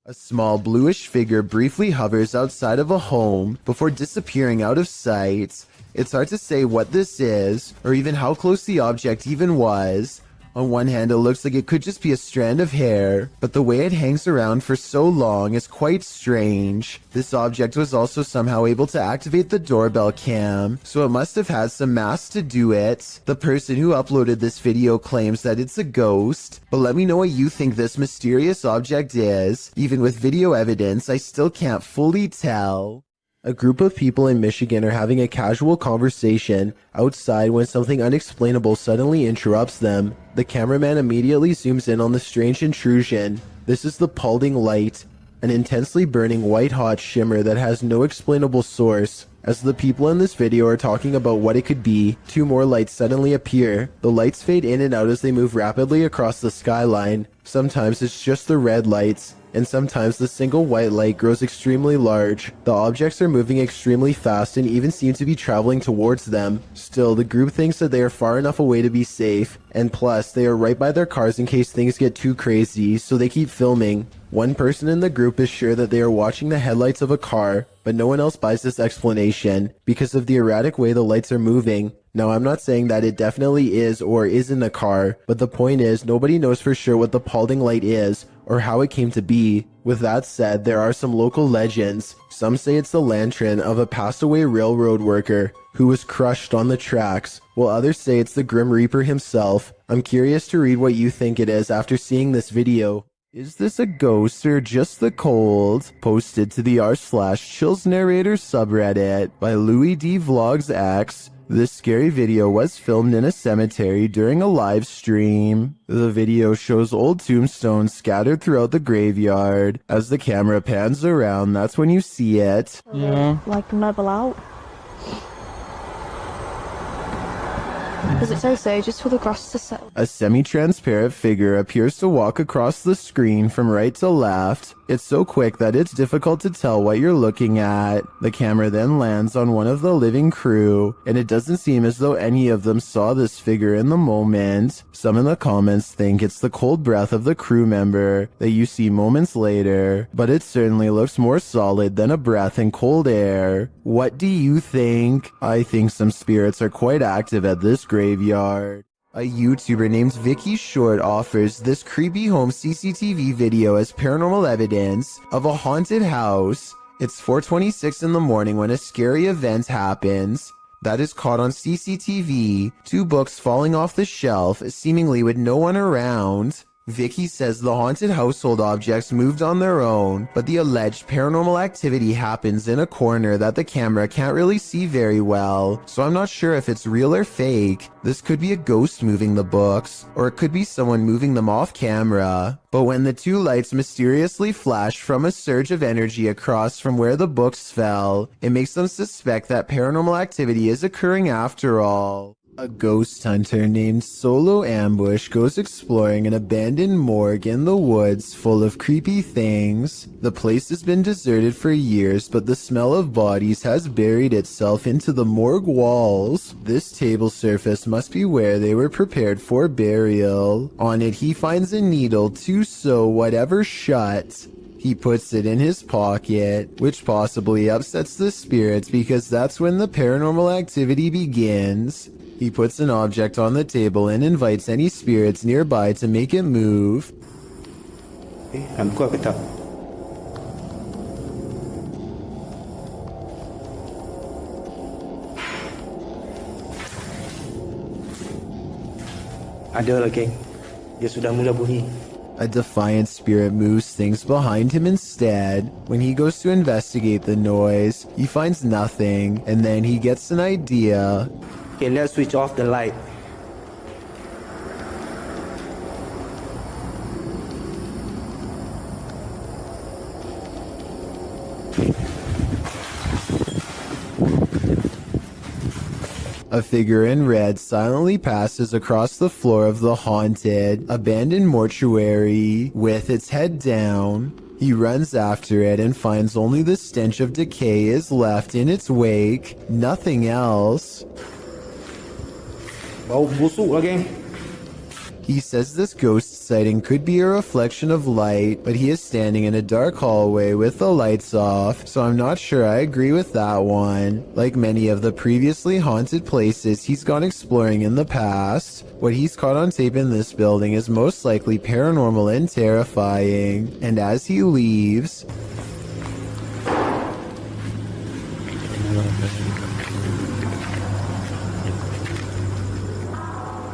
A small bluish figure briefly hovers outside of a home before disappearing out of sight. It's hard to say what this is, or even how close the object even was. On one hand, it looks like it could just be a strand of hair, but the way it hangs around for so long is quite strange. This object was also somehow able to activate the doorbell cam, so it must have had some mass to do it. The person who uploaded this video claims that it's a ghost, but let me know what you think this mysterious object is. Even with video evidence, I still can't fully tell. A group of people in Michigan are having a casual conversation outside when something unexplainable suddenly interrupts them. The cameraman immediately zooms in on the strange intrusion. This is the Paulding light, an intensely burning white-hot shimmer that has no explainable source. As the people in this video are talking about what it could be, two more lights suddenly appear. The lights fade in and out as they move rapidly across the skyline. Sometimes it's just the red lights, and sometimes the single white light grows extremely large. The objects are moving extremely fast and even seem to be traveling towards them. Still, the group thinks that they are far enough away to be safe, and plus, they are right by their cars in case things get too crazy, so they keep filming. One person in the group is sure that they are watching the headlights of a car, but no one else buys this explanation because of the erratic way the lights are moving. Now, I'm not saying that it definitely is or isn't a car, but the point is nobody knows for sure what the Paulding light is or how it came to be. With that said, there are some local legends. Some say it's the lantern of a passed away railroad worker who was crushed on the tracks, while others say it's the Grim Reaper himself. I'm curious to read what you think it is after seeing this video. Is this a ghost or just the cold? Posted to the r/Chills Narrator subreddit by Louis D Vlogs X. This scary video was filmed in a cemetery during a live stream. The video shows old tombstones scattered throughout the graveyard. As the camera pans around, that's when you see it. Yeah. Like level out. Because it says so, just for the grass to settle. A semi-transparent figure appears to walk across the screen from right to left. It's so quick that it's difficult to tell what you're looking at. The camera then lands on one of the living crew, and it doesn't seem as though any of them saw this figure in the moment. Some in the comments think it's the cold breath of the crew member that you see moments later, but it certainly looks more solid than a breath in cold air. What do you think? I think some spirits are quite active at this graveyard. A YouTuber named Vicky Short offers this creepy home CCTV video as paranormal evidence of a haunted house. It's 4:26 in the morning when a scary event happens that is caught on CCTV. Two books falling off the shelf, seemingly with no one around. Vicky says the haunted household objects moved on their own, but the alleged paranormal activity happens in a corner that the camera can't really see very well, so I'm not sure if it's real or fake. This could be a ghost moving the books, or it could be someone moving them off camera. But when the two lights mysteriously flash from a surge of energy across from where the books fell, it makes them suspect that paranormal activity is occurring after all. A ghost hunter named Solo Ambush goes exploring an abandoned morgue in the woods full of creepy things. The place has been deserted for years, but the smell of bodies has buried itself into the morgue walls. This table surface must be where they were prepared for burial. On it, he finds a needle to sew whatever shut. He puts it in his pocket, which possibly upsets the spirits because that's when the paranormal activity begins. He puts an object on the table and invites any spirits nearby to make it move. Ada lagi. Dia sudah mula bunyi. A defiant spirit moves things behind him instead. When he goes to investigate the noise, he finds nothing, and then he gets an idea. Okay, let's switch off the light. A figure in red silently passes across the floor of the haunted, abandoned mortuary with its head down. He runs after it and finds only the stench of decay is left in its wake, nothing else. Bau busuk lagi. He says this ghost sighting could be a reflection of light, but he is standing in a dark hallway with the lights off, so I'm not sure I agree with that one. Like many of the previously haunted places he's gone exploring in the past, what he's caught on tape in this building is most likely paranormal and terrifying. And as he leaves,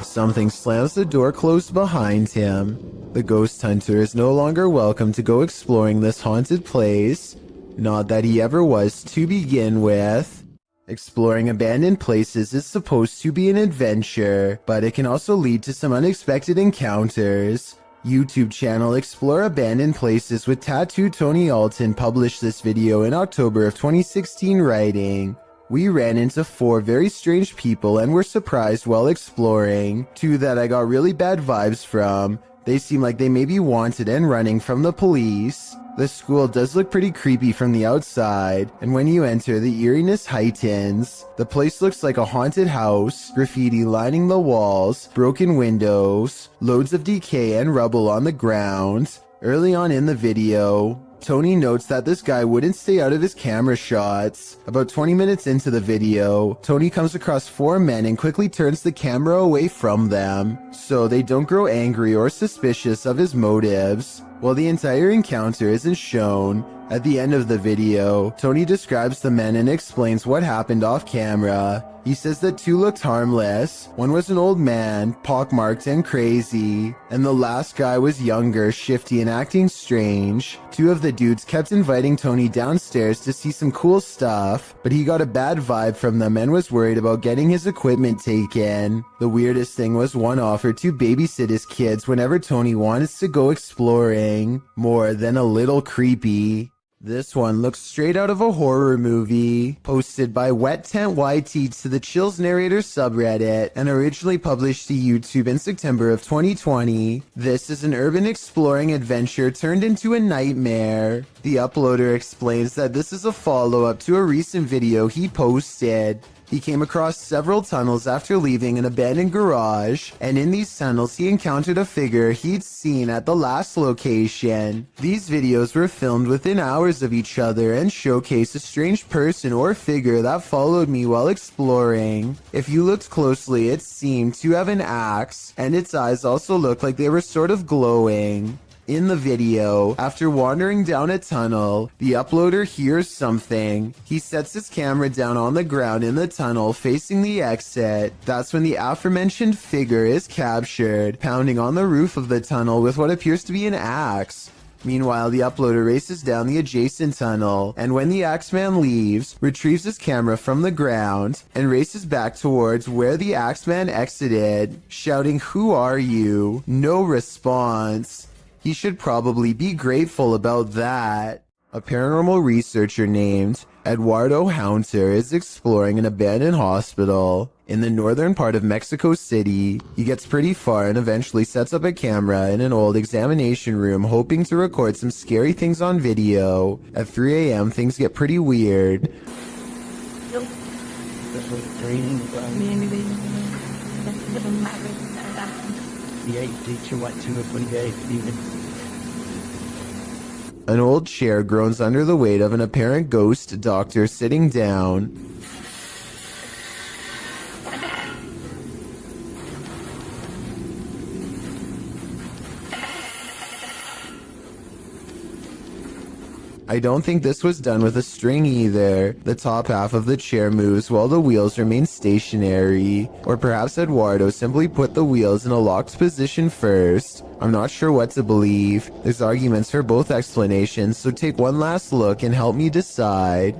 something slams the door closed behind him. The ghost hunter is no longer welcome to go exploring this haunted place. Not that he ever was to begin with. Exploring abandoned places is supposed to be an adventure, but it can also lead to some unexpected encounters. YouTube channel Explore Abandoned Places with Tattoo Tony Alton published this video in October of 2016, writing, "We ran into 4 very strange people and were surprised while exploring. 2 that I got really bad vibes from. They seem like they may be wanted and running from the police. The school does look pretty creepy from the outside, and when you enter, the eeriness heightens. The place looks like a haunted house, graffiti lining the walls, broken windows, loads of decay and rubble on the ground." Early on in the video, Tony notes that this guy wouldn't stay out of his camera shots. About 20 minutes into the video, Tony comes across 4 men and quickly turns the camera away from them, so they don't grow angry or suspicious of his motives. While the entire encounter isn't shown, at the end of the video, Tony describes the men and explains what happened off camera. He says that 2 looked harmless, one was an old man, pockmarked and crazy, and the last guy was younger, shifty and acting strange. 2 of the dudes kept inviting Tony downstairs to see some cool stuff, but he got a bad vibe from them and was worried about getting his equipment taken. The weirdest thing was one offered to babysit his kids whenever Tony wants to go exploring. More than a little creepy. This one looks straight out of a horror movie. Posted by Wet Tent YT to the Chills Narrator subreddit and originally published to YouTube in September of 2020. This is an urban exploring adventure turned into a nightmare. The uploader explains that this is a follow-up to a recent video he posted. He came across several tunnels after leaving an abandoned garage, and in these tunnels he encountered a figure he'd seen at the last location. These videos were filmed within hours of each other and showcase a strange person or figure that followed me while exploring. If you looked closely, it seemed to have an axe, and its eyes also looked like they were sort of glowing. In the video, after wandering down a tunnel, the uploader hears something. He sets his camera down on the ground in the tunnel facing the exit. That's when the aforementioned figure is captured, pounding on the roof of the tunnel with what appears to be an axe. Meanwhile, the uploader races down the adjacent tunnel, and when the Axeman leaves, retrieves his camera from the ground, and races back towards where the Axeman exited, shouting, "Who are you?" No response. He should probably be grateful about that. A paranormal researcher named Eduardo Hunter is exploring an abandoned hospital in the northern part of Mexico City. He gets pretty far and eventually sets up a camera in an old examination room, hoping to record some scary things on video. At 3 a.m. things get pretty weird. An old chair groans under the weight of an apparent ghost doctor sitting down. I don't think this was done with a string either. The top half of the chair moves while the wheels remain stationary. Or perhaps Eduardo simply put the wheels in a locked position first. I'm not sure what to believe. There's arguments for both explanations, so take one last look and help me decide.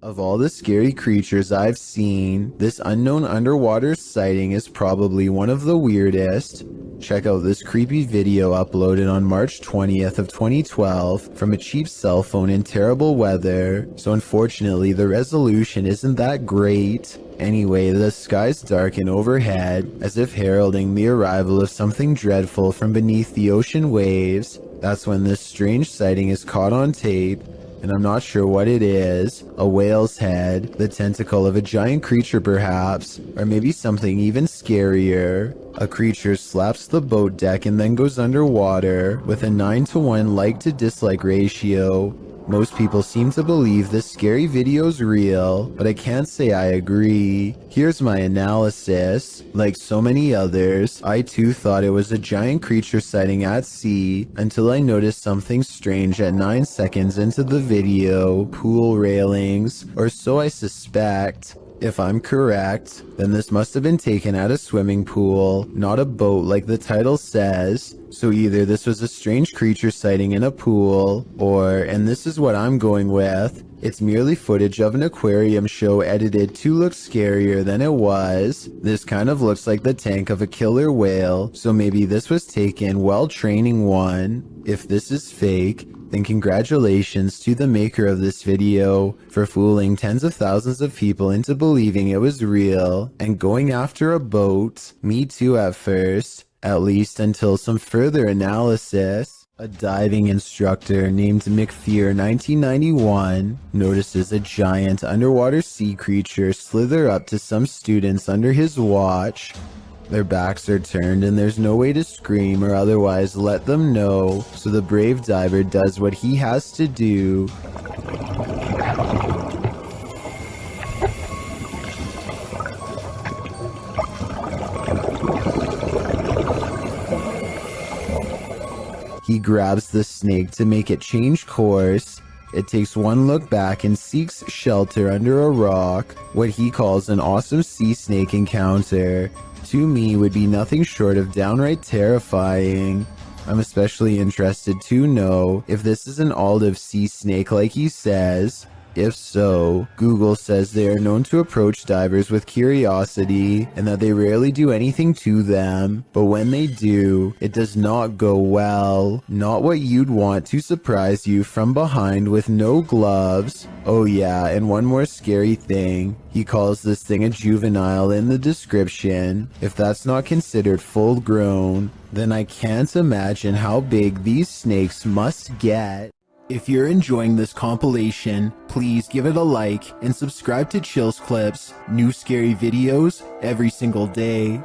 Of all the scary creatures I've seen, this unknown underwater sighting is probably one of the weirdest. Check out this creepy video uploaded on March 20th of 2012 from a cheap cell phone in terrible weather, so unfortunately the resolution isn't that great. Anyway, the skies darken overhead, as if heralding the arrival of something dreadful from beneath the ocean waves. That's when this strange sighting is caught on tape. and I'm not sure what it is. A whale's head, the tentacle of a giant creature perhaps, or maybe something even scarier. A creature slaps the boat deck and then goes underwater with a 9-to-1 like to dislike ratio. Most people seem to believe this scary video's real, but I can't say I agree. Here's my analysis. Like so many others, I too thought it was a giant creature sighting at sea until I noticed something strange at 9 seconds into the video. Pool railings, or so I suspect. If I'm correct, then this must have been taken at a swimming pool, not a boat like the title says. So either this was a strange creature sighting in a pool, or, and this is what I'm going with, it's merely footage of an aquarium show edited to look scarier than it was. This kind of looks like the tank of a killer whale, so maybe this was taken while training one. If this is fake, then congratulations to the maker of this video for fooling tens of thousands of people into believing it was real and going after a boat. Me too at first, at least until some further analysis. A diving instructor named McFear 1991 notices a giant underwater sea creature slither up to some students under his watch. Their backs are turned and there's no way to scream or otherwise let them know, so the brave diver does what he has to do. He grabs the snake to make it change course. It takes one look back and seeks shelter under a rock. What he calls an awesome sea snake encounter, to me would be nothing short of downright terrifying. I'm especially interested to know if this is an olive sea snake like he says. If so, Google says they are known to approach divers with curiosity and that they rarely do anything to them, but when they do, it does not go well. Not what you'd want to surprise you from behind with no gloves. Oh yeah, and one more scary thing. He calls this thing a juvenile in the description. If that's not considered full grown, then I can't imagine how big these snakes must get. If you're enjoying this compilation, please give it a like and subscribe to Chills Clips, new scary videos every single day.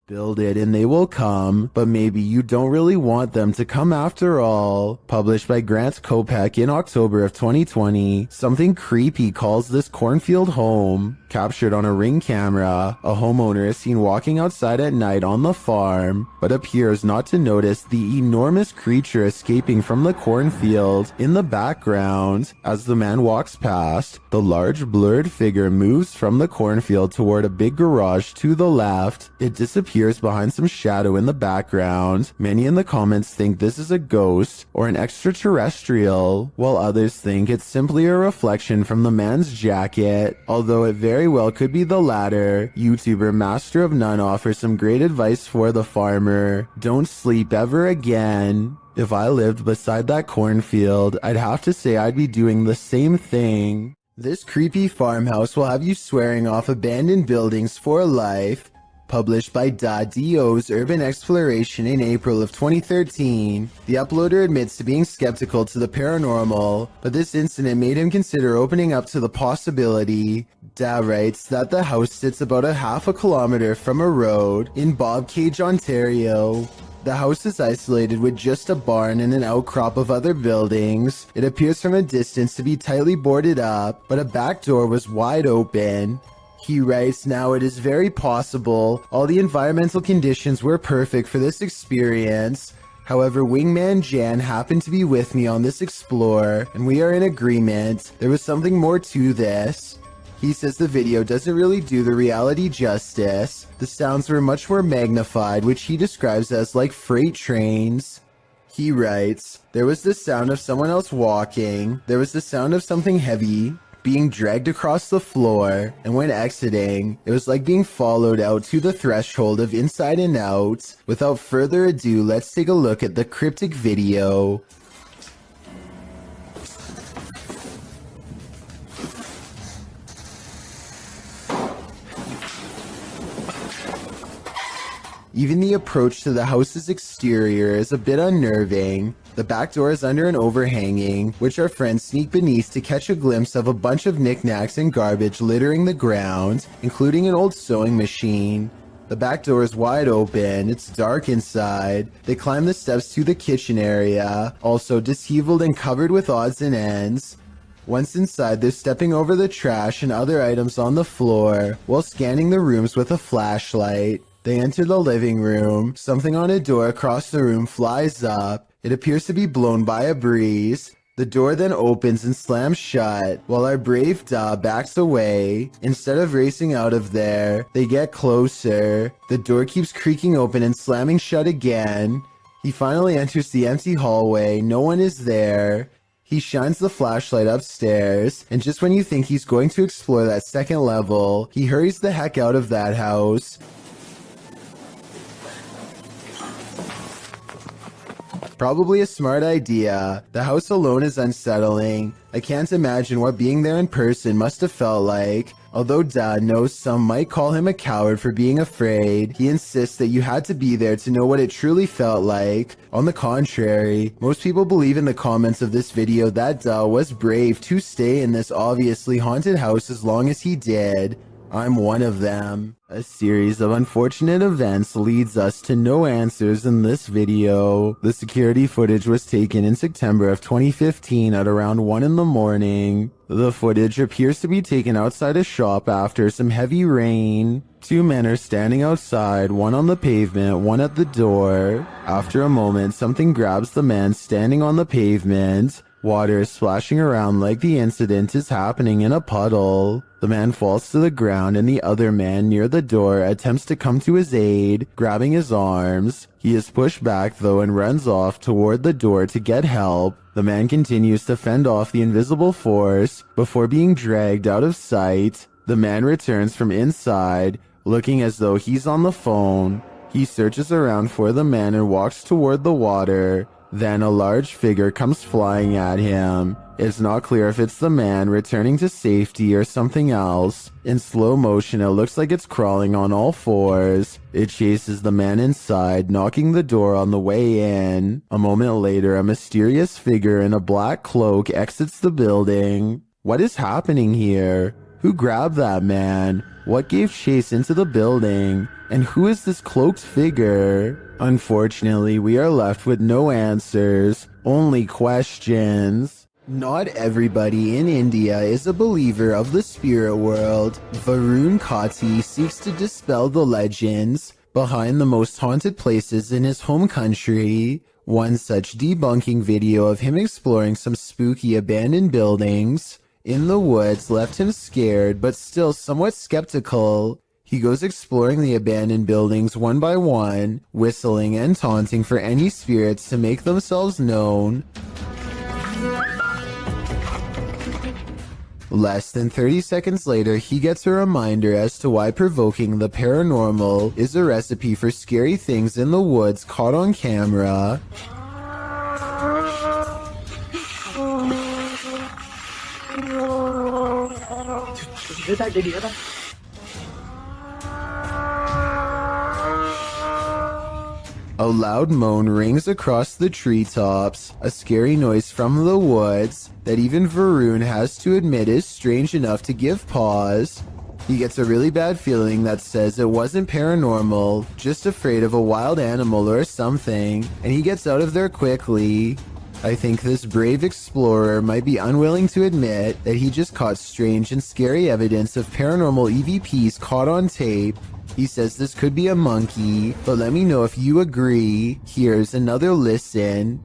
Build it and they will come, but maybe you don't really want them to come after all. Published by Grant Kopek in October of 2020, something creepy calls this cornfield home. Captured on a Ring camera, a homeowner is seen walking outside at night on the farm, but appears not to notice the enormous creature escaping from the cornfield in the background. As the man walks past, the large blurred figure moves from the cornfield toward a big garage to the left. It disappears behind some shadow in the background. Many in the comments think this is a ghost or an extraterrestrial, while others think it's simply a reflection from the man's jacket, although it very well could be the latter. YouTuber Master of None offers some great advice for the farmer. Don't sleep ever again. If I lived beside that cornfield, I'd have to say I'd be doing the same thing. This creepy farmhouse will have you swearing off abandoned buildings for life. Published by DO's Urban Exploration in April of 2013, the uploader admits to being skeptical to the paranormal, but this incident made him consider opening up to the possibility. Da writes that the house sits about a half a kilometer from a road in Bobcage, Ontario. The house is isolated with just a barn and an outcrop of other buildings. It appears from a distance to be tightly boarded up, but a back door was wide open. He writes, now it is very possible all the environmental conditions were perfect for this experience. However, Wingman Jan happened to be with me on this explore, and we are in agreement. There was something more to this. He says the video doesn't really do the reality justice. The sounds were much more magnified, which he describes as like freight trains. He writes, there was the sound of someone else walking. There was the sound of something heavy being dragged across the floor, and when exiting, it was like being followed out to the threshold of Inside and Out. Without further ado, let's take a look at the cryptic video. Even the approach to the house's exterior is a bit unnerving. The back door is under an overhanging, which our friends sneak beneath to catch a glimpse of a bunch of knickknacks and garbage littering the ground, including an old sewing machine. The back door is wide open, it's dark inside. They climb the steps to the kitchen area, also disheveled and covered with odds and ends. Once inside, they're stepping over the trash and other items on the floor, while scanning the rooms with a flashlight. They enter the living room. Something on a door across the room flies up. It appears to be blown by a breeze. The door then opens and slams shut, while our brave Da backs away. Instead of racing out of there, they get closer. The door keeps creaking open and slamming shut again. He finally enters the empty hallway. No one is there. He shines the flashlight upstairs, and just when you think he's going to explore that second level, he hurries the heck out of that house. Probably a smart idea. The house alone is unsettling. I can't imagine what being there in person must have felt like. Although Dad knows some might call him a coward for being afraid, he insists that you had to be there to know what it truly felt like. On the contrary, most people believe in the comments of this video that Da was brave to stay in this obviously haunted house as long as he did. I'm one of them. A series of unfortunate events leads us to no answers in this video. The security footage was taken in September of 2015 at around 1 in the morning. The footage appears to be taken outside a shop after some heavy rain. Two men are standing outside, one on the pavement, one at the door. After a moment, something grabs the man standing on the pavement. Water is splashing around like the incident is happening in a puddle. The man falls to the ground and the other man near the door attempts to come to his aid, grabbing his arms. He is pushed back though and runs off toward the door to get help. The man continues to fend off the invisible force before being dragged out of sight. The man returns from inside, looking as though he's on the phone. He searches around for the man and walks toward the water. Then a large figure comes flying at him. It's not clear if it's the man returning to safety or something else. In slow motion, it looks like it's crawling on all fours. It chases the man inside, knocking the door on the way in. A moment later, a mysterious figure in a black cloak exits the building. What is happening here? Who grabbed that man? What gave chase into the building? And who is this cloaked figure? Unfortunately, we are left with no answers, only questions. Not everybody in India is a believer of the spirit world. Varun Kati seeks to dispel the legends behind the most haunted places in his home country. One such debunking video of him exploring some spooky abandoned buildings in the woods left him scared but still somewhat skeptical. He goes exploring the abandoned buildings one by one, whistling and taunting for any spirits to make themselves known. Less than 30 seconds later, he gets a reminder as to why provoking the paranormal is a recipe for scary things in the woods caught on camera. A loud moan rings across the treetops, a scary noise from the woods that even Varun has to admit is strange enough to give pause. He gets a really bad feeling that says it wasn't paranormal, just afraid of a wild animal or something, and he gets out of there quickly. I think this brave explorer might be unwilling to admit that he just caught strange and scary evidence of paranormal EVPs caught on tape. He says this could be a monkey, but let me know if you agree. Here's another listen.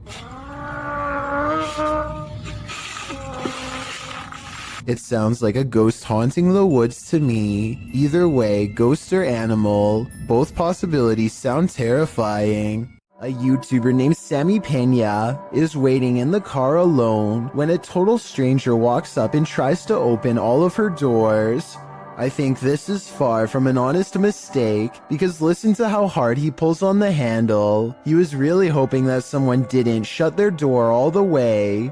It sounds like a ghost haunting the woods to me. Either way, ghost or animal, both possibilities sound terrifying. A YouTuber named Sammy Pena is waiting in the car alone when a total stranger walks up and tries to open all of her doors. I think this is far from an honest mistake, because listen to how hard he pulls on the handle. He was really hoping that someone didn't shut their door all the way.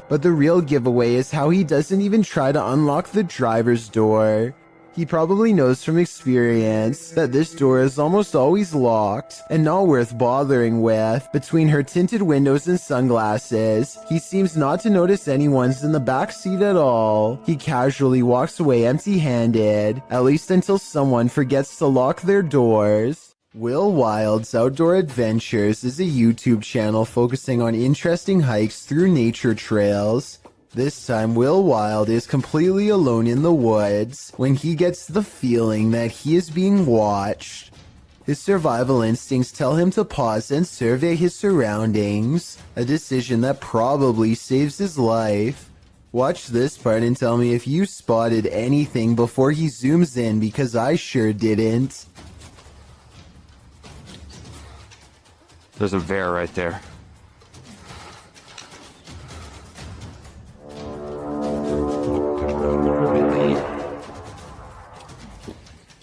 But the real giveaway is how he doesn't even try to unlock the driver's door. He probably knows from experience that this door is almost always locked and not worth bothering with. Between her tinted windows and sunglasses, he seems not to notice anyone's in the back seat at all. He casually walks away empty-handed, at least until someone forgets to lock their doors. Will Wild's Outdoor Adventures is a YouTube channel focusing on interesting hikes through nature trails. This time, Will Wild is completely alone in the woods when he gets the feeling that he is being watched. His survival instincts tell him to pause and survey his surroundings, a decision that probably saves his life. Watch this part and tell me if you spotted anything before he zooms in, because I sure didn't. There's a bear right there.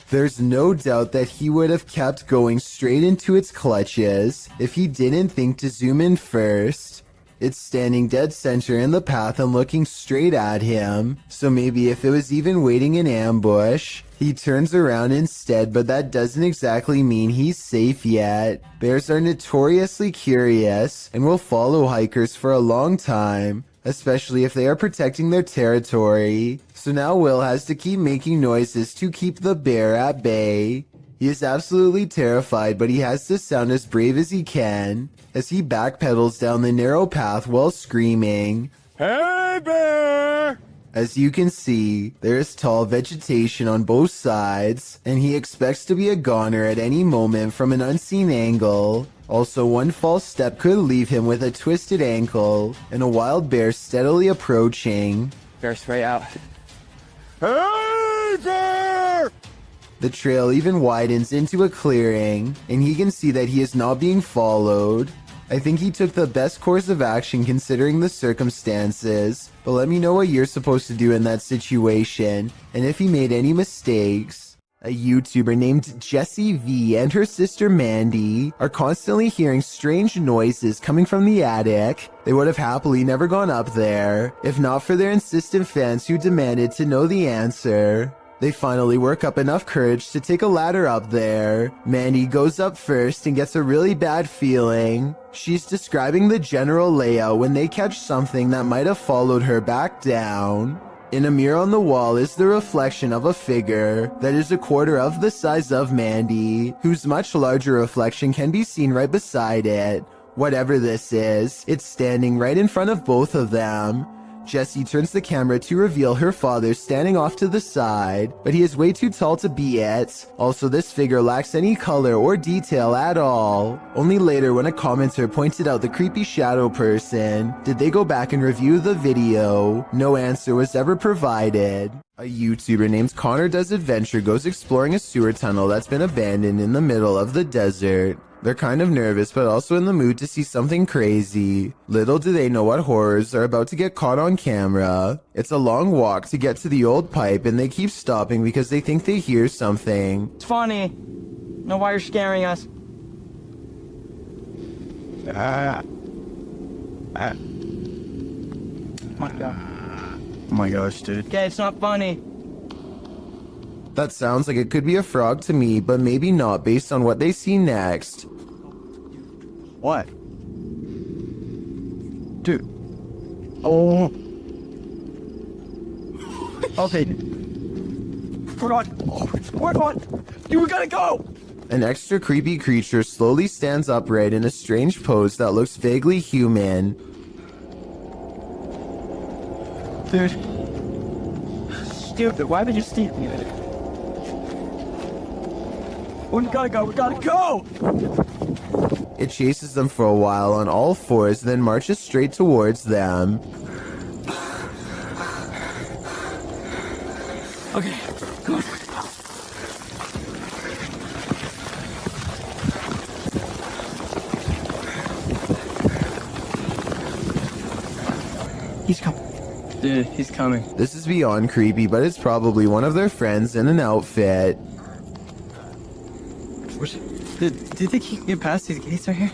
There's no doubt that he would have kept going straight into its clutches if he didn't think to zoom in first. It's standing dead center in the path and looking straight at him, so maybe if it was even waiting in ambush, he turns around instead, but that doesn't exactly mean he's safe yet. Bears are notoriously curious and will follow hikers for a long time, especially if they are protecting their territory. So now Will has to keep making noises to keep the bear at bay. He is absolutely terrified, but he has to sound as brave as he can as he backpedals down the narrow path while screaming, "Hey, bear!" As you can see, there is tall vegetation on both sides, and he expects to be a goner at any moment from an unseen angle. Also, one false step could leave him with a twisted ankle, and a wild bear steadily approaching. Bear spray out. Hey there! The trail even widens into a clearing, and he can see that he is not being followed. I think he took the best course of action considering the circumstances, but let me know what you're supposed to do in that situation, and if he made any mistakes. A YouTuber named Jessie V and her sister Mandy are constantly hearing strange noises coming from the attic. They would have happily never gone up there, if not for their insistent fans who demanded to know the answer. They finally work up enough courage to take a ladder up there. Mandy goes up first and gets a really bad feeling. She's describing the general layout when they catch something that might have followed her back down. In a mirror on the wall is the reflection of a figure that is a quarter of the size of Mandy, whose much larger reflection can be seen right beside it. Whatever this is, it's standing right in front of both of them. Jessie turns the camera to reveal her father standing off to the side, but he is way too tall to be it. Also, this figure lacks any color or detail at all. Only later, when a commenter pointed out the creepy shadow person, did they go back and review the video. No answer was ever provided. A YouTuber named Connor Does Adventure goes exploring a sewer tunnel that's been abandoned in the middle of the desert. They're kind of nervous, but also in the mood to see something crazy. Little do they know what horrors are about to get caught on camera. It's a long walk to get to the old pipe, and they keep stopping because they think they hear something. It's funny. Know why you're scaring us? My God. Oh my gosh, dude. Okay, it's not funny. That sounds like it could be a frog to me, but maybe not based on what they see next. What? Dude. Oh. Okay. We're on. We're on. Dude, we gotta go. An extra creepy creature slowly stands upright in a strange pose that looks vaguely human. Dude. Stupid. Why would you steal me? We gotta go. We gotta go. It chases them for a while on all fours, then marches straight towards them. Okay. Come on. He's coming. Dude, he's coming. This is beyond creepy, but it's probably one of their friends in an outfit. Do you think he can get past these gates right here?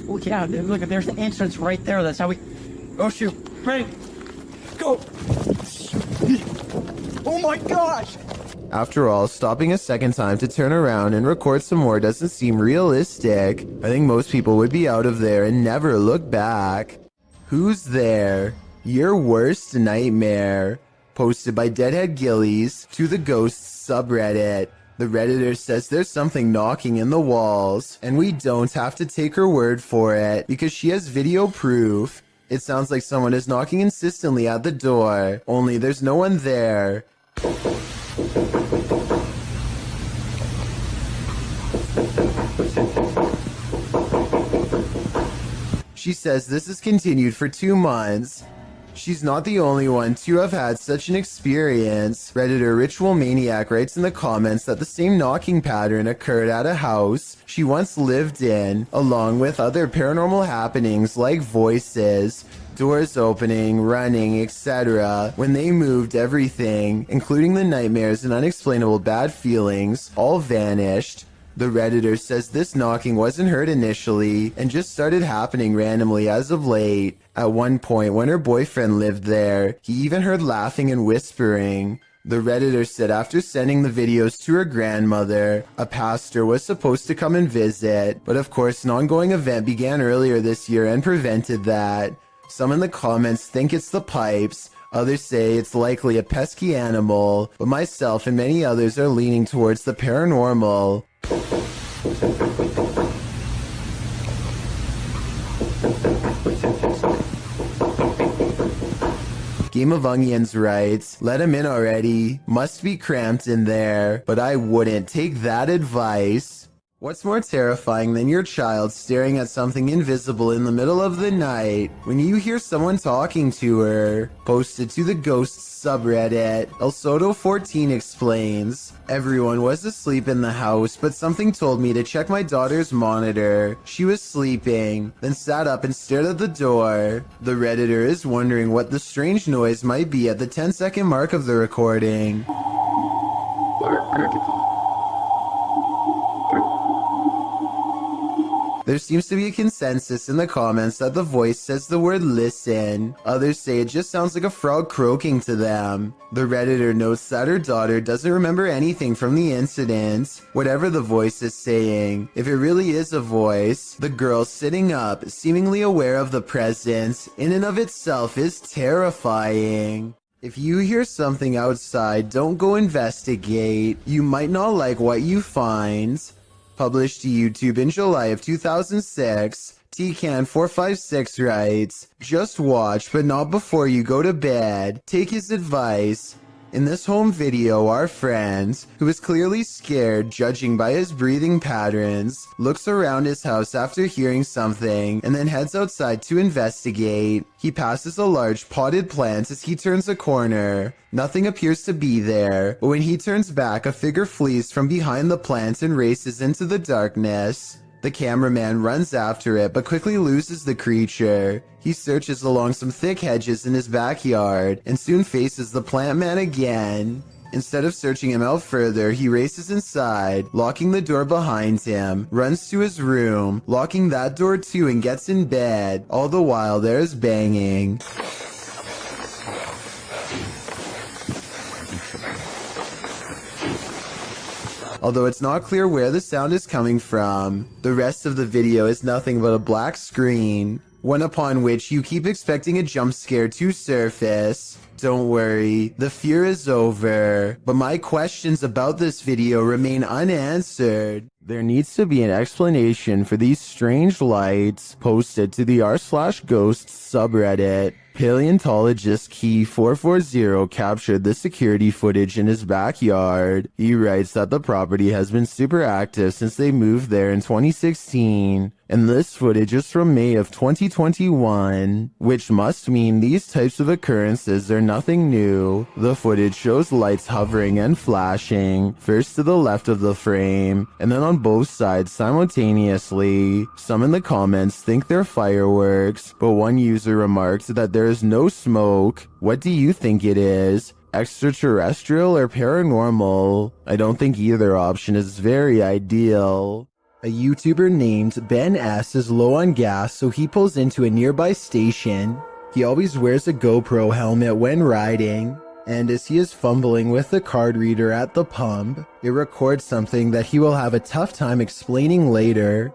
Oh yeah, look, there's the entrance right there. That's how we... Oh shoot, ready, go! Oh my gosh! After all, stopping a second time to turn around and record some more doesn't seem realistic. I think most people would be out of there and never look back. Who's there? Your worst nightmare. Posted by Deadhead Gillies to the Ghosts subreddit. The Redditor says there's something knocking in the walls, and we don't have to take her word for it because she has video proof. It sounds like someone is knocking insistently at the door, only there's no one there. She says this has continued for 2 months. She's not the only one to have had such an experience. Redditor Ritual Maniac writes in the comments that the same knocking pattern occurred at a house she once lived in, along with other paranormal happenings like voices, doors opening, running, etc. When they moved, everything, including the nightmares and unexplainable bad feelings, all vanished. The Redditor says this knocking wasn't heard initially and just started happening randomly as of late. At one point when her boyfriend lived there, he even heard laughing and whispering. The Redditor said after sending the videos to her grandmother, a pastor was supposed to come and visit, but of course an ongoing event began earlier this year and prevented that. Some in the comments think it's the pipes, others say it's likely a pesky animal, but myself and many others are leaning towards the paranormal. Game of Onions writes, let him in already. Must be cramped in there, but I wouldn't take that advice. What's more terrifying than your child staring at something invisible in the middle of the night when you hear someone talking to her? Posted to the Ghosts subreddit, El Soto14 explains, everyone was asleep in the house, but something told me to check my daughter's monitor. She was sleeping, then sat up and stared at the door. The Redditor is wondering what the strange noise might be at the 10-second mark of the recording. There seems to be a consensus in the comments that the voice says the word listen. Others say it just sounds like a frog croaking to them. The Redditor notes that her daughter doesn't remember anything from the incident, whatever the voice is saying. If it really is a voice, the girl sitting up, seemingly aware of the presence, in and of itself is terrifying. If you hear something outside, don't go investigate. You might not like what you find. Published to YouTube in July of 2006, TCan456 writes, just watch, but not before you go to bed. Take his advice. In this home video, our friend, who is clearly scared judging by his breathing patterns, looks around his house after hearing something and then heads outside to investigate. He passes a large potted plant as he turns a corner. Nothing appears to be there, but when he turns back, a figure flees from behind the plant and races into the darkness. The cameraman runs after it, but quickly loses the creature. He searches along some thick hedges in his backyard, and soon faces the plant man again. Instead of searching him out further, he races inside, locking the door behind him, runs to his room, locking that door too, and gets in bed. All the while there is banging. Although it's not clear where the sound is coming from. The rest of the video is nothing but a black screen, one upon which you keep expecting a jump scare to surface. Don't worry, the fear is over, but my questions about this video remain unanswered. There needs to be an explanation for these strange lights. Posted to the r/ghosts subreddit. Paleontologist Key440 captured the security footage in his backyard. He writes that the property has been super active since they moved there in 2016, and this footage is from May of 2021, which must mean these types of occurrences are nothing new. The footage shows lights hovering and flashing, first to the left of the frame, and then on both sides simultaneously. Some in the comments think they're fireworks, but one user remarked that there is no smoke. What do you think it is? Extraterrestrial or paranormal? I don't think either option is very ideal. A YouTuber named Ben S is low on gas, so he pulls into a nearby station. He always wears a GoPro helmet when riding. And as he is fumbling with the card reader at the pump, it records something that he will have a tough time explaining later.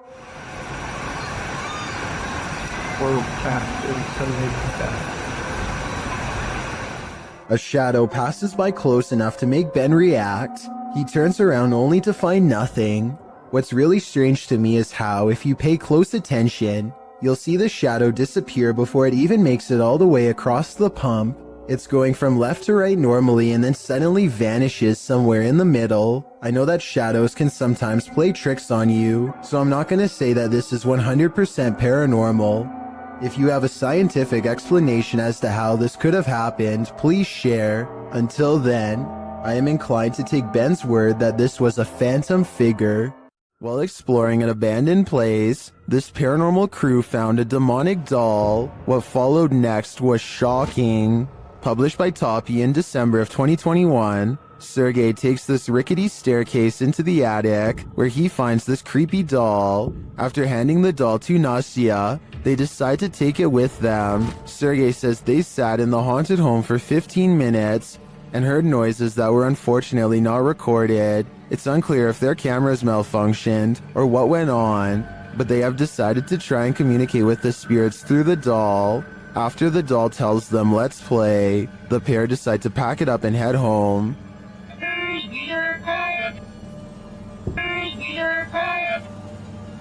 A shadow passes by close enough to make Ben react. He turns around only to find nothing. What's really strange to me is how, if you pay close attention, you'll see the shadow disappear before it even makes it all the way across the pump. It's going from left to right normally and then suddenly vanishes somewhere in the middle. I know that shadows can sometimes play tricks on you, so I'm not gonna say that this is 100% paranormal. If you have a scientific explanation as to how this could have happened, please share. Until then, I am inclined to take Ben's word that this was a phantom figure. While exploring an abandoned place, this paranormal crew found a demonic doll. What followed next was shocking. Published by Toppy in December of 2021, Sergey takes this rickety staircase into the attic, where he finds this creepy doll. After handing the doll to Nastya, they decide to take it with them. Sergey says they sat in the haunted home for 15 minutes and heard noises that were unfortunately not recorded. It's unclear if their cameras malfunctioned or what went on, but they have decided to try and communicate with the spirits through the doll. After the doll tells them let's play, the pair decide to pack it up and head home.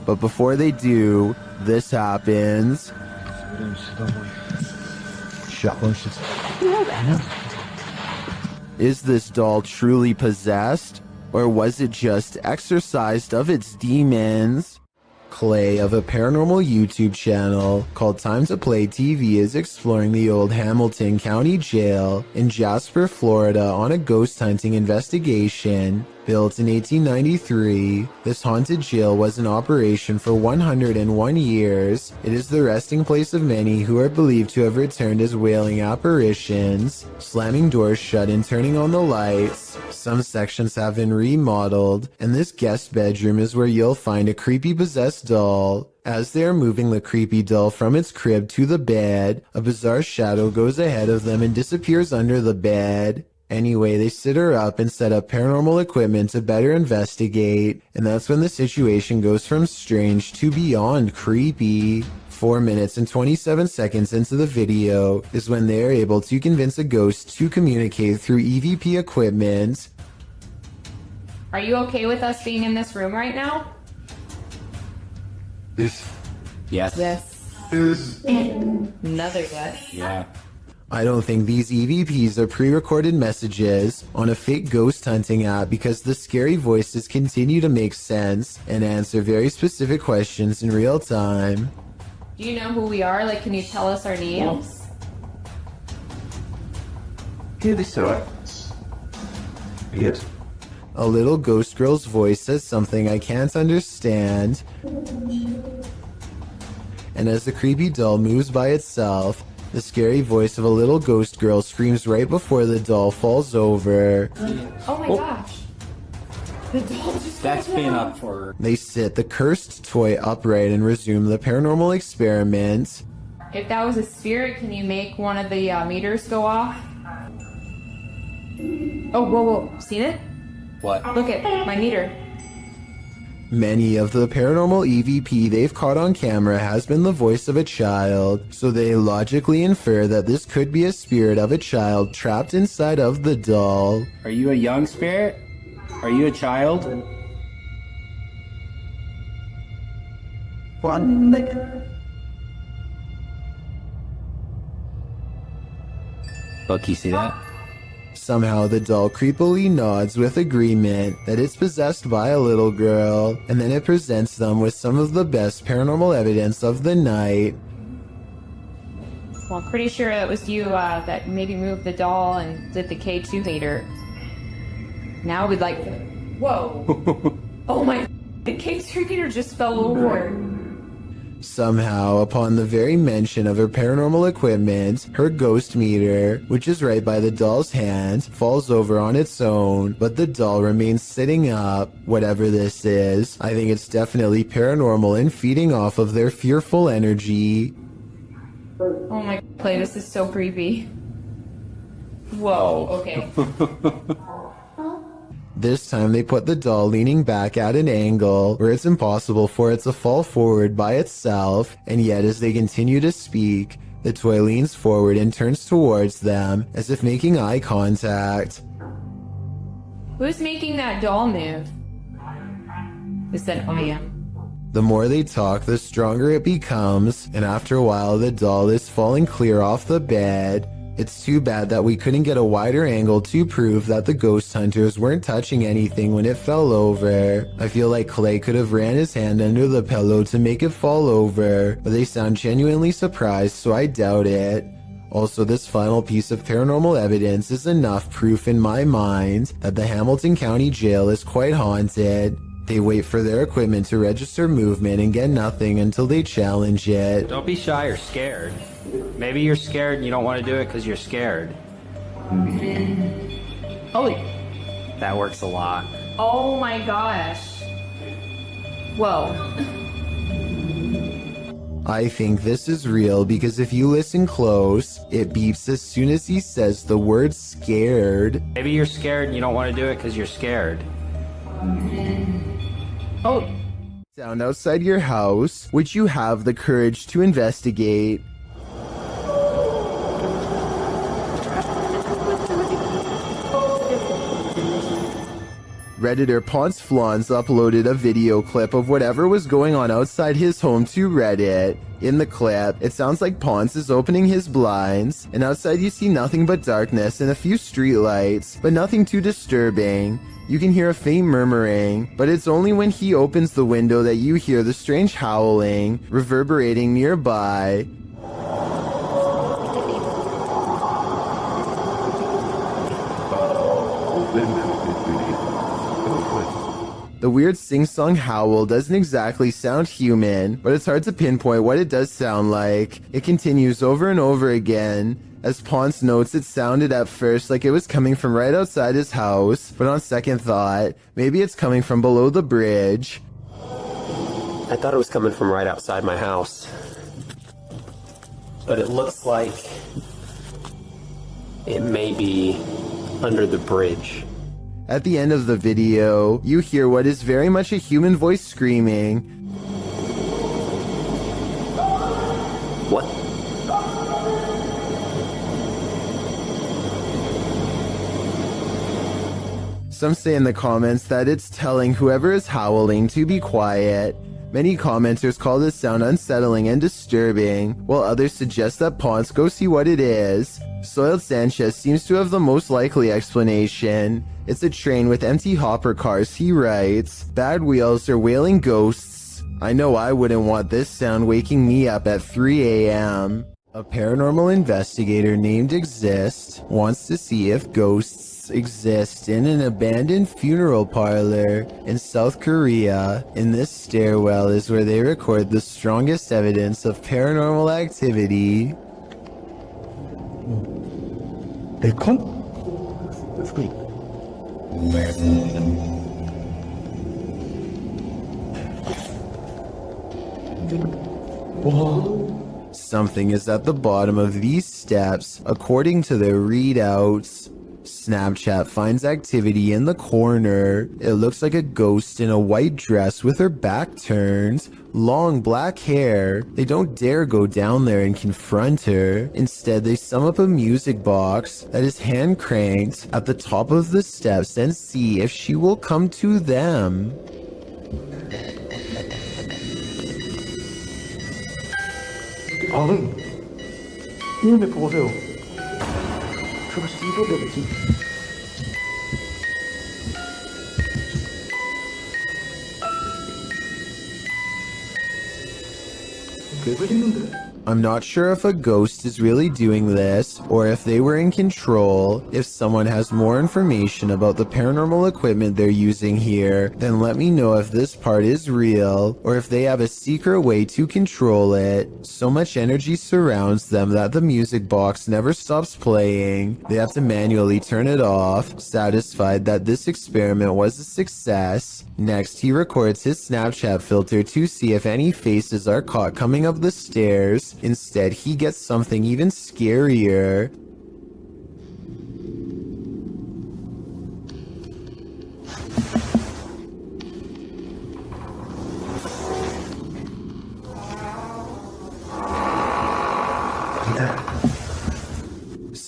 But before they do, this happens. Is this doll truly possessed, or was it just exorcised of its demons? Clay of a paranormal YouTube channel called Time to Play TV is exploring the old Hamilton County Jail in Jasper, Florida on a ghost hunting investigation. Built in 1893, this haunted jail was in operation for 101 years. It is the resting place of many who are believed to have returned as wailing apparitions, slamming doors shut and turning on the lights. Some sections have been remodeled, and this guest bedroom is where you'll find a creepy possessed doll. As they are moving the creepy doll from its crib to the bed, a bizarre shadow goes ahead of them and disappears under the bed. Anyway, they sit her up and set up paranormal equipment to better investigate, and that's when the situation goes from strange to beyond creepy. 4 minutes and 27 seconds into the video is when they are able to convince a ghost to communicate through EVP equipment. Are you okay with us being in this room right now? Yes. Yes. Another yes. Yeah. I don't think these EVPs are pre-recorded messages on a fake ghost hunting app, because the scary voices continue to make sense and answer very specific questions in real time. Do you know who we are? Like, can you tell us our names? Yes. A little ghost girl's voice says something I can't understand. And as the creepy doll moves by itself, the scary voice of a little ghost girl screams right before the doll falls over. Oh my gosh. The doll just That's fell been down. up for... They sit the cursed toy upright and resume the paranormal experiment. If that was a spirit, can you make one of the meters go off? Oh, whoa. Seen it? What? Look at my meter. Many of the paranormal EVP they've caught on camera has been the voice of a child, so they logically infer that this could be a spirit of a child trapped inside of the doll. Are you a young spirit? Are you a child? Look, you see that? Somehow the doll creepily nods with agreement that it's possessed by a little girl, and then it presents them with some of the best paranormal evidence of the night. Well, I'm pretty sure it was you that maybe moved the doll and did the K2 meter. Now we'd like... Whoa. Oh my... The K2 meter just fell over. Somehow, upon the very mention of her paranormal equipment, her ghost meter, which is right by the doll's hand, falls over on its own, but the doll remains sitting up. Whatever this is, I think it's definitely paranormal and feeding off of their fearful energy. Oh my... Play, this is so creepy. Whoa, okay. This time they put the doll leaning back at an angle where it's impossible for it to fall forward by itself, and yet as they continue to speak, the toy leans forward and turns towards them as if making eye contact. Who's making that doll move? Is that I am? The more they talk, the stronger it becomes, and after a while the doll is falling clear off the bed. It's too bad that we couldn't get a wider angle to prove that the ghost hunters weren't touching anything when it fell over. I feel like Clay could have ran his hand under the pillow to make it fall over, but they sound genuinely surprised, so I doubt it. Also, this final piece of paranormal evidence is enough proof in my mind that the Hamilton County Jail is quite haunted. They wait for their equipment to register movement and get nothing until they challenge it. Don't be shy or scared. Maybe you're scared and you don't want to do it because you're scared. Holy. That works a lot. Oh my gosh. Whoa. I think this is real because if you listen close, it beeps as soon as he says the word scared. Maybe you're scared and you don't want to do it because you're scared. Oh. Sound outside your house, would you have the courage to investigate? Redditor Ponce Flans uploaded a video clip of whatever was going on outside his home to Reddit. In the clip, it sounds like Ponce is opening his blinds, and outside you see nothing but darkness and a few streetlights, but nothing too disturbing. You can hear a faint murmuring, but it's only when he opens the window that you hear the strange howling reverberating nearby. The weird sing-song howl doesn't exactly sound human, but it's hard to pinpoint what it does sound like. It continues over and over again. As Ponce notes, it sounded at first like it was coming from right outside his house, but on second thought, maybe it's coming from below the bridge. I thought it was coming from right outside my house. But it looks like it may be under the bridge. At the end of the video, you hear what is very much a human voice screaming. What? Some say in the comments that it's telling whoever is howling to be quiet. Many commenters call this sound unsettling and disturbing, while others suggest that Ponce go see what it is. Soiled Sanchez seems to have the most likely explanation. It's a train with empty hopper cars, he writes. Bad wheels or wailing ghosts. I know I wouldn't want this sound waking me up at 3 a.m. A paranormal investigator named Exist wants to see if ghosts exist in an abandoned funeral parlor in South Korea. In this stairwell is where they record the strongest evidence of paranormal activity. Something is at the bottom of these steps, according to their readouts. Snapchat finds activity in the corner. It looks like a ghost in a white dress with her back turned, long black hair. They don't dare go down there and confront her. Instead, they sum up a music box that is hand cranked at the top of the steps and see if she will come to them. 이놈의 보세요. 저거 씨도대로 지. I'm not sure if a ghost is really doing this, or if they were in control. If someone has more information about the paranormal equipment they're using here, then let me know if this part is real, or if they have a secret way to control it. So much energy surrounds them that the music box never stops playing. They have to manually turn it off, satisfied that this experiment was a success. Next, he records his Snapchat filter to see if any faces are caught coming up the stairs. Instead, he gets something even scarier.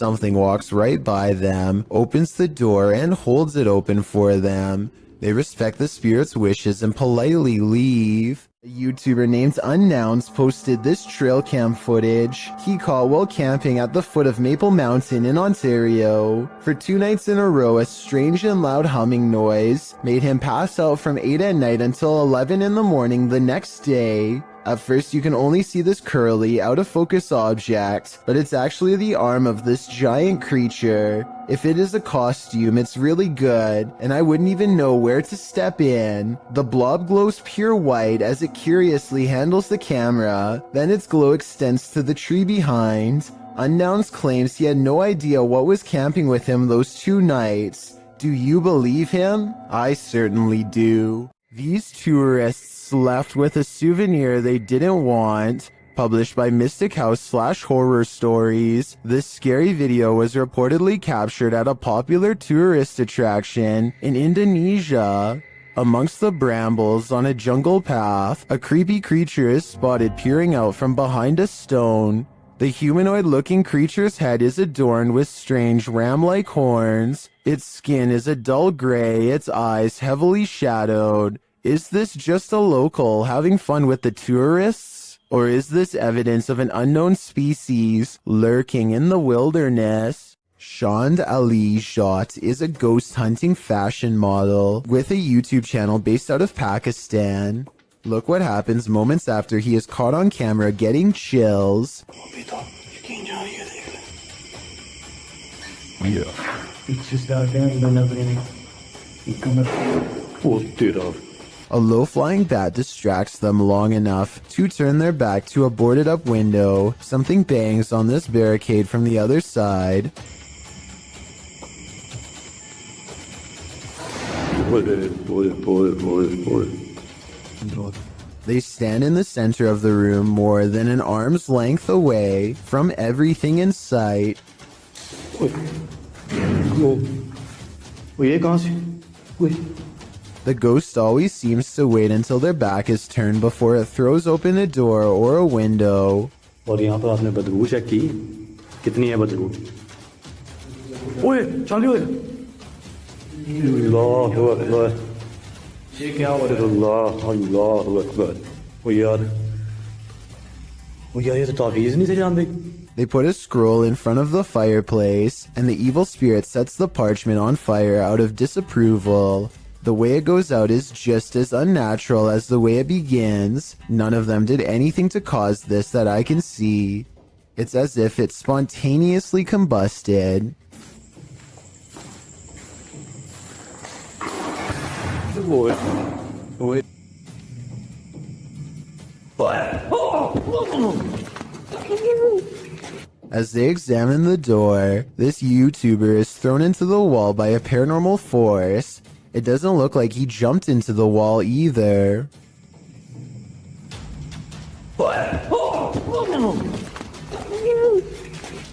Something walks right by them, opens the door, and holds it open for them. They respect the spirit's wishes and politely leave. A YouTuber named Unnouns posted this trail cam footage he caught while camping at the foot of Maple Mountain in Ontario. For 2 nights in a row, a strange and loud humming noise made him pass out from 8 at night until 11 in the morning the next day. At first you can only see this curly, out-of-focus object, but it's actually the arm of this giant creature. If it is a costume, it's really good, and I wouldn't even know where to step in. The blob glows pure white as it curiously handles the camera, then its glow extends to the tree behind. Unknowns claims he had no idea what was camping with him those 2 nights. Do you believe him? I certainly do. These tourists left with a souvenir they didn't want. Published by Mystic House / Horror Stories, this scary video was reportedly captured at a popular tourist attraction in Indonesia. Amongst the brambles on a jungle path, a creepy creature is spotted peering out from behind a stone. The humanoid-looking creature's head is adorned with strange ram-like horns. Its skin is a dull gray, its eyes heavily shadowed. Is this just a local having fun with the tourists? Or is this evidence of an unknown species lurking in the wilderness? Shand Ali Jat is a ghost hunting fashion model with a YouTube channel based out of Pakistan. Look what happens moments after he is caught on camera getting chills. A low-flying bat distracts them long enough to turn their back to a boarded-up window. Something bangs on this barricade from the other side. They stand in the center of the room more than an arm's length away from everything in sight. The ghost always seems to wait until their back is turned before it throws open a door or a window. They put a scroll in front of the fireplace, and the evil spirit sets the parchment on fire out of disapproval. The way it goes out is just as unnatural as the way it begins. None of them did anything to cause this that I can see. It's as if it spontaneously combusted. As they examine the door, this YouTuber is thrown into the wall by a paranormal force. It doesn't look like he jumped into the wall either.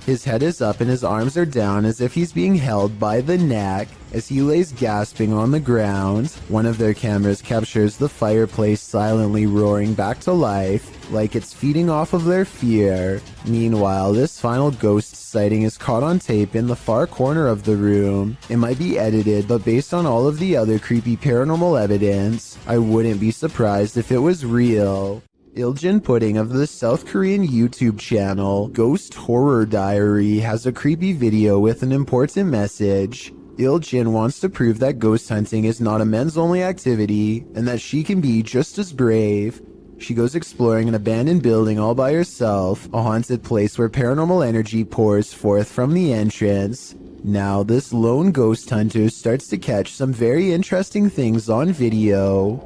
His head is up and his arms are down as if he's being held by the neck. As he lays gasping on the ground, one of their cameras captures the fireplace silently roaring back to life, like it's feeding off of their fear. Meanwhile, this final ghost sighting is caught on tape in the far corner of the room. It might be edited, but based on all of the other creepy paranormal evidence, I wouldn't be surprised if it was real. Iljin Pudding of the South Korean YouTube channel Ghost Horror Diary has a creepy video with an important message. Iljin wants to prove that ghost hunting is not a men's-only activity, and that she can be just as brave. She goes exploring an abandoned building all by herself, a haunted place where paranormal energy pours forth from the entrance. Now, this lone ghost hunter starts to catch some very interesting things on video.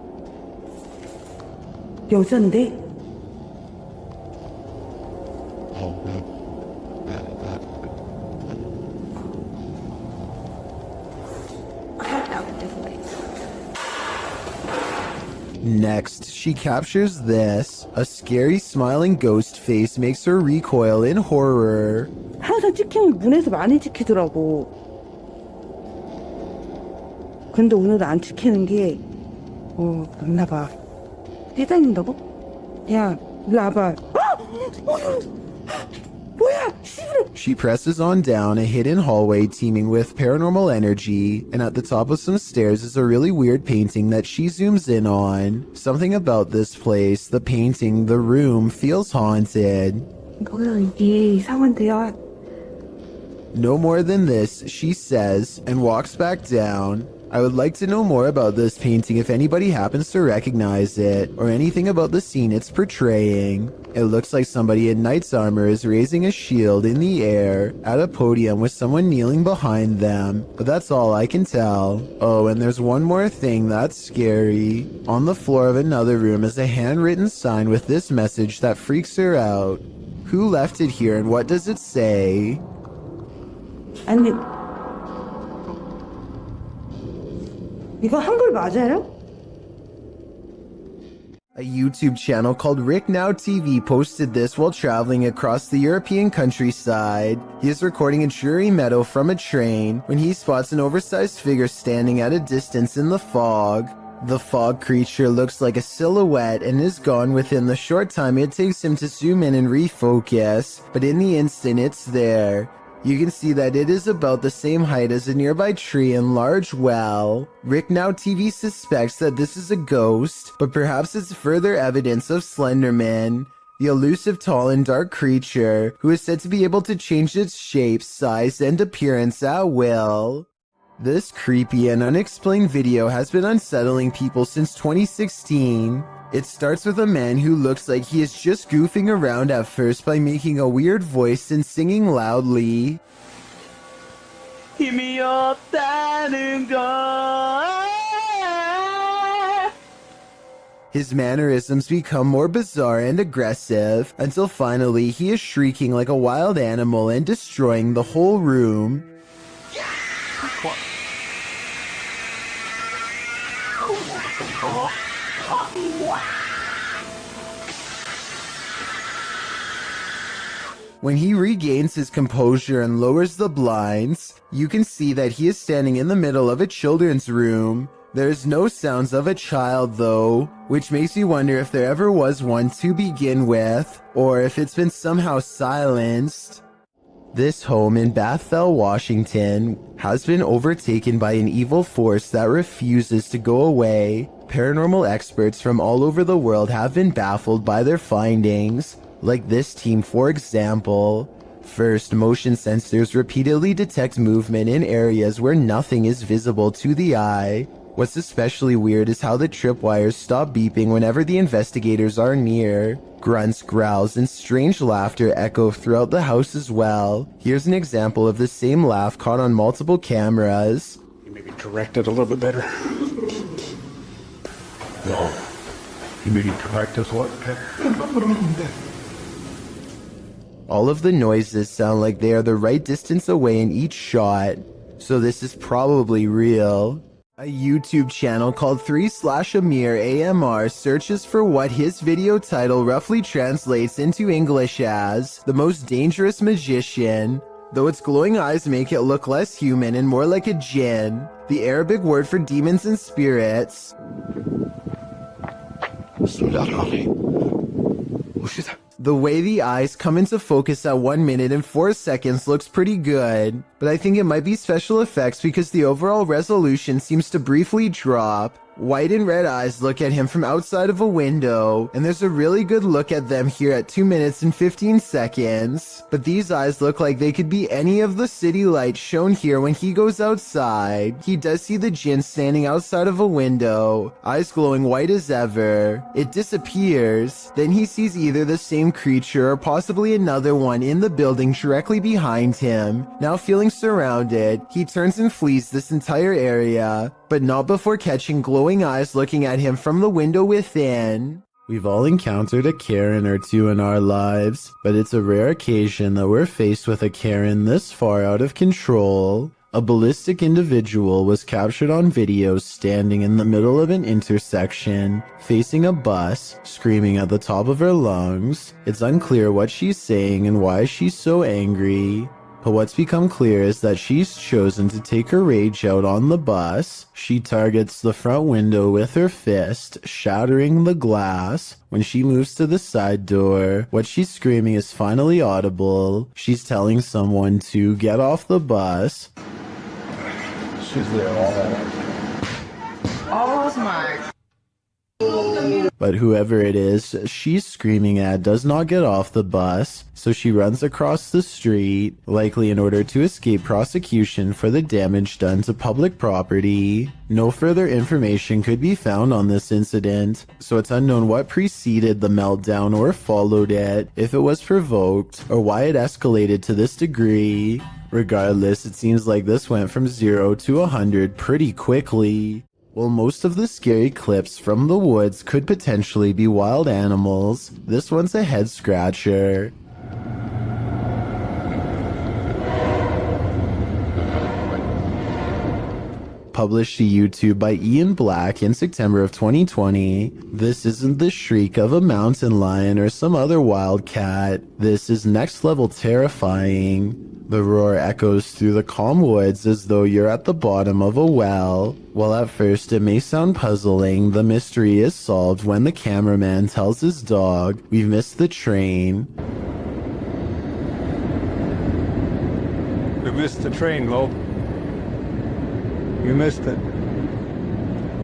여잔데? Next, she captures this. A scary smiling ghost face makes her recoil in horror. 항상 찍히는 문에서 많이 찍히더라고. 근데 오늘은 안 찍히는 게 맞나 봐. 뛰다닌다고? 야, 일로 와봐. 뭐야? She presses on down a hidden hallway teeming with paranormal energy, and at the top of some stairs is a really weird painting that she zooms in on. Something about this place, the painting, the room, feels haunted. 거기서 이게 이상한데요. No more than this, she says, and walks back down. I would like to know more about this painting if anybody happens to recognize it, or anything about the scene it's portraying. It looks like somebody in knight's armor is raising a shield in the air at a podium with someone kneeling behind them, but that's all I can tell. Oh, and there's one more thing that's scary. On the floor of another room is a handwritten sign with this message that freaks her out. Who left it here and what does it say? 아니, 이거 한글 맞아요? A YouTube channel called Rick Now TV posted this while traveling across the European countryside. He is recording a dreary meadow from a train when he spots an oversized figure standing at a distance in the fog. The fog creature looks like a silhouette and is gone within the short time it takes him to zoom in and refocus, but in the instant it's there. You can see that it is about the same height as a nearby tree and large well. Rick Now TV suspects that this is a ghost, but perhaps it's further evidence of Slenderman, the elusive tall and dark creature who is said to be able to change its shape, size, and appearance at will. This creepy and unexplained video has been unsettling people since 2016. It starts with a man who looks like he is just goofing around at first by making a weird voice and singing loudly. 힘이 없다는 걸. His mannerisms become more bizarre and aggressive until finally he is shrieking like a wild animal and destroying the whole room. When he regains his composure and lowers the blinds, you can see that he is standing in the middle of a children's room. There's no sounds of a child though, which makes me wonder if there ever was one to begin with, or if it's been somehow silenced. This home in Bethel, Washington, has been overtaken by an evil force that refuses to go away. Paranormal experts from all over the world have been baffled by their findings, like this team for example. First, motion sensors repeatedly detect movement in areas where nothing is visible to the eye. What's especially weird is how the tripwires stop beeping whenever the investigators are near. Grunts, growls, and strange laughter echo throughout the house as well. Here's an example of the same laugh caught on multiple cameras. You maybe direct it a little bit better. No. You maybe direct us what? All of the noises sound like they are the right distance away in each shot, so this is probably real. A YouTube channel called 3/Amir AMR searches for what his video title roughly translates into English as the most dangerous magician, though its glowing eyes make it look less human and more like a jinn, the Arabic word for demons and spirits. The way the eyes come into focus at 1 minute and 4 seconds looks pretty good, but I think it might be special effects because the overall resolution seems to briefly drop. White and red eyes look at him from outside of a window, and there's a really good look at them here at 2 minutes and 15 seconds. But these eyes look like they could be any of the city lights shown here when he goes outside. He does see the djinn standing outside of a window, eyes glowing white as ever. It disappears. Then he sees either the same creature or possibly another one in the building directly behind him. Now feeling surrounded, he turns and flees this entire area, but not before catching glowing eyes looking at him from the window within. We've all encountered a Karen or two in our lives, but it's a rare occasion that we're faced with a Karen this far out of control. A ballistic individual was captured on video standing in the middle of an intersection, facing a bus, screaming at the top of her lungs. It's unclear what she's saying and why she's so angry. But what's become clear is that she's chosen to take her rage out on the bus. She targets the front window with her fist, shattering the glass. When she moves to the side door, what she's screaming is finally audible. She's telling someone to get off the bus. She's there all smart. But whoever it is she's screaming at does not get off the bus, so she runs across the street, likely in order to escape prosecution for the damage done to public property. No further information could be found on this incident, so it's unknown what preceded the meltdown or followed it, if it was provoked, or why it escalated to this degree. Regardless, it seems like this went from 0 to 100 pretty quickly. While most of the scary clips from the woods could potentially be wild animals, this one's a head scratcher. Published to YouTube by Ian Black in September of 2020. This isn't the shriek of a mountain lion or some other wild cat. This is next level terrifying. The roar echoes through the calm woods as though you're at the bottom of a well. While at first it may sound puzzling, the mystery is solved when the cameraman tells his dog, "We've missed the train." We missed the train, Lo. You missed it.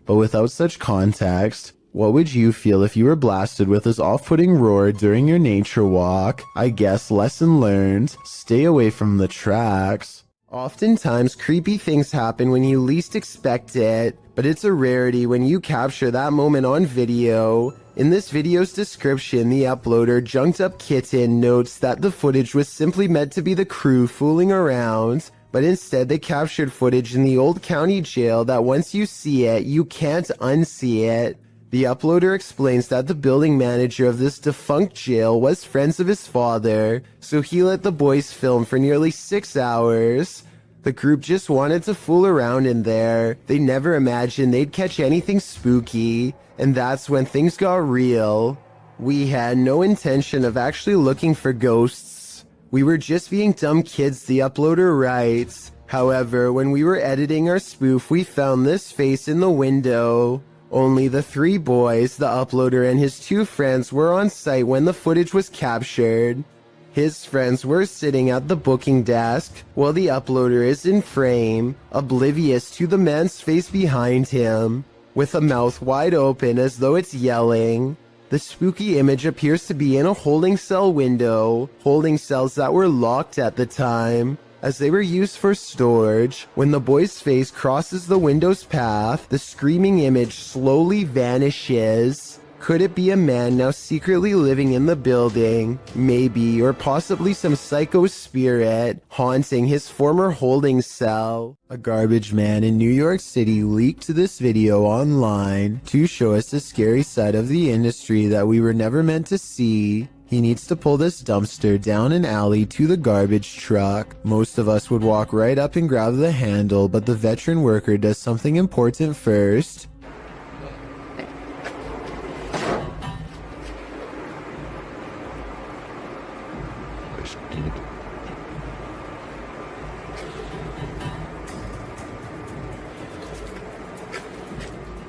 But without such context, what would you feel if you were blasted with this off-putting roar during your nature walk? I guess lesson learned, stay away from the tracks. Oftentimes, creepy things happen when you least expect it, but it's a rarity when you capture that moment on video. In this video's description, the uploader Junked Up Kitten notes that the footage was simply meant to be the crew fooling around, but instead they captured footage in the old county jail that once you see it, you can't unsee it. The uploader explains that the building manager of this defunct jail was friends of his father, so he let the boys film for nearly 6 hours. The group just wanted to fool around in there. They never imagined they'd catch anything spooky, and that's when things got real. We had no intention of actually looking for ghosts. We were just being dumb kids, the uploader writes. However, when we were editing our spoof, we found this face in the window. Only the 3 boys, the uploader and his 2 friends were on site when the footage was captured. His friends were sitting at the booking desk, while the uploader is in frame, oblivious to the man's face behind him, with a mouth wide open as though it's yelling. The spooky image appears to be in a holding cell window, holding cells that were locked at the time, as they were used for storage. When the boy's face crosses the window's path, the screaming image slowly vanishes. Could it be a man now secretly living in the building? Maybe, or possibly some psycho spirit haunting his former holding cell. A garbage man in New York City leaked this video online to show us a scary side of the industry that we were never meant to see. He needs to pull this dumpster down an alley to the garbage truck. Most of us would walk right up and grab the handle, but the veteran worker does something important first.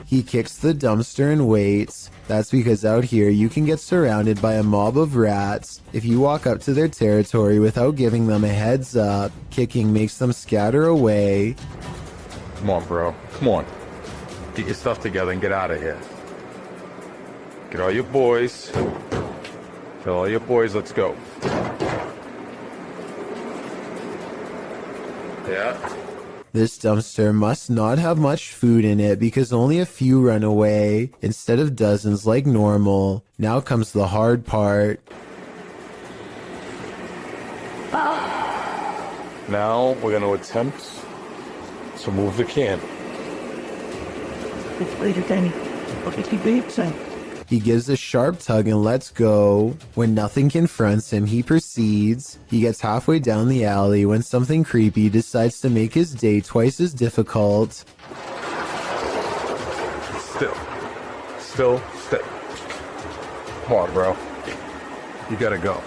He kicks the dumpster and waits. That's because out here you can get surrounded by a mob of rats. If you walk up to their territory without giving them a heads up, kicking makes them scatter away. Come on, bro. Come on. Get your stuff together and get out of here. Get all your boys. Tell all your boys, let's go. Yeah. This dumpster must not have much food in it because only a few run away, instead of dozens like normal. Now comes the hard part. Now we're going to attempt to move the can. Later, Danny. Okay, keep the saying. He gives a sharp tug and lets go. When nothing confronts him, he proceeds. He gets halfway down the alley when something creepy decides to make his day twice as difficult. Still. Come on, bro. You gotta go.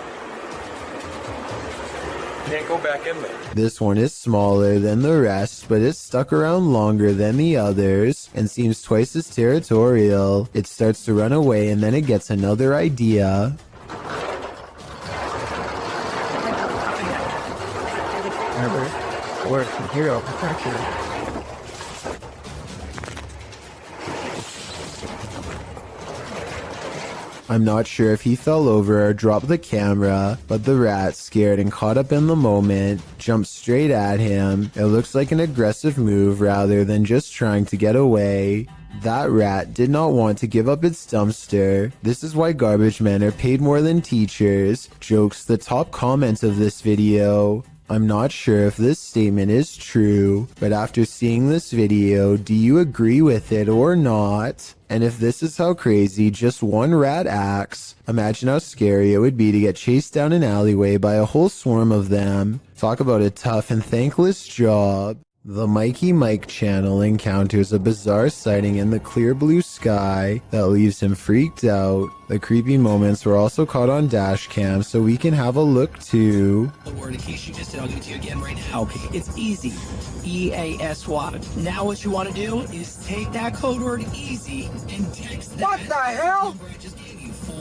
Can't go back in there. This one is smaller than the rest, but it's stuck around longer than the others and seems twice as territorial. It starts to run away and then it gets another idea. Where's the hero protection? I'm not sure if he fell over or dropped the camera, but the rat, scared and caught up in the moment, jumped straight at him. It looks like an aggressive move rather than just trying to get away. That rat did not want to give up its dumpster. This is why garbage men are paid more than teachers. Jokes the top comment of this video. I'm not sure if this statement is true, but after seeing this video, do you agree with it or not? And if this is how crazy just one rat acts, imagine how scary it would be to get chased down an alleyway by a whole swarm of them. Talk about a tough and thankless job. The Mikey Mike channel encounters a bizarre sighting in the clear blue sky that leaves him freaked out. The creepy moments were also caught on dash cam, so we can have a look too. The word in case you missed it, I'll give it to you again right now. It's easy. EASY. Now what you want to do is take that code word easy and text that. What the hell?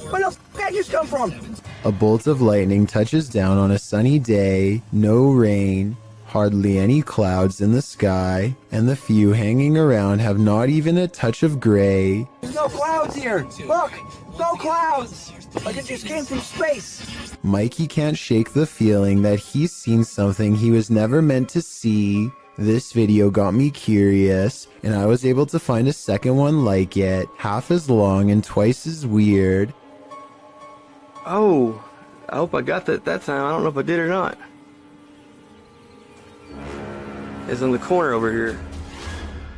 Where the f*** that just come from? A bolt of lightning touches down on a sunny day, no rain. Hardly any clouds in the sky, and the few hanging around have not even a touch of gray. There's no clouds here. Look, no clouds. Like it just came from space. Mikey can't shake the feeling that he's seen something he was never meant to see. This video got me curious, and I was able to find a second one like it, half as long and twice as weird. Oh, I hope I got that time. I don't know if I did or not. It's in the corner over here.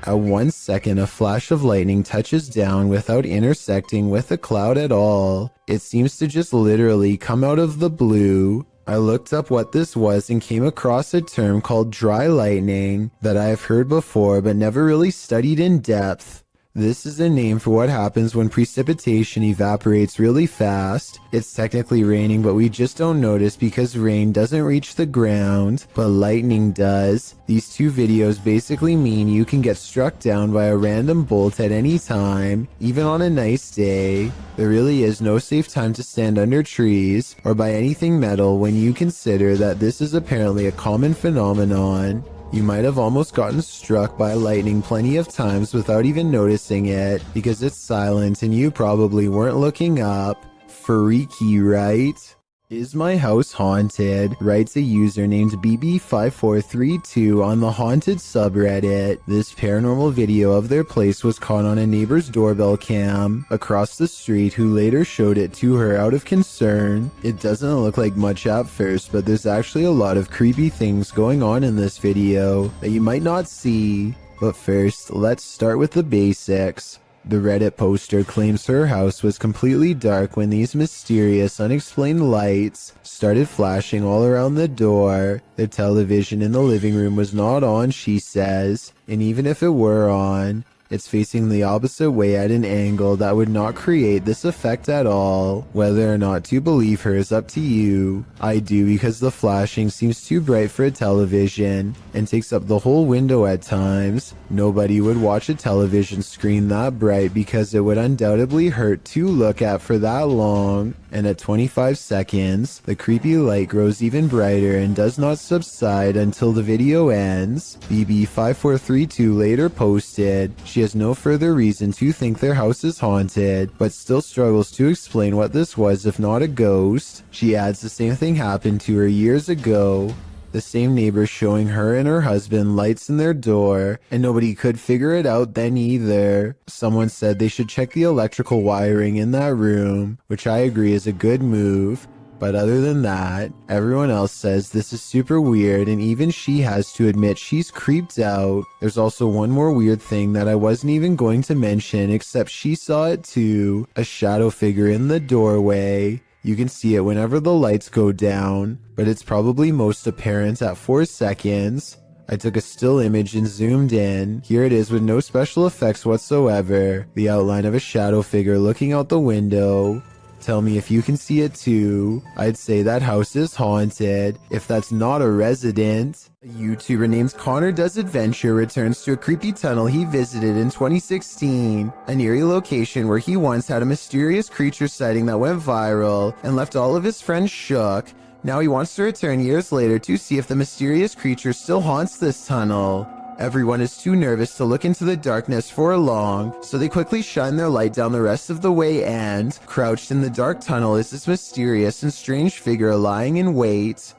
At 1 second, a flash of lightning touches down without intersecting with a cloud at all. It seems to just literally come out of the blue. I looked up what this was and came across a term called dry lightning that I have heard before but never really studied in depth. This is a name for what happens when precipitation evaporates really fast. It's technically raining, but we just don't notice because rain doesn't reach the ground, but lightning does. These two videos basically mean you can get struck down by a random bolt at any time, even on a nice day. There really is no safe time to stand under trees or by anything metal when you consider that this is apparently a common phenomenon. You might have almost gotten struck by lightning plenty of times without even noticing it because it's silent and you probably weren't looking up. Freaky, right? Is my house haunted? Writes a user named BB5432 on the haunted subreddit. This paranormal video of their place was caught on a neighbor's doorbell cam across the street who later showed it to her out of concern. It doesn't look like much at first, but there's actually a lot of creepy things going on in this video that you might not see. But first, let's start with the basics. The Reddit poster claims her house was completely dark when these mysterious, unexplained lights started flashing all around the door. The television in the living room was not on, she says, and even if it were on, it's facing the opposite way at an angle that would not create this effect at all. Whether or not to believe her is up to you. I do because the flashing seems too bright for a television and takes up the whole window at times. Nobody would watch a television screen that bright because it would undoubtedly hurt to look at for that long. And at 25 seconds, the creepy light grows even brighter and does not subside until the video ends. BB5432 later posted, she has no further reason to think their house is haunted, but still struggles to explain what this was if not a ghost. She adds the same thing happened to her years ago. The same neighbor showing her and her husband lights in their door, and nobody could figure it out then either. Someone said they should check the electrical wiring in that room, which I agree is a good move. But other than that, everyone else says this is super weird, and even she has to admit she's creeped out. There's also one more weird thing that I wasn't even going to mention, except she saw it too. A shadow figure in the doorway. You can see it whenever the lights go down, but it's probably most apparent at 4 seconds. I took a still image and zoomed in. Here it is with no special effects whatsoever. The outline of a shadow figure looking out the window. Tell me if you can see it too. I'd say that house is haunted, if that's not a resident. A YouTuber named Connor Does Adventure returns to a creepy tunnel he visited in 2016, an eerie location where he once had a mysterious creature sighting that went viral and left all of his friends shook. Now he wants to return years later to see if the mysterious creature still haunts this tunnel. Everyone is too nervous to look into the darkness for long, so they quickly shine their light down the rest of the way and, crouched in the dark tunnel is this mysterious and strange figure lying in wait.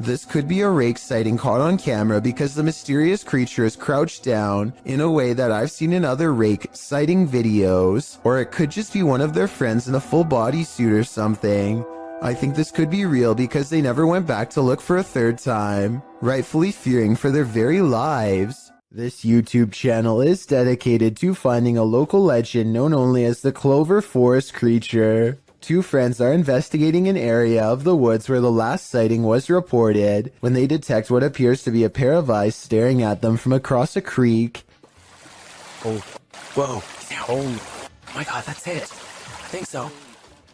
This could be a rake sighting caught on camera because the mysterious creature is crouched down in a way that I've seen in other rake sighting videos, or it could just be one of their friends in a full bodysuit or something. I think this could be real because they never went back to look for a third time, rightfully fearing for their very lives. This YouTube channel is dedicated to finding a local legend known only as the Clover Forest creature. Two friends are investigating an area of the woods where the last sighting was reported when they detect what appears to be a pair of eyes staring at them from across a creek. Oh, whoa. Oh my God, that's it. I think so.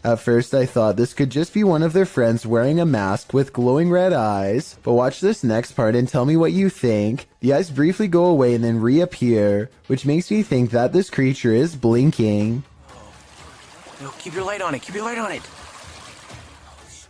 At first I thought this could just be one of their friends wearing a mask with glowing red eyes, but watch this next part and tell me what you think. The eyes briefly go away and then reappear, which makes me think that this creature is blinking. No, keep your light on it. Keep your light on it.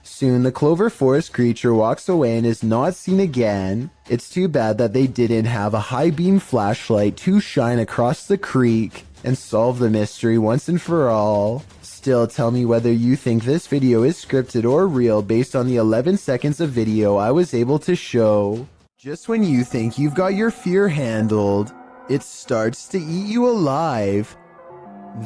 Soon the Clover Forest creature walks away and is not seen again. It's too bad that they didn't have a high beam flashlight to shine across the creek and solve the mystery once and for all. Still, tell me whether you think this video is scripted or real based on the 11 seconds of video I was able to show. Just when you think you've got your fear handled, it starts to eat you alive.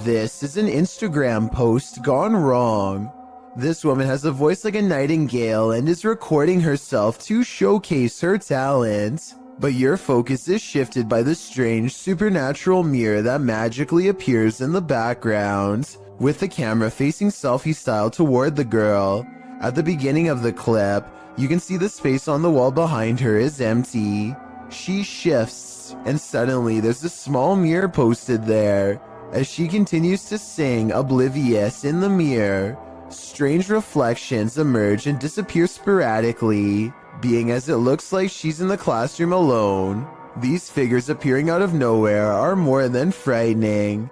This is an Instagram post gone wrong. This woman has a voice like a nightingale and is recording herself to showcase her talent. But your focus is shifted by the strange supernatural mirror that magically appears in the background, with the camera facing selfie style toward the girl. At the beginning of the clip, you can see the space on the wall behind her is empty. She shifts, and suddenly there's a small mirror posted there. As she continues to sing, oblivious in the mirror, strange reflections emerge and disappear sporadically, being as it looks like she's in the classroom alone. These figures appearing out of nowhere are more than frightening.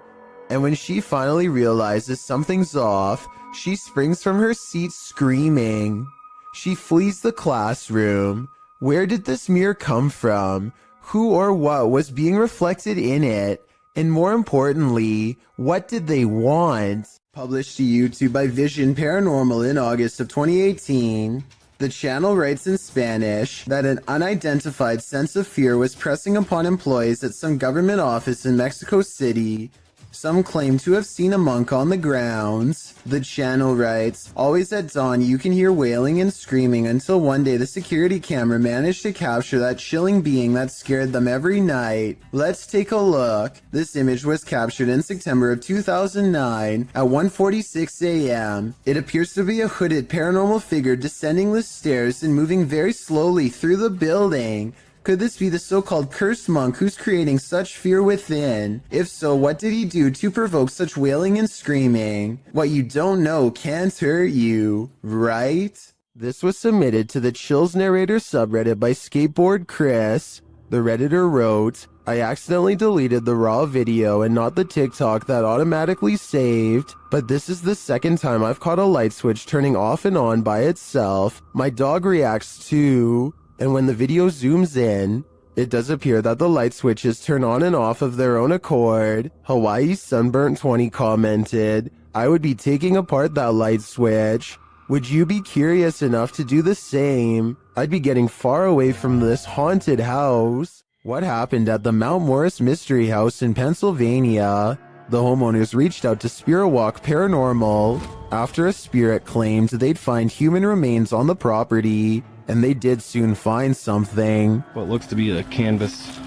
And when she finally realizes something's off, she springs from her seat screaming. She flees the classroom. Where did this mirror come from? Who or what was being reflected in it? And more importantly, what did they want? Published to YouTube by Vision Paranormal in August of 2018. The channel writes in Spanish that an unidentified sense of fear was pressing upon employees at some government office in Mexico City. Some claim to have seen a monk on the grounds. The channel writes, always at dawn you can hear wailing and screaming until one day the security camera managed to capture that chilling being that scared them every night. Let's take a look. This image was captured in September of 2009 at 1:46 a.m. It appears to be a hooded paranormal figure descending the stairs and moving very slowly through the building. Could this be the so-called cursed monk who's creating such fear within? If so, what did he do to provoke such wailing and screaming? What you don't know can't hurt you, right? This was submitted to the Chills Narrator subreddit by Skateboard Chris. The Redditor wrote, I accidentally deleted the raw video and not the TikTok that automatically saved, but this is the second time I've caught a light switch turning off and on by itself. My dog reacts too. And when the video zooms in, it does appear that the light switches turn on and off of their own accord. Hawaii Sunburnt 20 commented, I would be taking apart that light switch. Would you be curious enough to do the same? I'd be getting far away from this haunted house. What happened at the Mount Morris Mystery House in Pennsylvania? The homeowners reached out to Spirit Walk Paranormal after a spirit claimed they'd find human remains on the property. And they did soon find something. What looks to be a canvas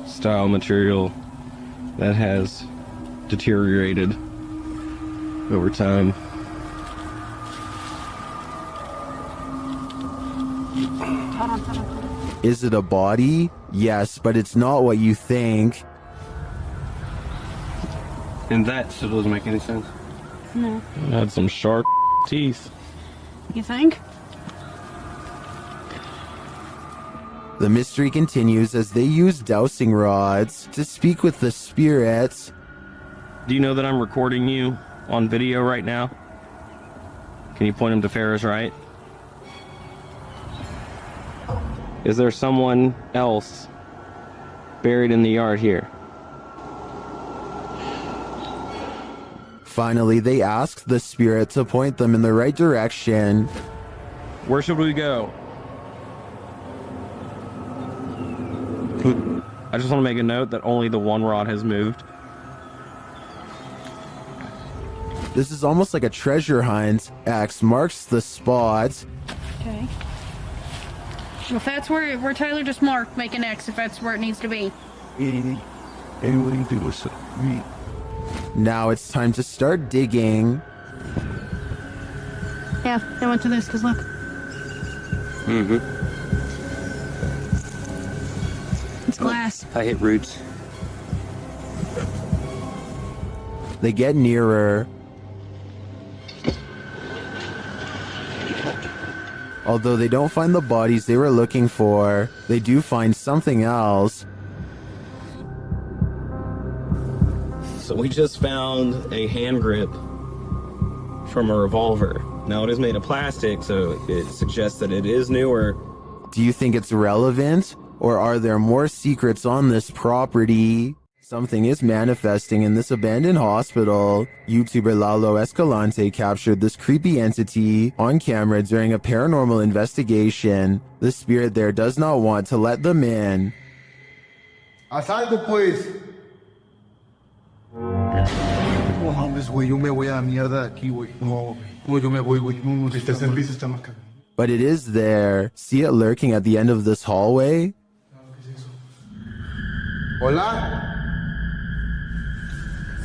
style material that has deteriorated over time. Is it a body? Yes, but it's not what you think. And that still doesn't make any sense. No. It had some sharp teeth. You think? The mystery continues as they use dowsing rods to speak with the spirits. Do you know that I'm recording you on video right now? Can you point him to Ferris, right? Is there someone else buried in the yard here? Finally, they ask the spirit to point them in the right direction. Where should we go? I just want to make a note that only the one rod has moved. This is almost like a treasure hunt. X marks the spot. Okay. Well, if that's where Tyler just marked, make an X if that's where it needs to be. Now it's time to start digging. Yeah, I went to this because look. It's glass. I hit roots. They get nearer. Although they don't find the bodies they were looking for, they do find something else. So we just found a hand grip from a revolver. Now it is made of plastic, so it suggests that it is newer. Do you think it's relevant? Or are there more secrets on this property? Something is manifesting in this abandoned hospital. YouTuber Lalo Escalante captured this creepy entity on camera during a paranormal investigation. The spirit there does not want to let them in. Haz algo, pues. No mames, güey, yo me voy a la mierda de aquí, güey. No, yo me voy, güey. No, el tercer piso está más caro. But it is there. See it lurking at the end of this hallway? Hola.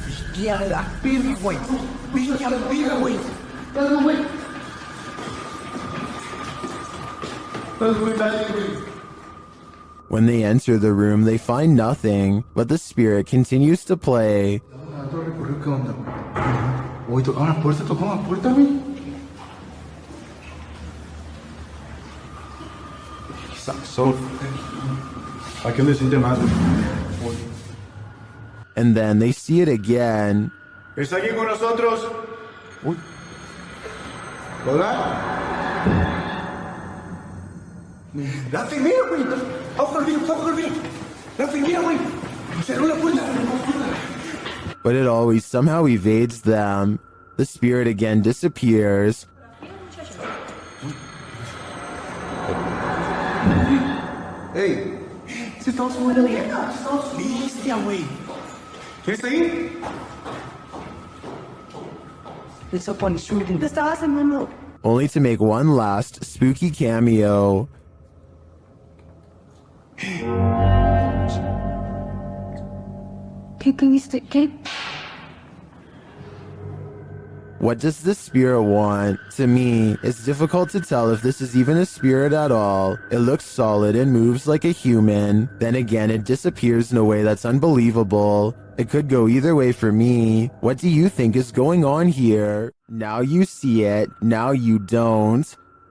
Hostia, la verga, güey. Hostia, la verga, güey. Dale, güey. When they enter the room, they find nothing, but the spirit continues to play. Oye, tocaron la puerta, güey. So, hay que decirte más. And then they see it again. ¿Está aquí con nosotros? Uy. ¿Hola? La enfermera, güey. Vamos con el vino. La enfermera, güey. Cerró la puerta. But it always somehow evades them. The spirit again disappears. Hey, se está subiendo bien. Bestia, güey. ¿Qué está ahí? Only to make one last spooky cameo. What does the spirit want? To me, it's difficult to tell if this is even a spirit at all. It looks solid and moves like a human. Then again, it disappears in a way that's unbelievable. It could go either way for me. What do you think is going on here? Now you see it, now you don't.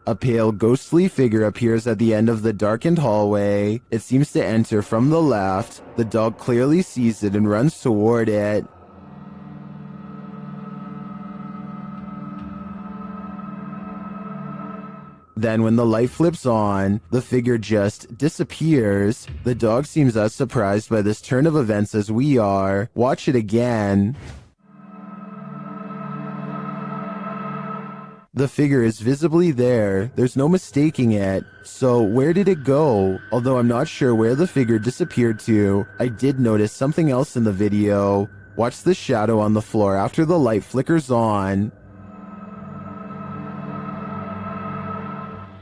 A pale, ghostly figure appears at the end of the darkened hallway. It seems to enter from the left. The dog clearly sees it and runs toward it. Then when the light flips on, the figure just disappears. The dog seems as surprised by this turn of events as we are. Watch it again. The figure is visibly there. There's no mistaking it. So where did it go? Although I'm not sure where the figure disappeared to, I did notice something else in the video. Watch the shadow on the floor after the light flickers on.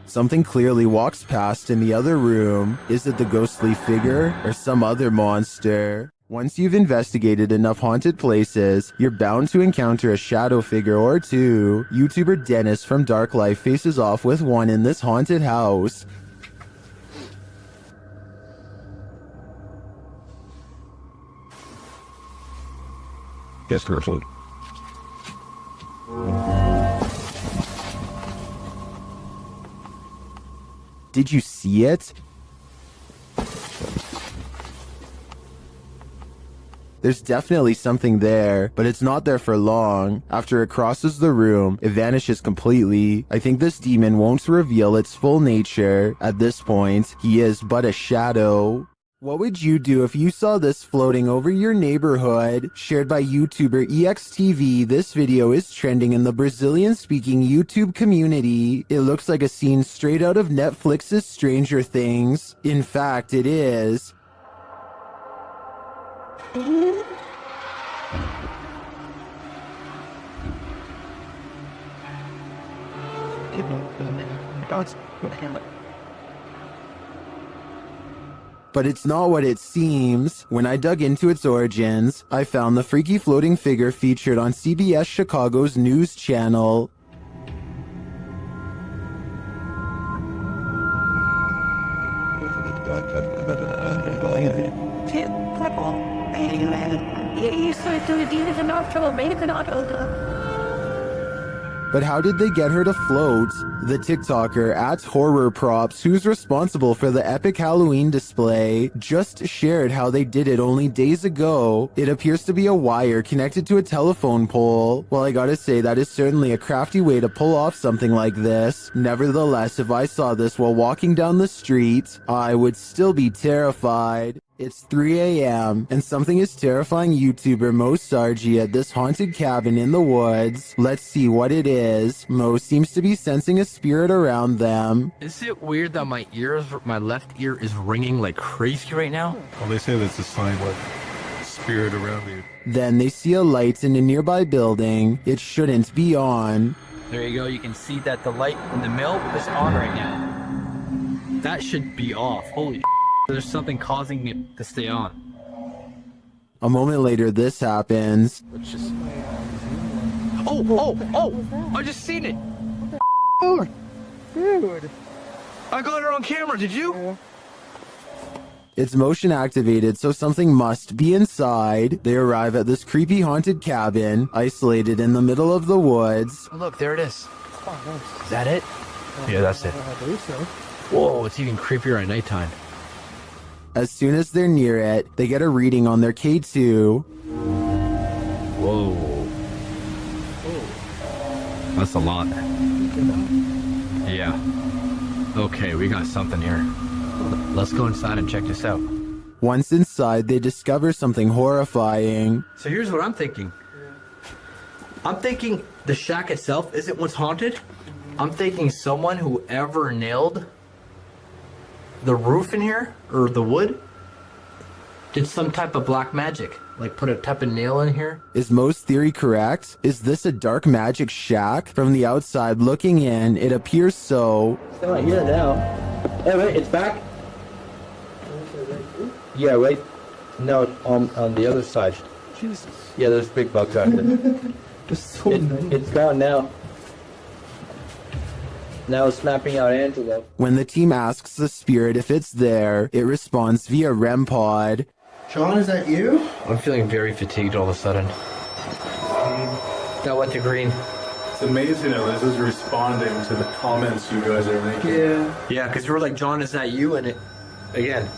Something clearly walks past in the other room. Is it the ghostly figure or some other monster? Once you've investigated enough haunted places, you're bound to encounter a shadow figure or two. YouTuber Dennis from Dark Life faces off with one in this haunted house. Yes, careful. Did you see it? There's definitely something there, but it's not there for long. After it crosses the room, it vanishes completely. I think this demon won't reveal its full nature. At this point, he is but a shadow. What would you do if you saw this floating over your neighborhood? Shared by YouTuber EXTV, this video is trending in the Brazilian-speaking YouTube community. It looks like a scene straight out of Netflix's Stranger Things. In fact, it is. But it's not what it seems. When I dug into its origins, I found the freaky floating figure featured on CBS Chicago's news channel. But how did they get her to float? The TikToker @HorrorProps, who's responsible for the epic Halloween display, just shared how they did it only days ago. It appears to be a wire connected to a telephone pole. Well, I gotta say, that is certainly a crafty way to pull off something like this. Nevertheless, if I saw this while walking down the street, I would still be terrified. It's 3 a.m. and something is terrifying YouTuber Mo Sargi at this haunted cabin in the woods. Let's see what it is. Mo seems to be sensing a spirit around them. Is it weird that my left ear is ringing like crazy right now? Well, they say that's a sign of spirit around you. Then they see a light in a nearby building. It shouldn't be on. There you go. You can see that the light in the mill is on right now. That should be off. Holy there's something causing it to stay on. A moment later, this happens. Let's just... Oh! I just seen it! Dude! I got it on camera, did you? It's motion activated, so something must be inside. They arrive at this creepy haunted cabin, isolated in the middle of the woods. Oh, look, there it is. Is that it? Yeah, that's it. Whoa, it's even creepier at nighttime. As soon as they're near it, they get a reading on their K2. Whoa. That's a lot. Yeah. Okay, we got something here. Let's go inside and check this out. Once inside, they discover something horrifying. So here's what I'm thinking. I'm thinking the shack itself isn't what's haunted. I'm thinking someone who ever nailed the roof in here, or the wood, did some type of black magic. Like put a type of nail in here. Is Mo's theory correct? Is this a dark magic shack? From the outside looking in, it appears so. It's not here now. Oh wait, it's back? Yeah, right. No, on the other side. Jesus. Yeah, there's big bugs out there. It's gone now. Now it's snapping out Angela. When the team asks the spirit if it's there, it responds via REM pod. Sean, is that you? I'm feeling very fatigued all of a sudden. That went to green. It's amazing how this is responding to the comments you guys are making. Yeah, because we're like, John, is that you? And it, again.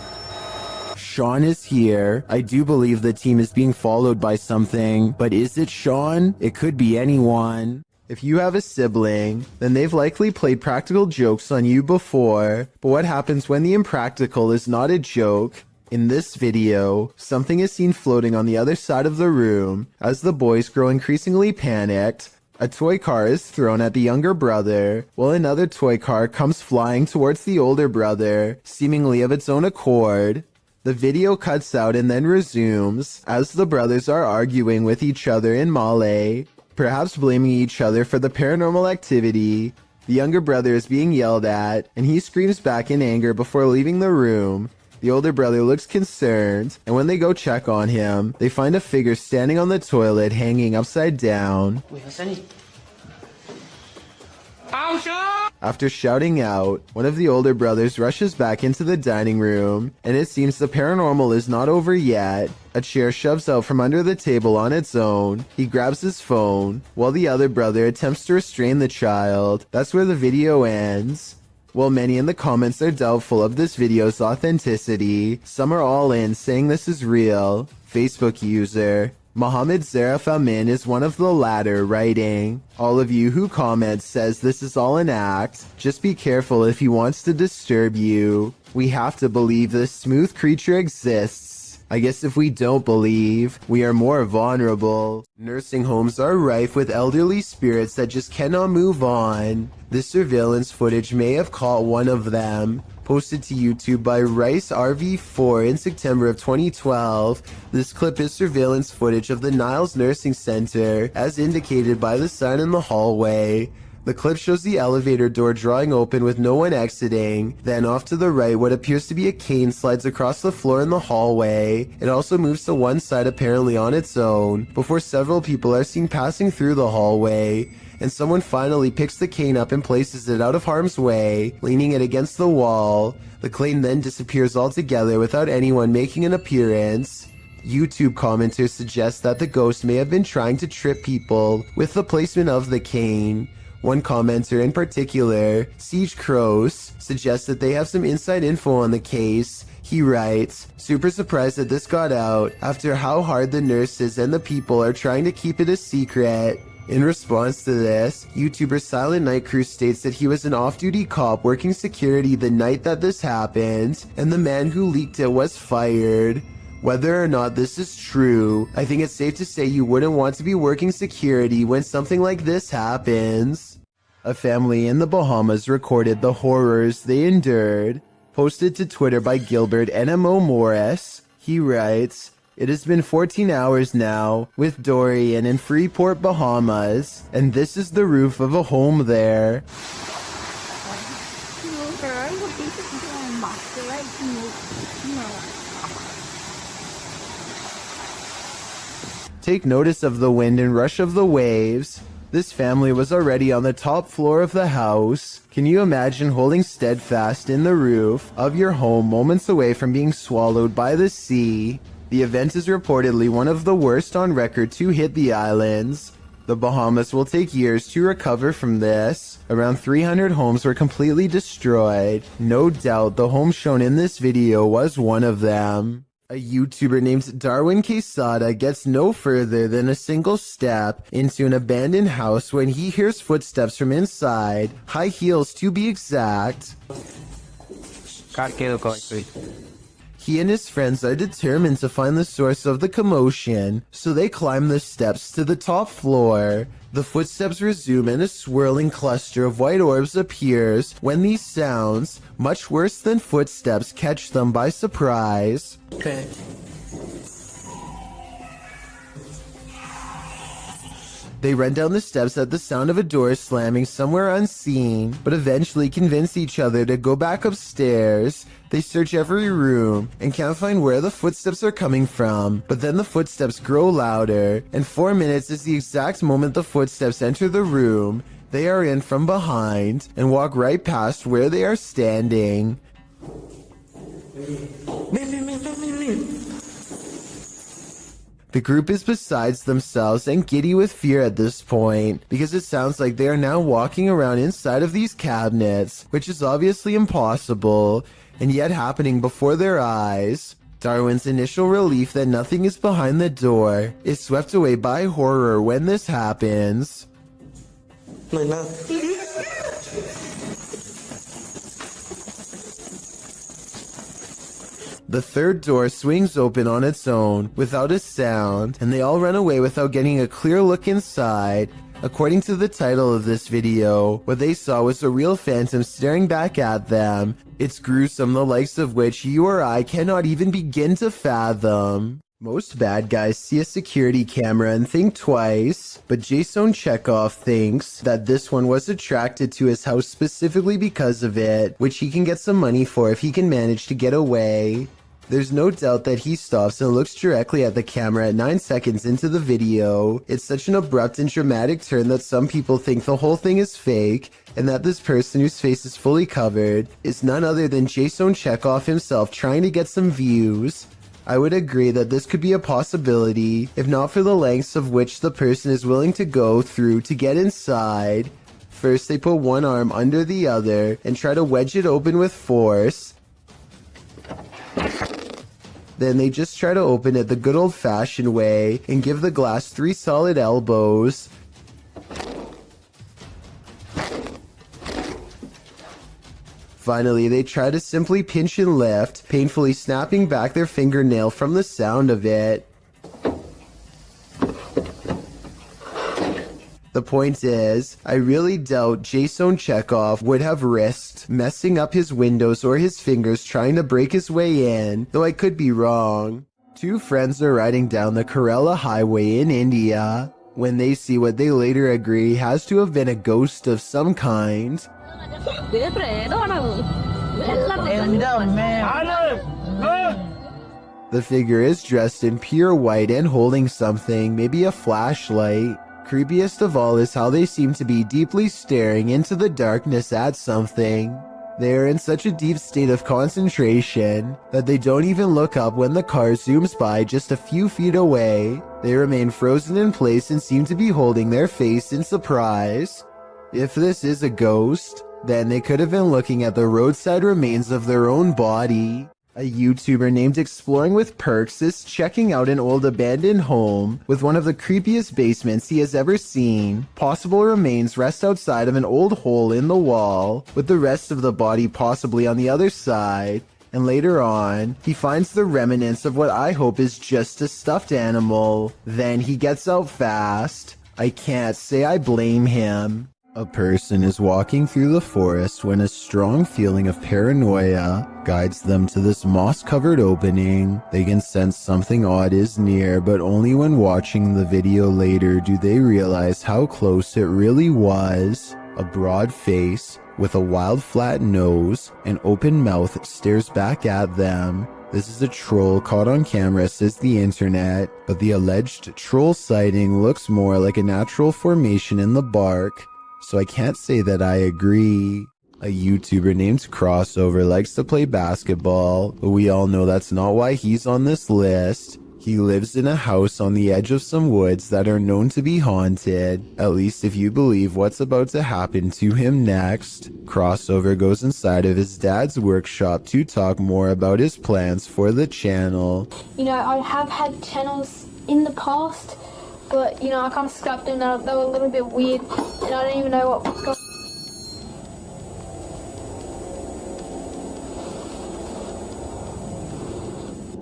Sean is here. I do believe the team is being followed by something, but is it Sean? It could be anyone. If you have a sibling, then they've likely played practical jokes on you before. But what happens when the impractical is not a joke? In this video, something is seen floating on the other side of the room. As the boys grow increasingly panicked, a toy car is thrown at the younger brother, while another toy car comes flying towards the older brother, seemingly of its own accord. The video cuts out and then resumes, as the brothers are arguing with each other in Malay, perhaps blaming each other for the paranormal activity. The younger brother is being yelled at, and he screams back in anger before leaving the room. The older brother looks concerned, and when they go check on him, they find a figure standing on the toilet hanging upside down. Oh, Sean! After shouting out, one of the older brothers rushes back into the dining room, and it seems the paranormal is not over yet. A chair shoves out from under the table on its own. He grabs his phone, while the other brother attempts to restrain the child. That's where the video ends. While many in the comments are doubtful of this video's authenticity, some are all in saying this is real. Facebook user Mohammed Zarif Amin is one of the latter, writing, "All of you who comment says this is all an act, just be careful if he wants to disturb you. We have to believe this smooth creature exists. I guess if we don't believe, we are more vulnerable." Nursing homes are rife with elderly spirits that just cannot move on. This surveillance footage may have caught one of them. Posted to YouTube by Rice RV4 in September of 2012, this clip is surveillance footage of the Niles Nursing Center, as indicated by the sign in the hallway. The clip shows the elevator door drawing open with no one exiting. Then off to the right, what appears to be a cane slides across the floor in the hallway. It also moves to one side apparently on its own, before several people are seen passing through the hallway. And someone finally picks the cane up and places it out of harm's way, leaning it against the wall. The cane then disappears altogether without anyone making an appearance. YouTube commenters suggest that the ghost may have been trying to trip people with the placement of the cane. One commenter in particular, Siege Crows, suggests that they have some inside info on the case. He writes, "Super surprised that this got out after how hard the nurses and the people are trying to keep it a secret." In response to this, YouTuber Silent Night Crew states that he was an off-duty cop working security the night that this happened, and the man who leaked it was fired. Whether or not this is true, I think it's safe to say you wouldn't want to be working security when something like this happens. A family in the Bahamas recorded the horrors they endured. Posted to Twitter by Gilbert NMO Morris, he writes, "It has been 14 hours now with Dorian in Freeport, Bahamas, and this is the roof of a home there." Take notice of the wind and rush of the waves. This family was already on the top floor of the house. Can you imagine holding steadfast in the roof of your home moments away from being swallowed by the sea? The event is reportedly one of the worst on record to hit the islands. The Bahamas will take years to recover from this. Around 300 homes were completely destroyed. No doubt the home shown in this video was one of them. A YouTuber named Darwin Quesada gets no further than a single step into an abandoned house when he hears footsteps from inside, high heels to be exact. He and his friends are determined to find the source of the commotion, so they climb the steps to the top floor. The footsteps resume and a swirling cluster of white orbs appears when these sounds, much worse than footsteps, catch them by surprise. Okay. They run down the steps at the sound of a door slamming somewhere unseen, but eventually convince each other to go back upstairs. They search every room and can't find where the footsteps are coming from, but then the footsteps grow louder, and 4 minutes is the exact moment the footsteps enter the room. They are in from behind and walk right past where they are standing. The group is besides themselves and giddy with fear at this point, because it sounds like they are now walking around inside of these cabinets, which is obviously impossible, and yet happening before their eyes. Darwin's initial relief that nothing is behind the door is swept away by horror when this happens. The third door swings open on its own, without a sound, and they all run away without getting a clear look inside. According to the title of this video, what they saw was a real phantom staring back at them. It's gruesome, the likes of which you or I cannot even begin to fathom. Most bad guys see a security camera and think twice, but Jason Chekhov thinks that this one was attracted to his house specifically because of it, which he can get some money for if he can manage to get away. There's no doubt that he stops and looks directly at the camera at 9 seconds into the video. It's such an abrupt and dramatic turn that some people think the whole thing is fake, and that this person whose face is fully covered is none other than Jason Chekhov himself trying to get some views. I would agree that this could be a possibility, if not for the lengths of which the person is willing to go through to get inside. First, they put one arm under the other and try to wedge it open with force. Then they just try to open it the good old-fashioned way and give the glass 3 solid elbows. Finally, they try to simply pinch and lift, painfully snapping back their fingernail from the sound of it. The point is, I really doubt Jason Chekhov would have risked messing up his windows or his fingers trying to break his way in, though I could be wrong. Two friends are riding down the Kerala highway in India when they see what they later agree has to have been a ghost of some kind. The figure is dressed in pure white and holding something, maybe a flashlight. Creepiest of all is how they seem to be deeply staring into the darkness at something. They are in such a deep state of concentration that they don't even look up when the car zooms by just a few feet away. They remain frozen in place and seem to be holding their face in surprise. If this is a ghost, then they could have been looking at the roadside remains of their own body. A YouTuber named Exploring with Perks is checking out an old abandoned home with one of the creepiest basements he has ever seen. Possible remains rest outside of an old hole in the wall, with the rest of the body possibly on the other side. And later on, he finds the remnants of what I hope is just a stuffed animal. Then he gets out fast. I can't say I blame him. A person is walking through the forest when a strong feeling of paranoia guides them to this moss-covered opening. They can sense something odd is near, but only when watching the video later do they realize how close it really was. A broad face with a wild flat nose and open mouth stares back at them. This is a troll caught on camera, says the internet, but the alleged troll sighting looks more like a natural formation in the bark. So I can't say that I agree. A YouTuber named Crossover likes to play basketball, but we all know that's not why he's on this list. He lives in a house on the edge of some woods that are known to be haunted, at least if you believe what's about to happen to him next. Crossover goes inside of his dad's workshop to talk more about his plans for the channel. You know, I have had channels in the past, but, you know, I kind of scrapped them. They were a little bit weird, and I don't even know what was going on.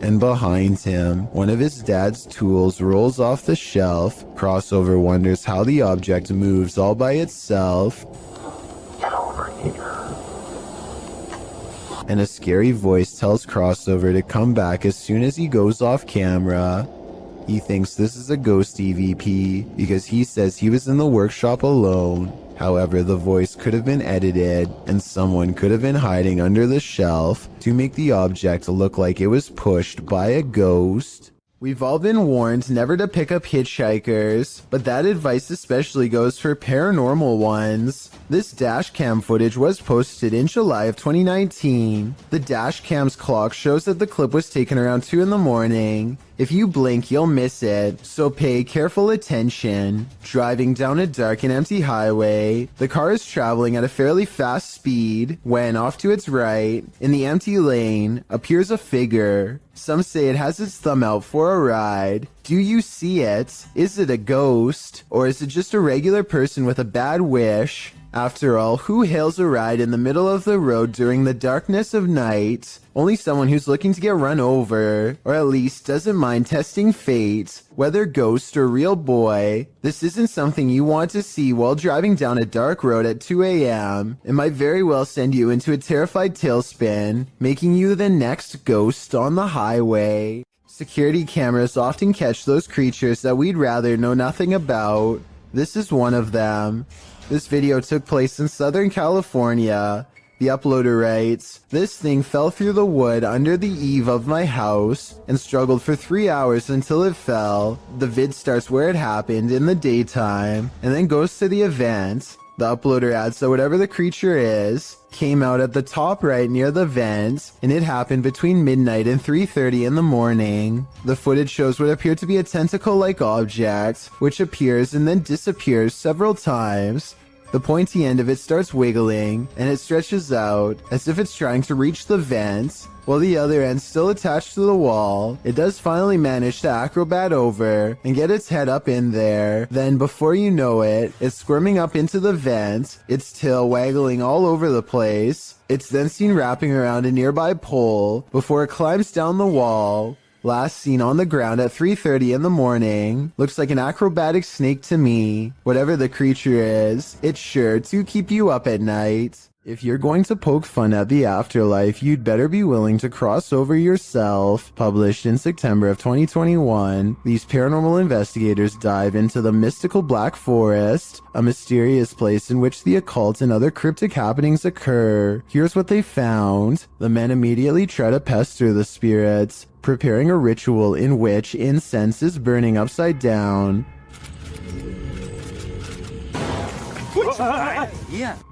And behind him, one of his dad's tools rolls off the shelf. Crossover wonders how the object moves all by itself. Get over here. And a scary voice tells Crossover to come back as soon as he goes off camera. He thinks this is a ghost EVP because he says he was in the workshop alone. However, the voice could have been edited and someone could have been hiding under the shelf to make the object look like it was pushed by a ghost. We've all been warned never to pick up hitchhikers, but that advice especially goes for paranormal ones. This dash cam footage was posted in July of 2019. The dash cam's clock shows that the clip was taken around 2 in the morning. If you blink, you'll miss it, so pay careful attention. Driving down a dark and empty highway, the car is traveling at a fairly fast speed when, off to its right, in the empty lane, appears a figure. Some say it has its thumb out for a ride. Do you see it? Is it a ghost? Or is it just a regular person with a bad wish? After all, who hails a ride in the middle of the road during the darkness of night? Only someone who's looking to get run over, or at least doesn't mind testing fate, whether ghost or real boy. This isn't something you want to see while driving down a dark road at 2 a.m. It might very well send you into a terrified tailspin, making you the next ghost on the highway. Security cameras often catch those creatures that we'd rather know nothing about. This is one of them. This video took place in Southern California. The uploader writes, "This thing fell through the wood under the eave of my house and struggled for 3 hours until it fell. The vid starts where it happened in the daytime and then goes to the event. The uploader adds that whatever the creature is came out at the top right near the vent, and it happened between midnight and 3:30 in the morning. The footage shows what appeared to be a tentacle-like object, which appears and then disappears several times. The pointy end of it starts wiggling, and it stretches out as if it's trying to reach the vent, while the other end still attached to the wall. It does finally manage to acrobat over and get its head up in there. Then, before you know it, it's squirming up into the vent, its tail waggling all over the place. It's then seen wrapping around a nearby pole before it climbs down the wall. Last seen on the ground at 3:30 in the morning. Looks like an acrobatic snake to me. Whatever the creature is, it's sure to keep you up at night." If you're going to poke fun at the afterlife, you'd better be willing to cross over yourself. Published in September of 2021, these paranormal investigators dive into the mystical Black Forest, a mysterious place in which the occult and other cryptic happenings occur. Here's what they found. The men immediately try to pester the spirits, preparing a ritual in which incense is burning upside down.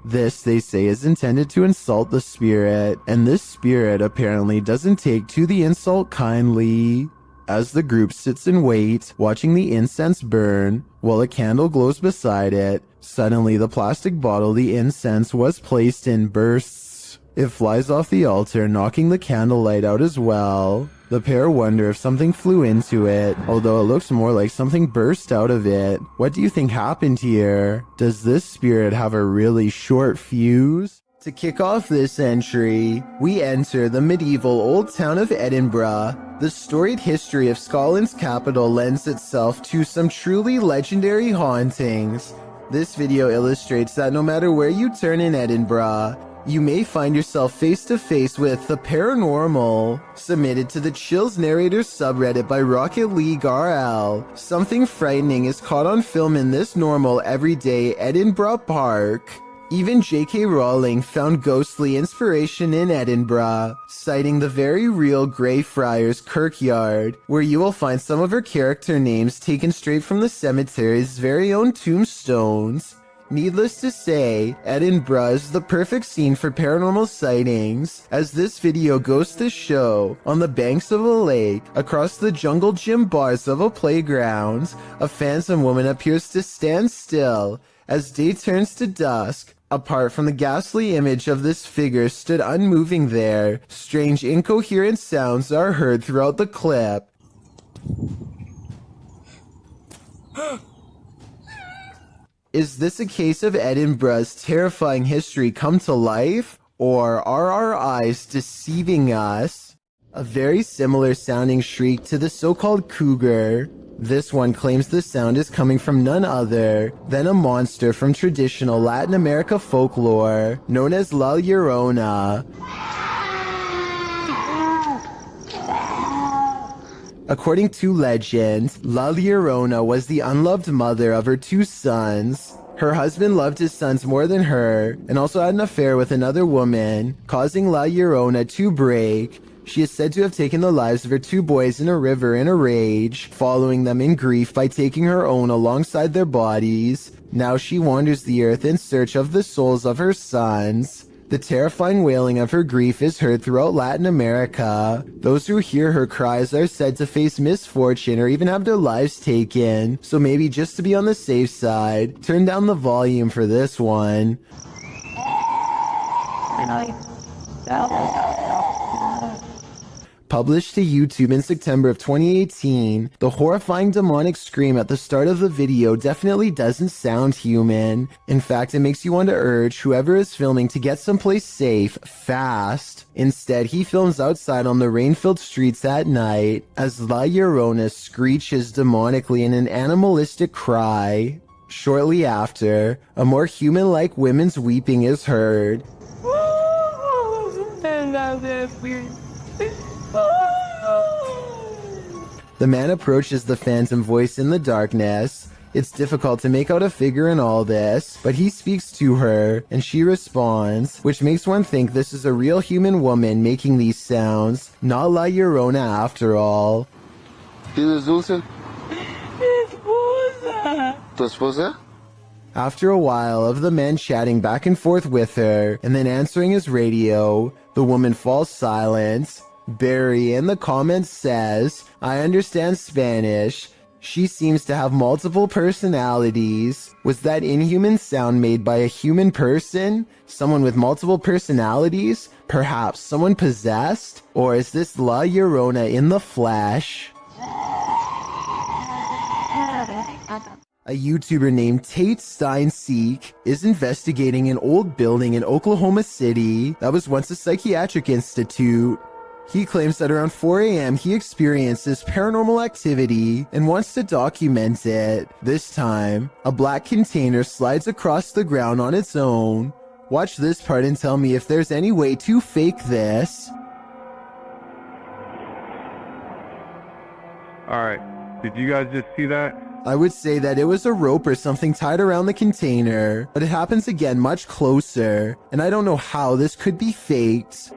This, they say, is intended to insult the spirit, and this spirit apparently doesn't take to the insult kindly. As the group sits in wait, watching the incense burn, while a candle glows beside it, suddenly the plastic bottle the incense was placed in bursts. It flies off the altar, knocking the candlelight out as well. The pair wonder if something flew into it, although it looks more like something burst out of it. What do you think happened here? Does this spirit have a really short fuse? To kick off this entry, we enter the medieval old town of Edinburgh. The storied history of Scotland's capital lends itself to some truly legendary hauntings. This video illustrates that no matter where you turn in Edinburgh, you may find yourself face to face with the paranormal. Submitted to the Chills Narrators subreddit by Rocket League RL. Something frightening is caught on film in this normal everyday Edinburgh park. Even J.K. Rowling found ghostly inspiration in Edinburgh, citing the very real Greyfriars Kirkyard, where you will find some of her character names taken straight from the cemetery's very own tombstones. Needless to say, Edinburgh is the perfect scene for paranormal sightings, as this video goes to show, on the banks of a lake, across the jungle gym bars of a playground, a phantom woman appears to stand still. As day turns to dusk, apart from the ghastly image of this figure stood unmoving there, strange incoherent sounds are heard throughout the clip. Is this a case of Edinburgh's terrifying history come to life? Or are our eyes deceiving us? A very similar sounding shriek to the so-called cougar. This one claims the sound is coming from none other than a monster from traditional Latin America folklore known as La Llorona. According to legend, La Llorona was the unloved mother of her 2 sons. Her husband loved his sons more than her, and also had an affair with another woman, causing La Llorona to break. She is said to have taken the lives of her 2 boys in a river in a rage, following them in grief by taking her own alongside their bodies. Now she wanders the earth in search of the souls of her sons. The terrifying wailing of her grief is heard throughout Latin America. Those who hear her cries are said to face misfortune or even have their lives taken. So maybe just to be on the safe side, turn down the volume for this one. Published to YouTube in September of 2018, the horrifying demonic scream at the start of the video definitely doesn't sound human. In fact, it makes you want to urge whoever is filming to get someplace safe, fast. Instead, he films outside on the rain-filled streets at night, as La Llorona screeches demonically in an animalistic cry. Shortly after, a more human-like women's weeping is heard. The man approaches the phantom voice in the darkness. It's difficult to make out a figure in all this, but he speaks to her, and she responds, which makes one think this is a real human woman making these sounds, not La Llorona after all. ¿Tienes dulce? ¿Tu esposa? After a while of the men chatting back and forth with her, and then answering his radio, the woman falls silent. Barry in the comments says, I understand Spanish. She seems to have multiple personalities. Was that inhuman sound made by a human person? Someone with multiple personalities? Perhaps someone possessed? Or is this La Llorona in the flesh? A YouTuber named Tate Steinseek is investigating an old building in Oklahoma City that was once a psychiatric institute. He claims that around 4 a.m. he experiences paranormal activity and wants to document it. This time, a black container slides across the ground on its own. Watch this part and tell me if there's any way to fake this. Alright, did you guys just see that? I would say that it was a rope or something tied around the container, but it happens again much closer, and I don't know how this could be faked.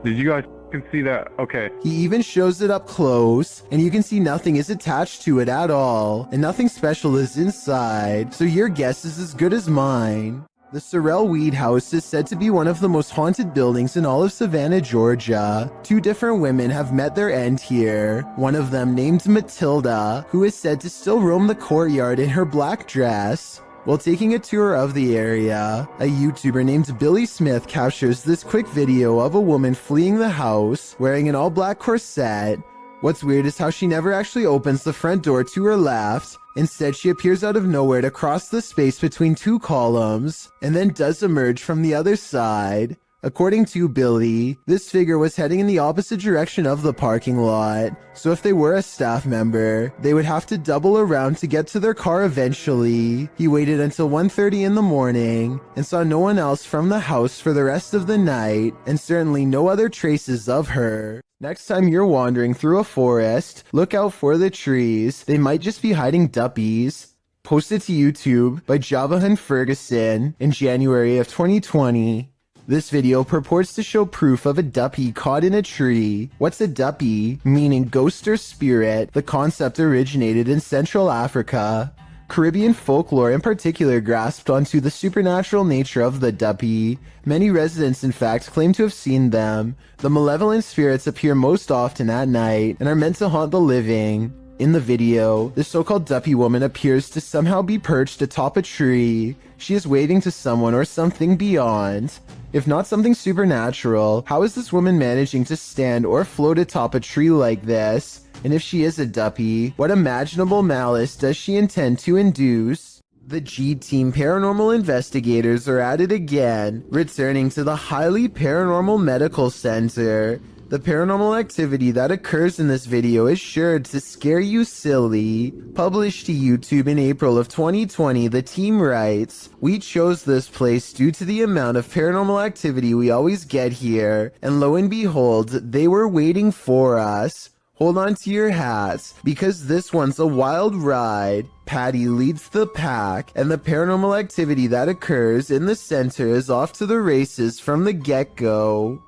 Did you guys can see that? Okay. He even shows it up close, and you can see nothing is attached to it at all, and nothing special is inside, so your guess is as good as mine. The Sorrel Weed House is said to be one of the most haunted buildings in all of Savannah, Georgia. 2 different women have met their end here. One of them named Matilda, who is said to still roam the courtyard in her black dress. While taking a tour of the area, a YouTuber named Billy Smith captures this quick video of a woman fleeing the house, wearing an all-black corset. What's weird is how she never actually opens the front door to her left. Instead, she appears out of nowhere to cross the space between 2 columns, and then does emerge from the other side. According to Billy, this figure was heading in the opposite direction of the parking lot, so if they were a staff member, they would have to double around to get to their car eventually. He waited until 1:30 in the morning, and saw no one else from the house for the rest of the night, and certainly no other traces of her. Next time you're wandering through a forest, look out for the trees. They might just be hiding duppies. Posted to YouTube by Javahan Ferguson in January of 2020. This video purports to show proof of a duppy caught in a tree. What's a duppy? Meaning ghost or spirit. The concept originated in Central Africa. Caribbean folklore in particular grasped onto the supernatural nature of the duppy. Many residents, in fact, claim to have seen them. The malevolent spirits appear most often at night and are meant to haunt the living. In the video, the so-called duppy woman appears to somehow be perched atop a tree. She is waving to someone or something beyond. If not something supernatural, how is this woman managing to stand or float atop a tree like this? And if she is a duppy, what imaginable malice does she intend to induce? The G-Team paranormal investigators are at it again, returning to the highly paranormal medical center. The paranormal activity that occurs in this video is sure to scare you silly. Published to YouTube in April of 2020, the team writes, "We chose this place due to the amount of paranormal activity we always get here, and lo and behold, they were waiting for us. Hold on to your hats, because this one's a wild ride. Patty leads the pack, and the paranormal activity that occurs in the center is off to the races from the get-go."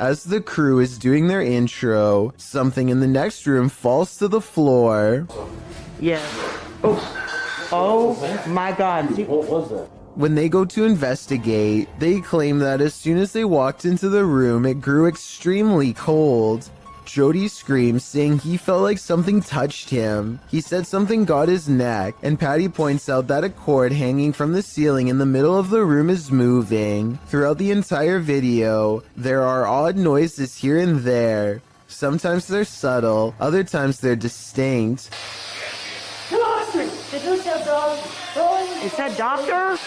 As the crew is doing their intro, something in the next room falls to the floor. Yeah. Oh my God. What was that? When they go to investigate, they claim that as soon as they walked into the room, it grew extremely cold. Jody screams, saying he felt like something touched him. He said something got his neck, and Patty points out that a cord hanging from the ceiling in the middle of the room is moving. Throughout the entire video, there are odd noises here and there. Sometimes they're subtle, other times they're distinct. Is that doctor?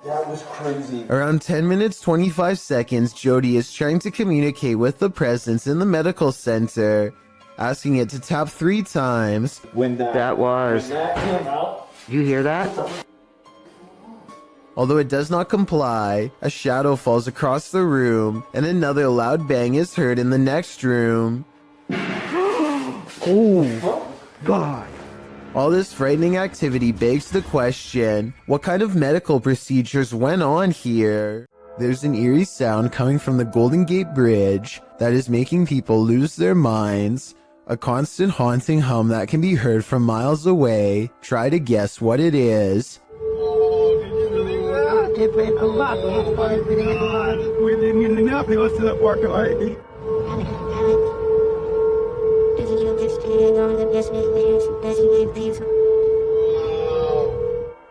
That was crazy. Around 10 minutes 25 seconds, Jody is trying to communicate with the presence in the medical center, asking it to tap 3 times. When that came out, You hear that? Although it does not comply, a shadow falls across the room, and another loud bang is heard in the next room. Oh, God. All this frightening activity begs the question, what kind of medical procedures went on here? There's an eerie sound coming from the Golden Gate Bridge that is making people lose their minds. A constant haunting hum that can be heard from miles away. Try to guess what it is.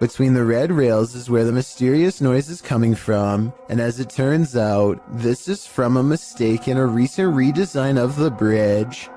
Between the red rails is where the mysterious noise is coming from, and as it turns out, this is from a mistake in a recent redesign of the bridge.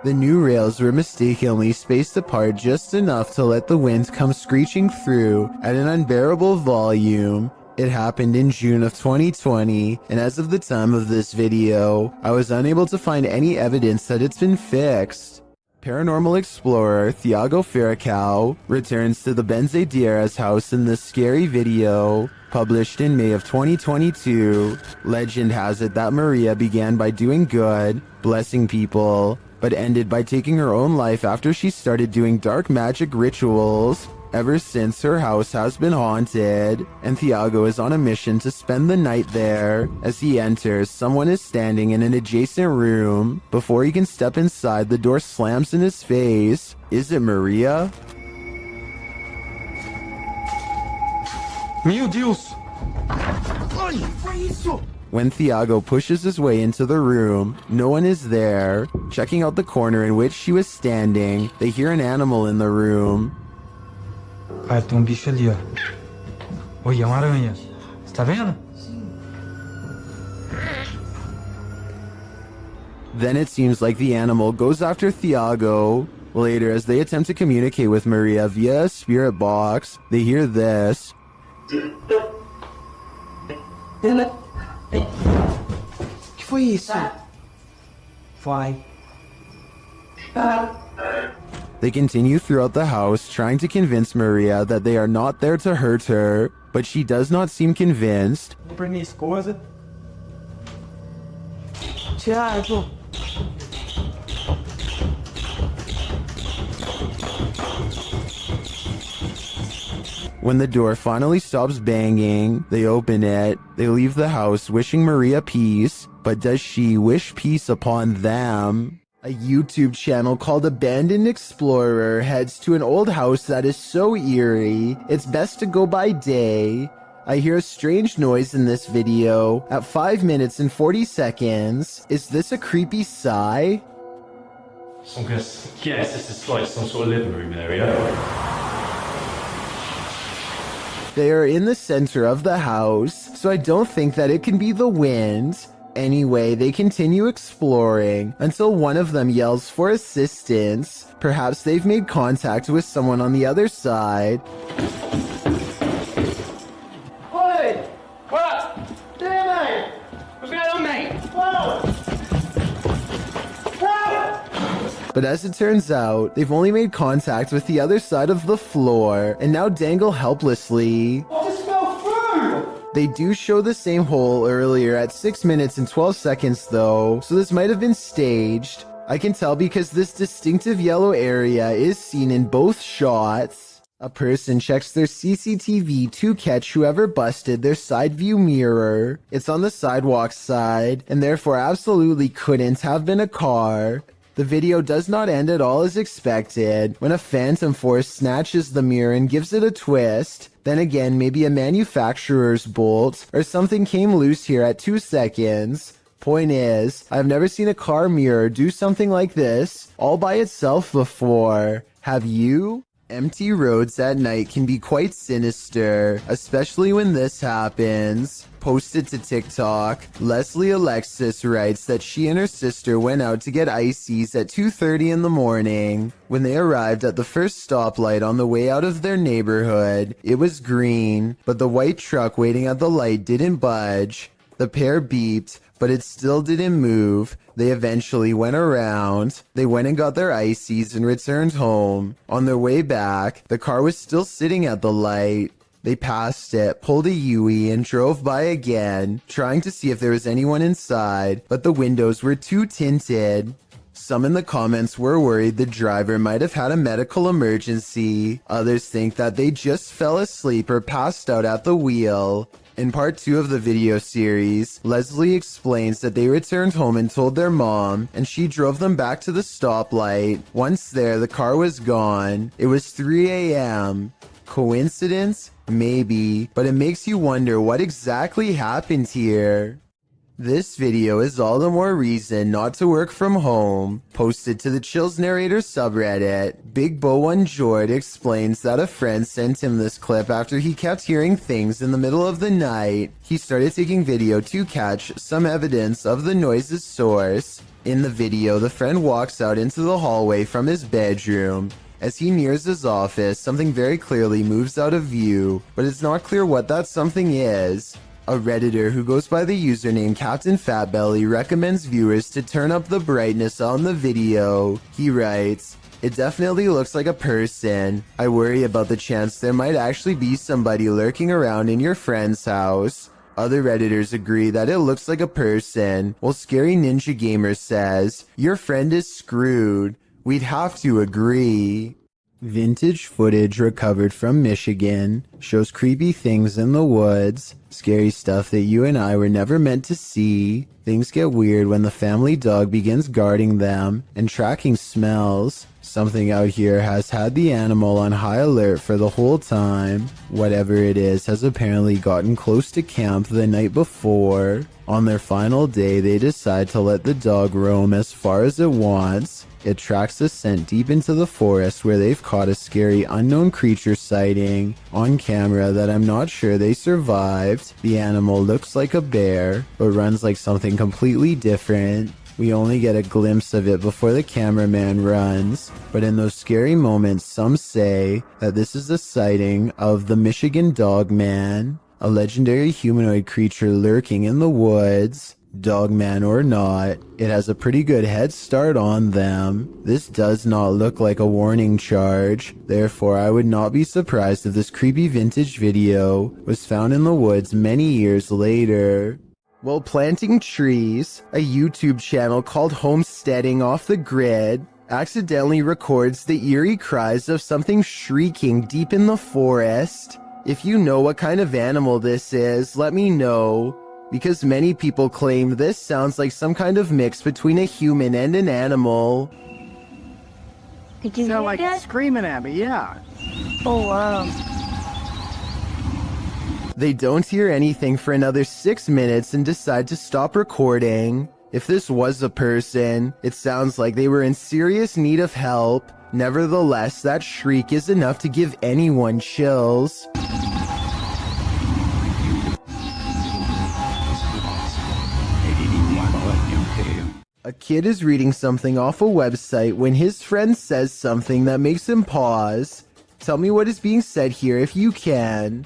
The new rails were mistakenly spaced apart just enough to let the wind come screeching through at an unbearable volume. It happened in June of 2020, and as of the time of this video, I was unable to find any evidence that it's been fixed. Paranormal explorer Thiago Ferracao returns to the Benzedeiras house in this scary video, published in May of 2022. Legend has it that Maria began by doing good, blessing people, but ended by taking her own life after she started doing dark magic rituals. Ever since, her house has been haunted, and Thiago is on a mission to spend the night there. As he enters, someone is standing in an adjacent room. Before he can step inside, the door slams in his face. Is it Maria? Meu Deus! Ai, foi isso? When Thiago pushes his way into the room, no one is there. Checking out the corner in which she was standing, they hear an animal in the room. Cara, tem bicho ali, ó. Oi, é uma aranha. Você tá vendo? Then it seems like the animal goes after Thiago. Later, as they attempt to communicate with Maria via a spirit box, they hear this. Que foi isso? Vai. They continue throughout the house, trying to convince Maria that they are not there to hurt her, but she does not seem convinced. Vou pra minha esposa. Thiago. When the door finally stops banging, they open it. They leave the house wishing Maria peace, but does she wish peace upon them? A YouTube channel called Abandoned Explorer heads to an old house that is so eerie, it's best to go by day. I hear a strange noise in this video at 5 minutes and 40 seconds. Is this a creepy sigh? So I'm gonna guess this is like some sort of living room area. They are in the center of the house, so I don't think that it can be the wind. Anyway, they continue exploring until one of them yells for assistance. Perhaps they've made contact with someone on the other side. Oi! What? Damn it! What's going on, mate? Whoa! But as it turns out, they've only made contact with the other side of the floor and now dangle helplessly. I just fell through! They do show the same hole earlier at 6 minutes and 12 seconds though, so this might have been staged. I can tell because this distinctive yellow area is seen in both shots. A person checks their CCTV to catch whoever busted their side view mirror. It's on the sidewalk side, and therefore absolutely couldn't have been a car. The video does not end at all as expected, when a phantom force snatches the mirror and gives it a twist. Then again, maybe a manufacturer's bolt or something came loose here at 2 seconds. Point is, I've never seen a car mirror do something like this all by itself before. Have you? Empty roads at night can be quite sinister, especially when this happens. Posted to TikTok, Leslie Alexis writes that she and her sister went out to get ices at 2:30 in the morning. When they arrived at the first stoplight on the way out of their neighborhood, it was green, but the white truck waiting at the light didn't budge. The pair beeped, but it still didn't move. They eventually went around. They went and got their ices and returned home. On their way back, the car was still sitting at the light. They passed it, pulled a U-turn, and drove by again, trying to see if there was anyone inside, but the windows were too tinted. Some in the comments were worried the driver might have had a medical emergency. Others think that they just fell asleep or passed out at the wheel. In part 2 of the video series, Leslie explains that they returned home and told their mom, and she drove them back to the stoplight. Once there, the car was gone. It was 3 a.m. Coincidence? Maybe, but it makes you wonder what exactly happened here. This video is all the more reason not to work from home. Posted to the Chills Narrator subreddit, Big Bo One Jord explains that a friend sent him this clip after he kept hearing things in the middle of the night. He started taking video to catch some evidence of the noise's source. In the video, the friend walks out into the hallway from his bedroom. As he nears his office, something very clearly moves out of view, but it's not clear what that something is. A Redditor who goes by the username Captain Fatbelly recommends viewers to turn up the brightness on the video. He writes, "It definitely looks like a person. I worry about the chance there might actually be somebody lurking around in your friend's house." Other Redditors agree that it looks like a person, while Scary Ninja Gamer says, "Your friend is screwed." We'd have to agree. Vintage footage recovered from Michigan shows creepy things in the woods, scary stuff that you and I were never meant to see. Things get weird when the family dog begins guarding them and tracking smells. Something out here has had the animal on high alert for the whole time. Whatever it is has apparently gotten close to camp the night before. On their final day, they decide to let the dog roam as far as it wants. It tracks the scent deep into the forest where they've caught a scary unknown creature sighting on camera that I'm not sure they survived. The animal looks like a bear, but runs like something completely different. We only get a glimpse of it before the cameraman runs, but in those scary moments, some say that this is a sighting of the Michigan Dog Man, a legendary humanoid creature lurking in the woods. Dogman or not, it has a pretty good head start on them. This does not look like a warning charge, therefore I would not be surprised if this creepy vintage video was found in the woods many years later. While planting trees, a YouTube channel called Homesteading Off the Grid accidentally records the eerie cries of something shrieking deep in the forest. If you know what kind of animal this is, let me know, because many people claim this sounds like some kind of mix between a human and an animal. Did you sound like that? Screaming at me, yeah. Oh, wow. They don't hear anything for another 6 minutes and decide to stop recording. If this was a person, it sounds like they were in serious need of help. Nevertheless, that shriek is enough to give anyone chills. A kid is reading something off a website when his friend says something that makes him pause. Tell me what is being said here if you can.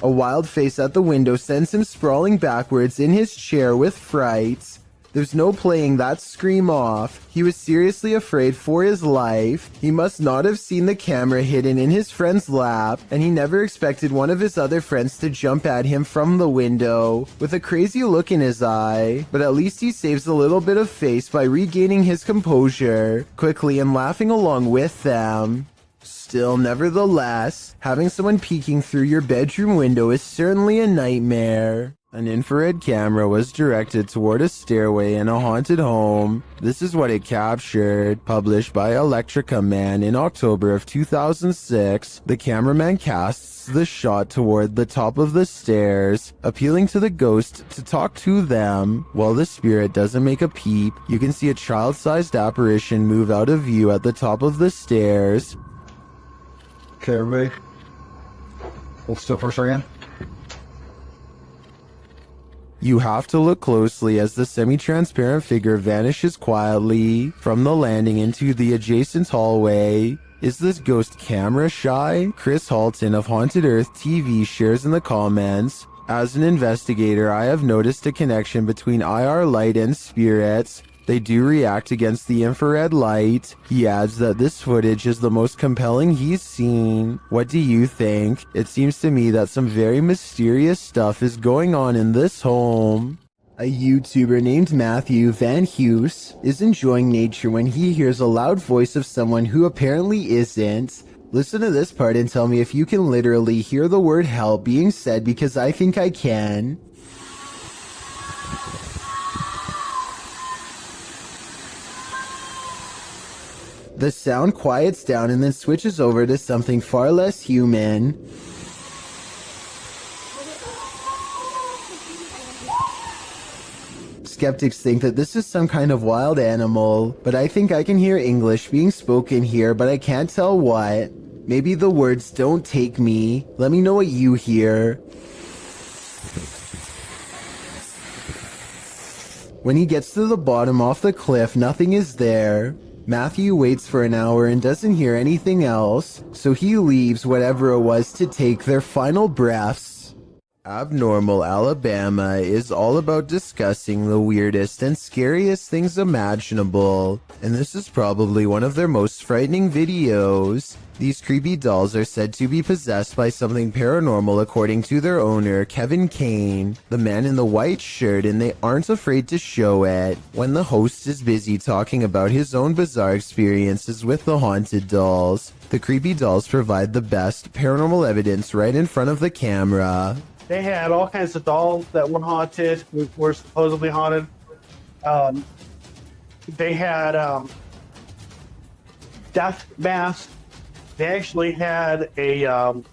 A wild face at the window sends him sprawling backwards in his chair with fright. There's no playing that scream off. He was seriously afraid for his life. He must not have seen the camera hidden in his friend's lap, and he never expected one of his other friends to jump at him from the window with a crazy look in his eye. But at least he saves a little bit of face by regaining his composure quickly and laughing along with them. Still, nevertheless, having someone peeking through your bedroom window is certainly a nightmare. An infrared camera was directed toward a stairway in a haunted home. This is what it captured. Published by Electrica Man in October of 2006, the cameraman casts the shot toward the top of the stairs, appealing to the ghost to talk to them. While the spirit doesn't make a peep, you can see a child-sized apparition move out of view at the top of the stairs. Okay, everybody. Hold still for a second. You have to look closely as the semi-transparent figure vanishes quietly from the landing into the adjacent hallway. Is this ghost camera shy? Chris Halton of Haunted Earth TV shares in the comments, "As an investigator, I have noticed a connection between IR light and spirits. They do react against the infrared light. He adds that this footage is the most compelling he's seen. What do you think? It seems to me that some very mysterious stuff is going on in this home. A YouTuber named Matthew Van Hughes is enjoying nature when he hears a loud voice of someone who apparently isn't. Listen to this part and tell me if you can literally hear the word help being said, because I think I can. The sound quiets down and then switches over to something far less human. Skeptics think that this is some kind of wild animal, but I think I can hear English being spoken here, but I can't tell what. Maybe the words "don't take me." Let me know what you hear. When he gets to the bottom off the cliff, nothing is there. Matthew waits for an hour and doesn't hear anything else, so he leaves whatever it was to take their final breaths. Abnormal Alabama is all about discussing the weirdest and scariest things imaginable, and this is probably one of their most frightening videos. These creepy dolls are said to be possessed by something paranormal according to their owner, Kevin Kane, the man in the white shirt, and they aren't afraid to show it. When the host is busy talking about his own bizarre experiences with the haunted dolls, the creepy dolls provide the best paranormal evidence right in front of the camera. They had all kinds of dolls that were haunted, were supposedly haunted. They had death masks. They actually had the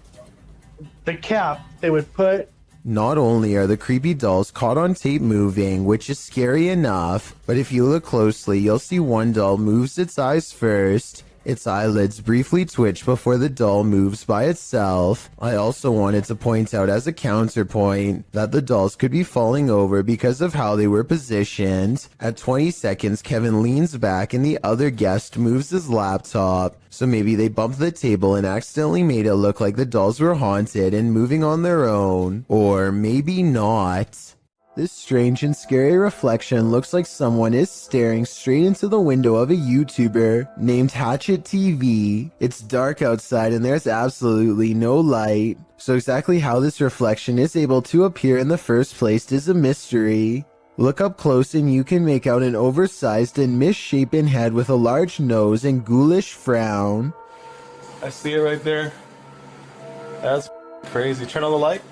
cap they would put. Not only are the creepy dolls caught on tape moving, which is scary enough, but if you look closely, you'll see one doll moves its eyes first. Its eyelids briefly twitch before the doll moves by itself. I also wanted to point out as a counterpoint that the dolls could be falling over because of how they were positioned. At 20 seconds, Kevin leans back and the other guest moves his laptop. So maybe they bumped the table and accidentally made it look like the dolls were haunted and moving on their own. Or maybe not. This strange and scary reflection looks like someone is staring straight into the window of a YouTuber named Hatchet TV. It's dark outside and there's absolutely no light. So exactly how this reflection is able to appear in the first place is a mystery. Look up close and you can make out an oversized and misshapen head with a large nose and ghoulish frown. I see it right there. That's crazy. Turn on the light.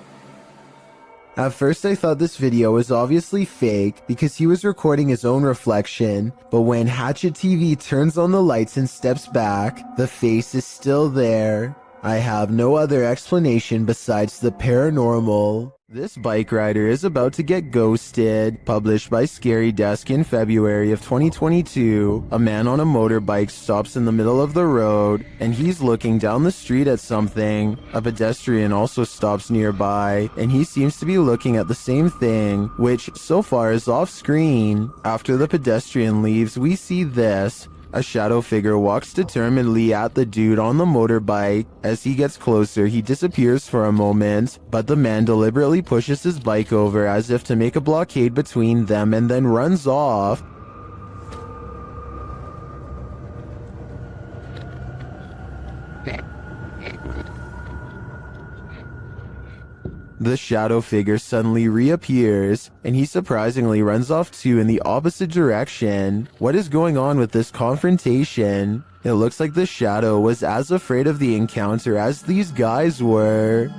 At first I thought this video was obviously fake because he was recording his own reflection, but when Hatchet TV turns on the lights and steps back, the face is still there. I have no other explanation besides the paranormal. This bike rider is about to get ghosted. Published by Scary Desk in February of 2022, a man on a motorbike stops in the middle of the road, and he's looking down the street at something. A pedestrian also stops nearby, and he seems to be looking at the same thing, which so far is off screen. After the pedestrian leaves, we see this. A shadow figure walks determinedly at the dude on the motorbike. As he gets closer, he disappears for a moment, but the man deliberately pushes his bike over as if to make a blockade between them and then runs off. The shadow figure suddenly reappears, and he surprisingly runs off too in the opposite direction. What is going on with this confrontation? It looks like the shadow was as afraid of the encounter as these guys were.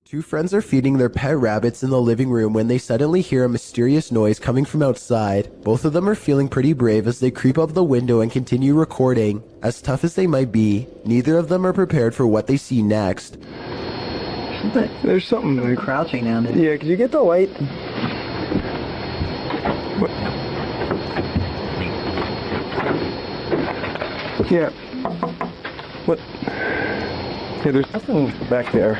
Two friends are feeding their pet rabbits in the living room when they suddenly hear a mysterious noise coming from outside. Both of them are feeling pretty brave as they creep up the window and continue recording. As tough as they might be, neither of them are prepared for what they see next. There's something very crouching down there. Yeah, could you get the light? What? Yeah. What? Yeah, there's nothing back there.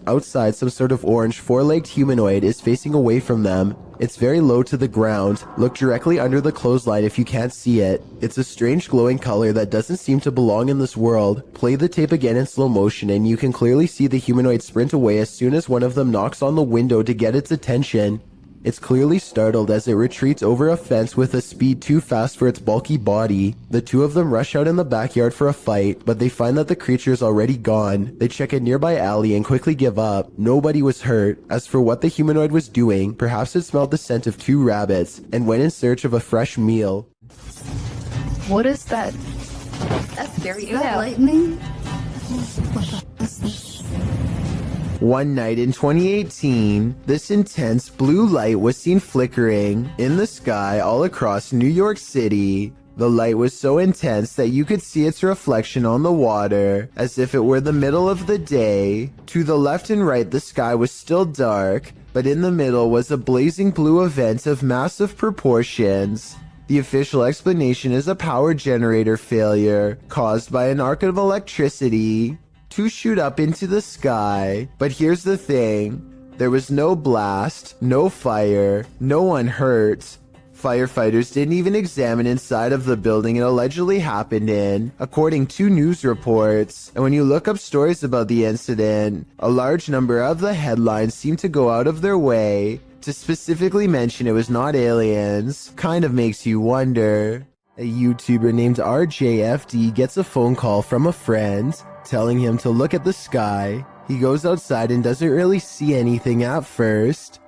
Outside, some sort of orange four-legged humanoid is facing away from them. It's very low to the ground. Look directly under the clothesline if you can't see it. It's a strange glowing color that doesn't seem to belong in this world. Play the tape again in slow motion and you can clearly see the humanoid sprint away as soon as one of them knocks on the window to get its attention. It's clearly startled as it retreats over a fence with a speed too fast for its bulky body. The two of them rush out in the backyard for a fight, but they find that the creature is already gone. They check a nearby alley and quickly give up. Nobody was hurt. As for what the humanoid was doing, perhaps it smelled the scent of 2 rabbits and went in search of a fresh meal. What is that? That's very lightning. One night in 2018, this intense blue light was seen flickering in the sky all across New York City. The light was so intense that you could see its reflection on the water, as if it were the middle of the day. To the left and right, the sky was still dark, but in the middle was a blazing blue event of massive proportions. The official explanation is a power generator failure caused by an arc of electricity to shoot up into the sky. But here's the thing, there was no blast, no fire, no one hurt. Firefighters didn't even examine inside of the building it allegedly happened in, according to news reports. And when you look up stories about the incident, a large number of the headlines seem to go out of their way to specifically mention it was not aliens. Kind of makes you wonder. A YouTuber named RJFD gets a phone call from a friend telling him to look at the sky. He goes outside and doesn't really see anything at first.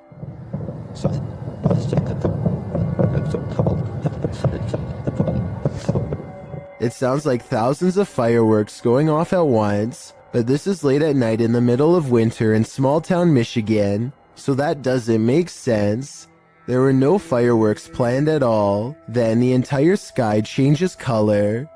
It sounds like thousands of fireworks going off at once, but this is late at night in the middle of winter in small town Michigan, so that doesn't make sense. There were no fireworks planned at all. Then the entire sky changes color.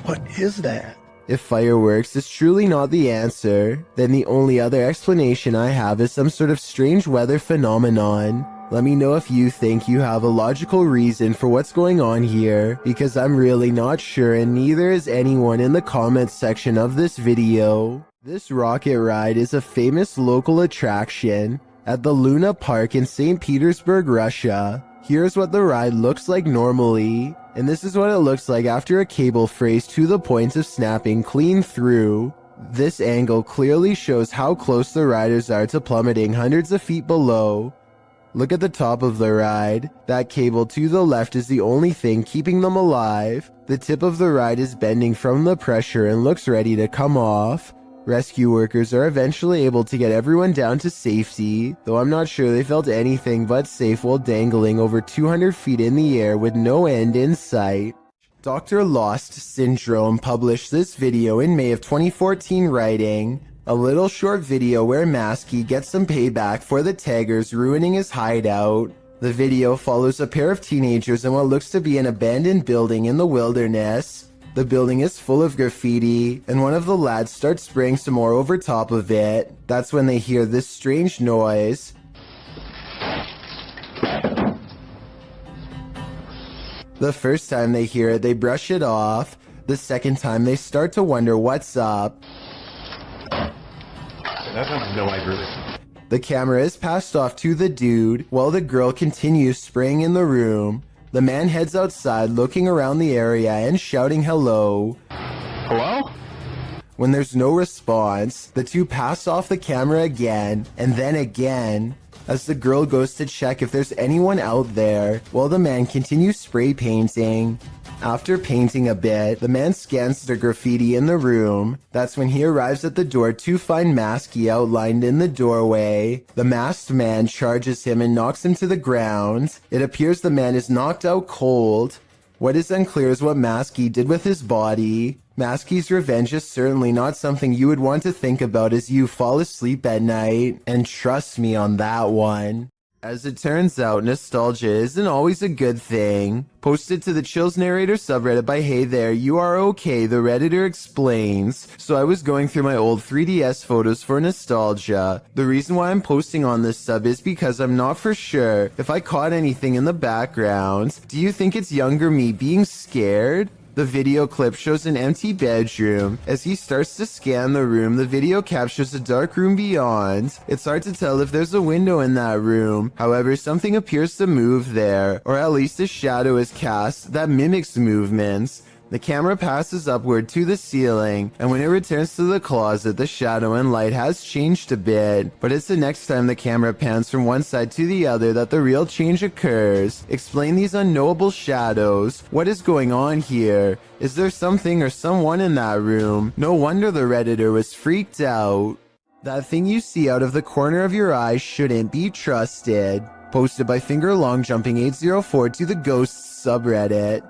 What is that? If fireworks is truly not the answer, then the only other explanation I have is some sort of strange weather phenomenon. Let me know if you think you have a logical reason for what's going on here, because I'm really not sure and neither is anyone in the comments section of this video. This rocket ride is a famous local attraction at the Luna Park in St. Petersburg, Russia. Here's what the ride looks like normally, and this is what it looks like after a cable frays to the point of snapping clean through. This angle clearly shows how close the riders are to plummeting hundreds of feet below. Look at the top of the ride. That cable to the left is the only thing keeping them alive. The tip of the ride is bending from the pressure and looks ready to come off. Rescue workers are eventually able to get everyone down to safety, though I'm not sure they felt anything but safe while dangling over 200 feet in the air with no end in sight. Dr. Lost Syndrome published this video in May of 2014 writing, a little short video where Masky gets some payback for the taggers ruining his hideout. The video follows a pair of teenagers in what looks to be an abandoned building in the wilderness. The building is full of graffiti, and one of the lads starts spraying some more over top of it. That's when they hear this strange noise. The first time they hear it, they brush it off. The second time, they start to wonder what's up. The camera is passed off to the dude, while the girl continues spraying in the room. The man heads outside, looking around the area and shouting hello. Hello? When there's no response, the two pass off the camera again, and then again, as the girl goes to check if there's anyone out there, while the man continues spray painting. After painting a bit, the man scans the graffiti in the room. That's when he arrives at the door to find Masky outlined in the doorway. The masked man charges him and knocks him to the ground. It appears the man is knocked out cold. What is unclear is what Masky did with his body. Masky's revenge is certainly not something you would want to think about as you fall asleep at night. And trust me on that one. As it turns out, nostalgia isn't always a good thing. Posted to the Chills Narrator subreddit by Hey There, You Are Okay, the Redditor explains. So I was going through my old 3DS photos for nostalgia. The reason why I'm posting on this sub is because I'm not for sure if I caught anything in the background. Do you think it's younger me being scared? The video clip shows an empty bedroom. As he starts to scan the room, the video captures a dark room beyond. It's hard to tell if there's a window in that room. However, something appears to move there, or at least a shadow is cast that mimics movements. The camera passes upward to the ceiling, and when it returns to the closet, the shadow and light has changed a bit. But it's the next time the camera pans from one side to the other that the real change occurs. Explain these unknowable shadows. What is going on here? Is there something or someone in that room? No wonder the Redditor was freaked out. That thing you see out of the corner of your eye shouldn't be trusted. Posted by FingerLongJumping804 to the Ghosts subreddit.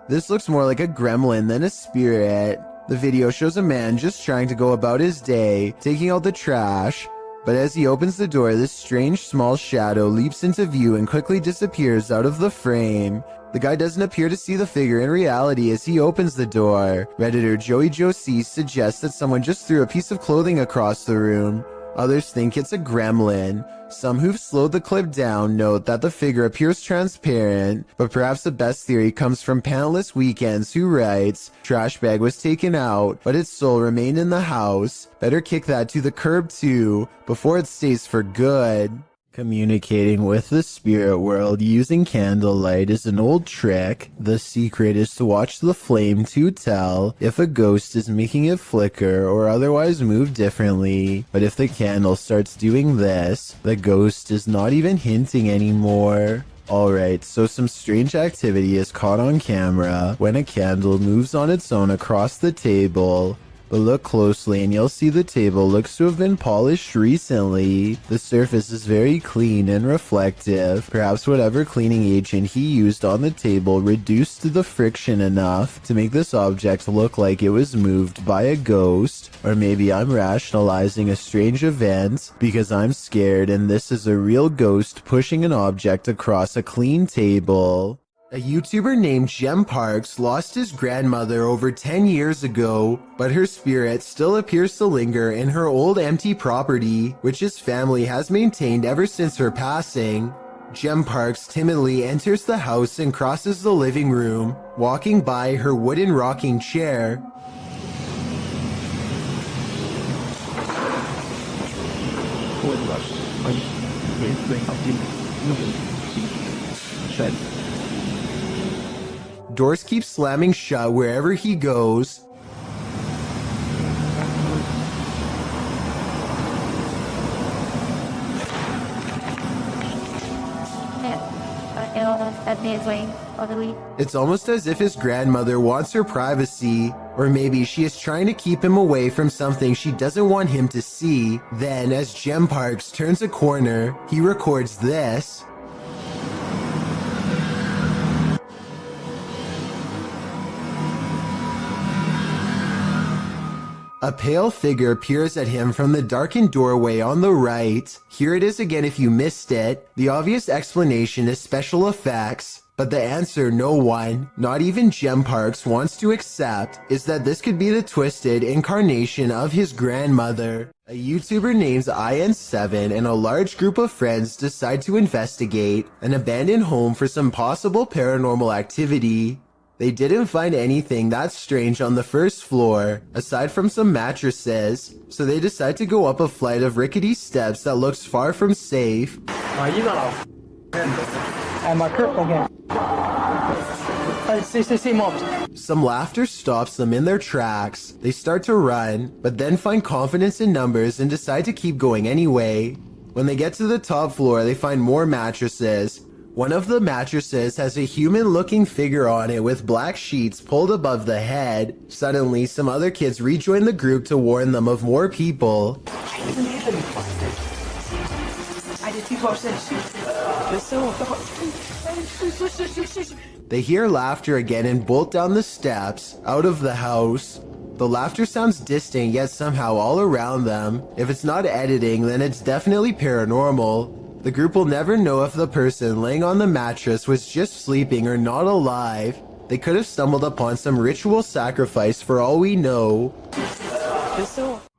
This looks more like a gremlin than a spirit. The video shows a man just trying to go about his day, taking out the trash. But as he opens the door, this strange small shadow leaps into view and quickly disappears out of the frame. The guy doesn't appear to see the figure in reality as he opens the door. Redditor Joey Josie suggests that someone just threw a piece of clothing across the room. Others think it's a gremlin. Some who've slowed the clip down note that the figure appears transparent, but perhaps the best theory comes from Pantless Weekends, who writes, "Trash bag was taken out, but its soul remained in the house. Better kick that to the curb too, before it stays for good." Communicating with the spirit world using candlelight is an old trick. The secret is to watch the flame to tell if a ghost is making it flicker or otherwise move differently. But if the candle starts doing this, the ghost is not even hinting anymore. Alright, so some strange activity is caught on camera when a candle moves on its own across the table. But look closely and you'll see the table looks to have been polished recently. The surface is very clean and reflective. Perhaps whatever cleaning agent he used on the table reduced the friction enough to make this object look like it was moved by a ghost. Or maybe I'm rationalizing a strange event because I'm scared and this is a real ghost pushing an object across a clean table. A YouTuber named Jem Parks lost his grandmother over 10 years ago, but her spirit still appears to linger in her old empty property, which his family has maintained ever since her passing. Jem Parks timidly enters the house and crosses the living room, walking by her wooden rocking chair. Doors keep slamming shut wherever he goes. It's almost as if his grandmother wants her privacy, or maybe she is trying to keep him away from something she doesn't want him to see. Then, as Jem Parks turns a corner, he records this. A pale figure peers at him from the darkened doorway on the right. Here it is again if you missed it. The obvious explanation is special effects, but the answer no one, not even Jem Parks, wants to accept is that this could be the twisted incarnation of his grandmother. A YouTuber named IN7 and a large group of friends decide to investigate an abandoned home for some possible paranormal activity. They didn't find anything that strange on the first floor, aside from some mattresses, so they decide to go up a flight of rickety steps that looks far from safe. You got and my purple again. Some laughter stops them in their tracks. They start to run, but then find confidence in numbers and decide to keep going anyway. When they get to the top floor, they find more mattresses. One of the mattresses has a human-looking figure on it with black sheets pulled above the head. Suddenly, some other kids rejoin the group to warn them of more people. They hear laughter again and bolt down the steps, out of the house. The laughter sounds distant yet somehow all around them. If it's not editing, then it's definitely paranormal. The group will never know if the person laying on the mattress was just sleeping or not alive. They could have stumbled upon some ritual sacrifice for all we know.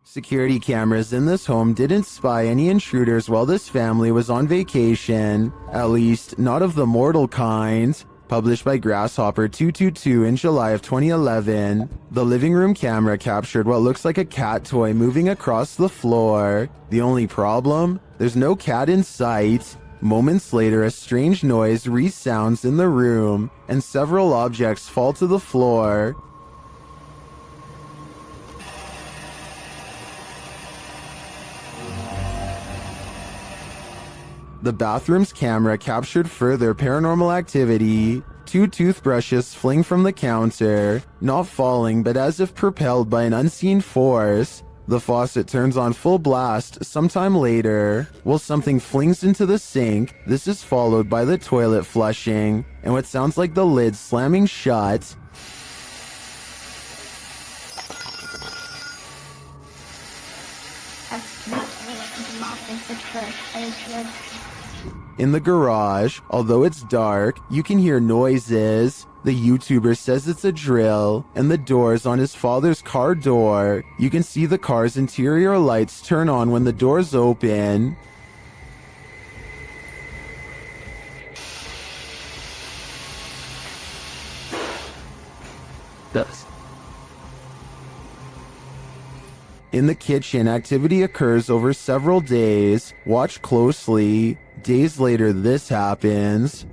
Security cameras in this home didn't spy any intruders while this family was on vacation. At least, not of the mortal kind. published by Grasshopper222 in July of 2011. The living room camera captured what looks like a cat toy moving across the floor. The only problem? There's no cat in sight. Moments later, a strange noise resounds in the room, and several objects fall to the floor. The bathroom's camera captured further paranormal activity. 2 toothbrushes fling from the counter, not falling but as if propelled by an unseen force. The faucet turns on full blast sometime later, while something flings into the sink. This is followed by the toilet flushing, and what sounds like the lid slamming shut. In the garage, although it's dark, you can hear noises. The YouTuber says it's a drill, and the doors on his father's car door. You can see the car's interior lights turn on when the doors open. In the kitchen, activity occurs over several days. Watch closely. Days later, this happens.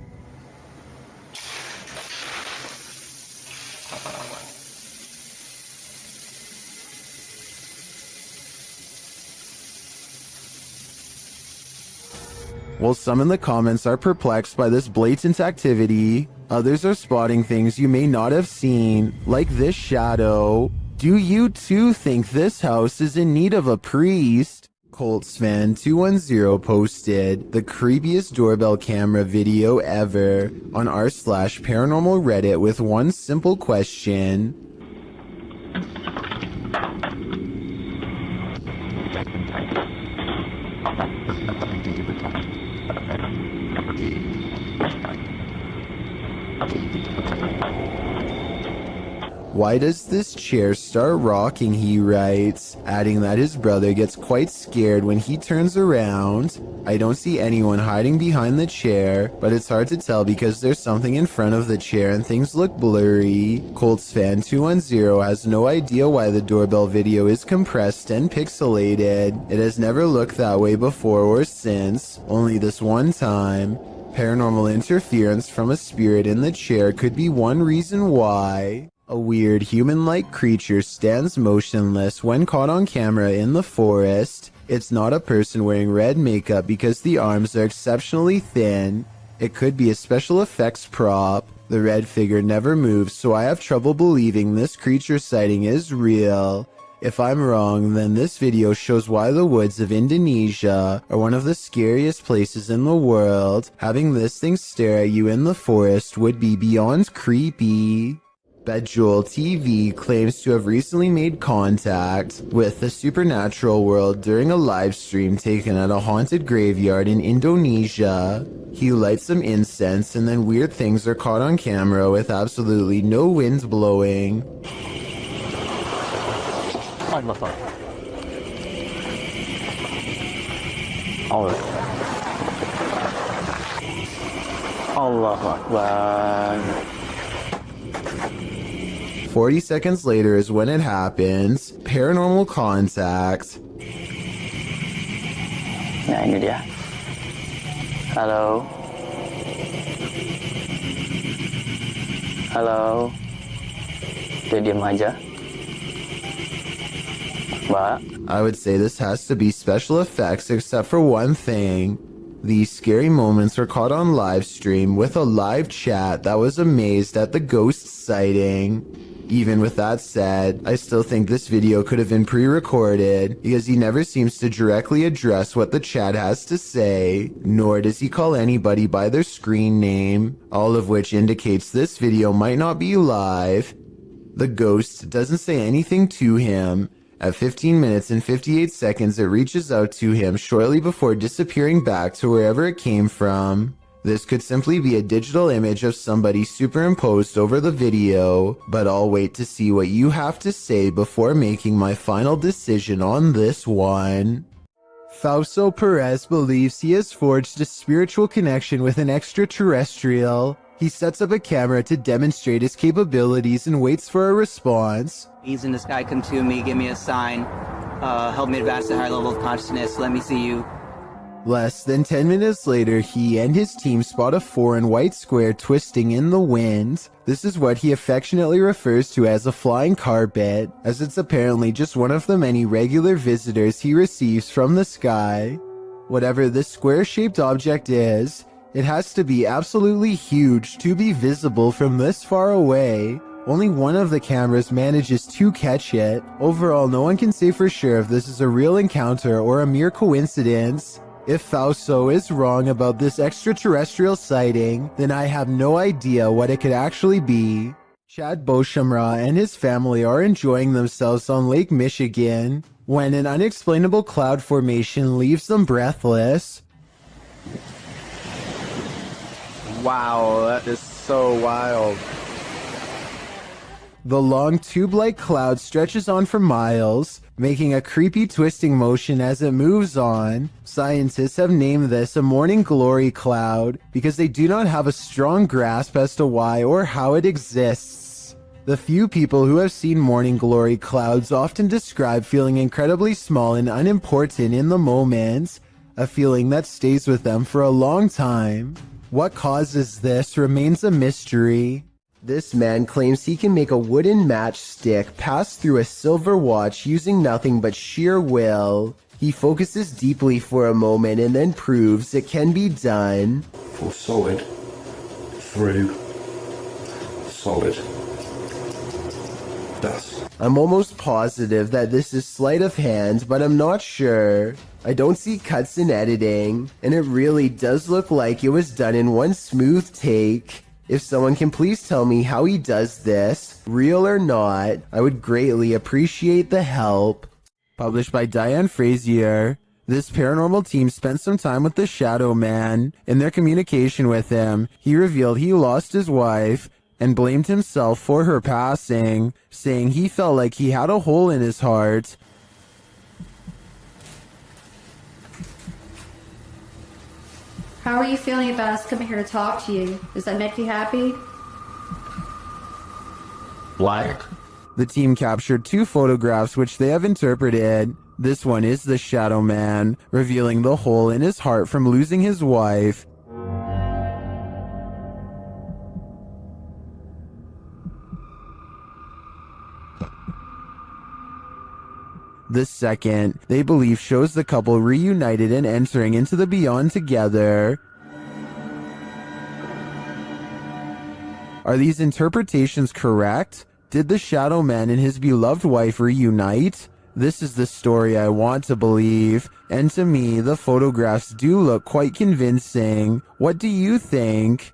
While some in the comments are perplexed by this blatant activity, others are spotting things you may not have seen, like this shadow. Do you too think this house is in need of a priest? ColtsFan210 posted the creepiest doorbell camera video ever on r/paranormal Reddit with one simple question. Why does this chair start rocking, he writes, adding that his brother gets quite scared when he turns around. I don't see anyone hiding behind the chair, but it's hard to tell because there's something in front of the chair and things look blurry. ColtsFan210 has no idea why the doorbell video is compressed and pixelated. It has never looked that way before or since, only this one time. Paranormal interference from a spirit in the chair could be one reason why. A weird human-like creature stands motionless when caught on camera in the forest. It's not a person wearing red makeup because the arms are exceptionally thin. It could be a special effects prop. The red figure never moves, so I have trouble believing this creature sighting is real. If I'm wrong, then this video shows why the woods of Indonesia are one of the scariest places in the world. Having this thing stare at you in the forest would be beyond creepy. Bejewel TV claims to have recently made contact with the supernatural world during a live stream taken at a haunted graveyard in Indonesia. He lights some incense and then weird things are caught on camera with absolutely no wind blowing. Allah Akbar. 40 seconds later is when it happens. Paranormal contact. Nah, ini dia. Halo. Halo. Dia diam aja. Mbak. I would say this has to be special effects except for one thing. These scary moments were caught on live stream with a live chat that was amazed at the ghost sighting. Even with that said, I still think this video could have been pre-recorded because he never seems to directly address what the chat has to say, nor does he call anybody by their screen name, all of which indicates this video might not be live. The ghost doesn't say anything to him. At 15 minutes and 58 seconds, it reaches out to him shortly before disappearing back to wherever it came from. This could simply be a digital image of somebody superimposed over the video, but I'll wait to see what you have to say before making my final decision on this one. Fausto Perez believes he has forged a spiritual connection with an extraterrestrial. He sets up a camera to demonstrate his capabilities and waits for a response. He's in the sky, come to me, give me a sign. Help me advance to a higher level of consciousness. Let me see you. Less than 10 minutes later, he and his team spot a foreign white square twisting in the wind. This is what he affectionately refers to as a flying carpet, as it's apparently just one of the many regular visitors he receives from the sky. Whatever this square-shaped object is, it has to be absolutely huge to be visible from this far away. Only one of the cameras manages to catch it. Overall, no one can say for sure if this is a real encounter or a mere coincidence. If Fausto is wrong about this extraterrestrial sighting, then I have no idea what it could actually be. Chad Beauchamra and his family are enjoying themselves on Lake Michigan when an unexplainable cloud formation leaves them breathless. Wow, that is so wild. The long tube-like cloud stretches on for miles, making a creepy twisting motion as it moves on. Scientists have named this a morning glory cloud because they do not have a strong grasp as to why or how it exists. The few people who have seen morning glory clouds often describe feeling incredibly small and unimportant in the moment, a feeling that stays with them for a long time. What causes this remains a mystery. This man claims he can make a wooden matchstick pass through a silver watch using nothing but sheer will. He focuses deeply for a moment and then proves it can be done. For solid, through solid. Dust. I'm almost positive that this is sleight of hand, but I'm not sure. I don't see cuts in editing, and it really does look like it was done in one smooth take. If someone can please tell me how he does this, real or not, I would greatly appreciate the help. Published by Diane Frazier, this paranormal team spent some time with the Shadow Man. In their communication with him, he revealed he lost his wife and blamed himself for her passing, saying he felt like he had a hole in his heart. How are you feeling about us coming here to talk to you? Does that make you happy? Black. The team captured 2 photographs which they have interpreted. This one is the Shadow Man, revealing the hole in his heart from losing his wife. The second, they believe, shows the couple reunited and entering into the beyond together. Are these interpretations correct? Did the Shadow Man and his beloved wife reunite? This is the story I want to believe, and to me, the photographs do look quite convincing. What do you think?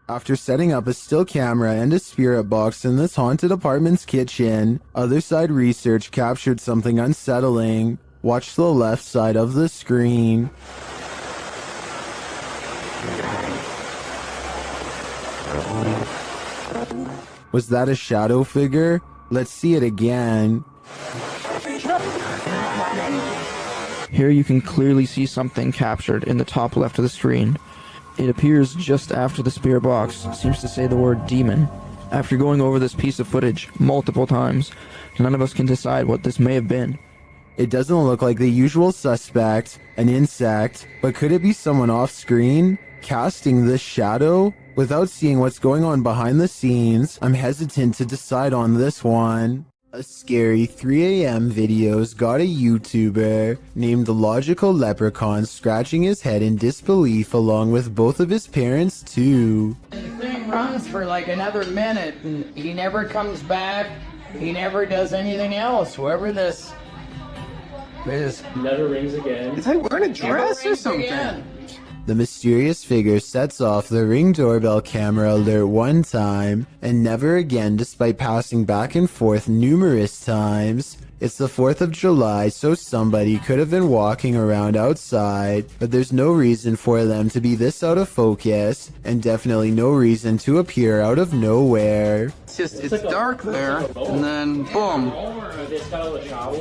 After setting up a still camera and a spirit box in this haunted apartment's kitchen, Other Side Research captured something unsettling. Watch the left side of the screen. Was that a shadow figure? Let's see it again. Here you can clearly see something captured in the top left of the screen. It appears just after the spirit box seems to say the word demon. After going over this piece of footage multiple times, none of us can decide what this may have been. It doesn't look like the usual suspect, an insect, but could it be someone off screen, casting this shadow? Without seeing what's going on behind the scenes, I'm hesitant to decide on this one. A scary 3 a.m. video's got a YouTuber named the Logical Leprechaun scratching his head in disbelief along with both of his parents too. The thing runs for like another minute and he never comes back. He never does anything else. Whoever this is. Never rings again. Is he wearing a dress or something? The mysterious figure sets off the Ring doorbell camera alert one time, and never again despite passing back and forth numerous times. It's the 4th of July, so somebody could have been walking around outside, but there's no reason for them to be this out of focus, and definitely no reason to appear out of nowhere. It's dark there, and then boom,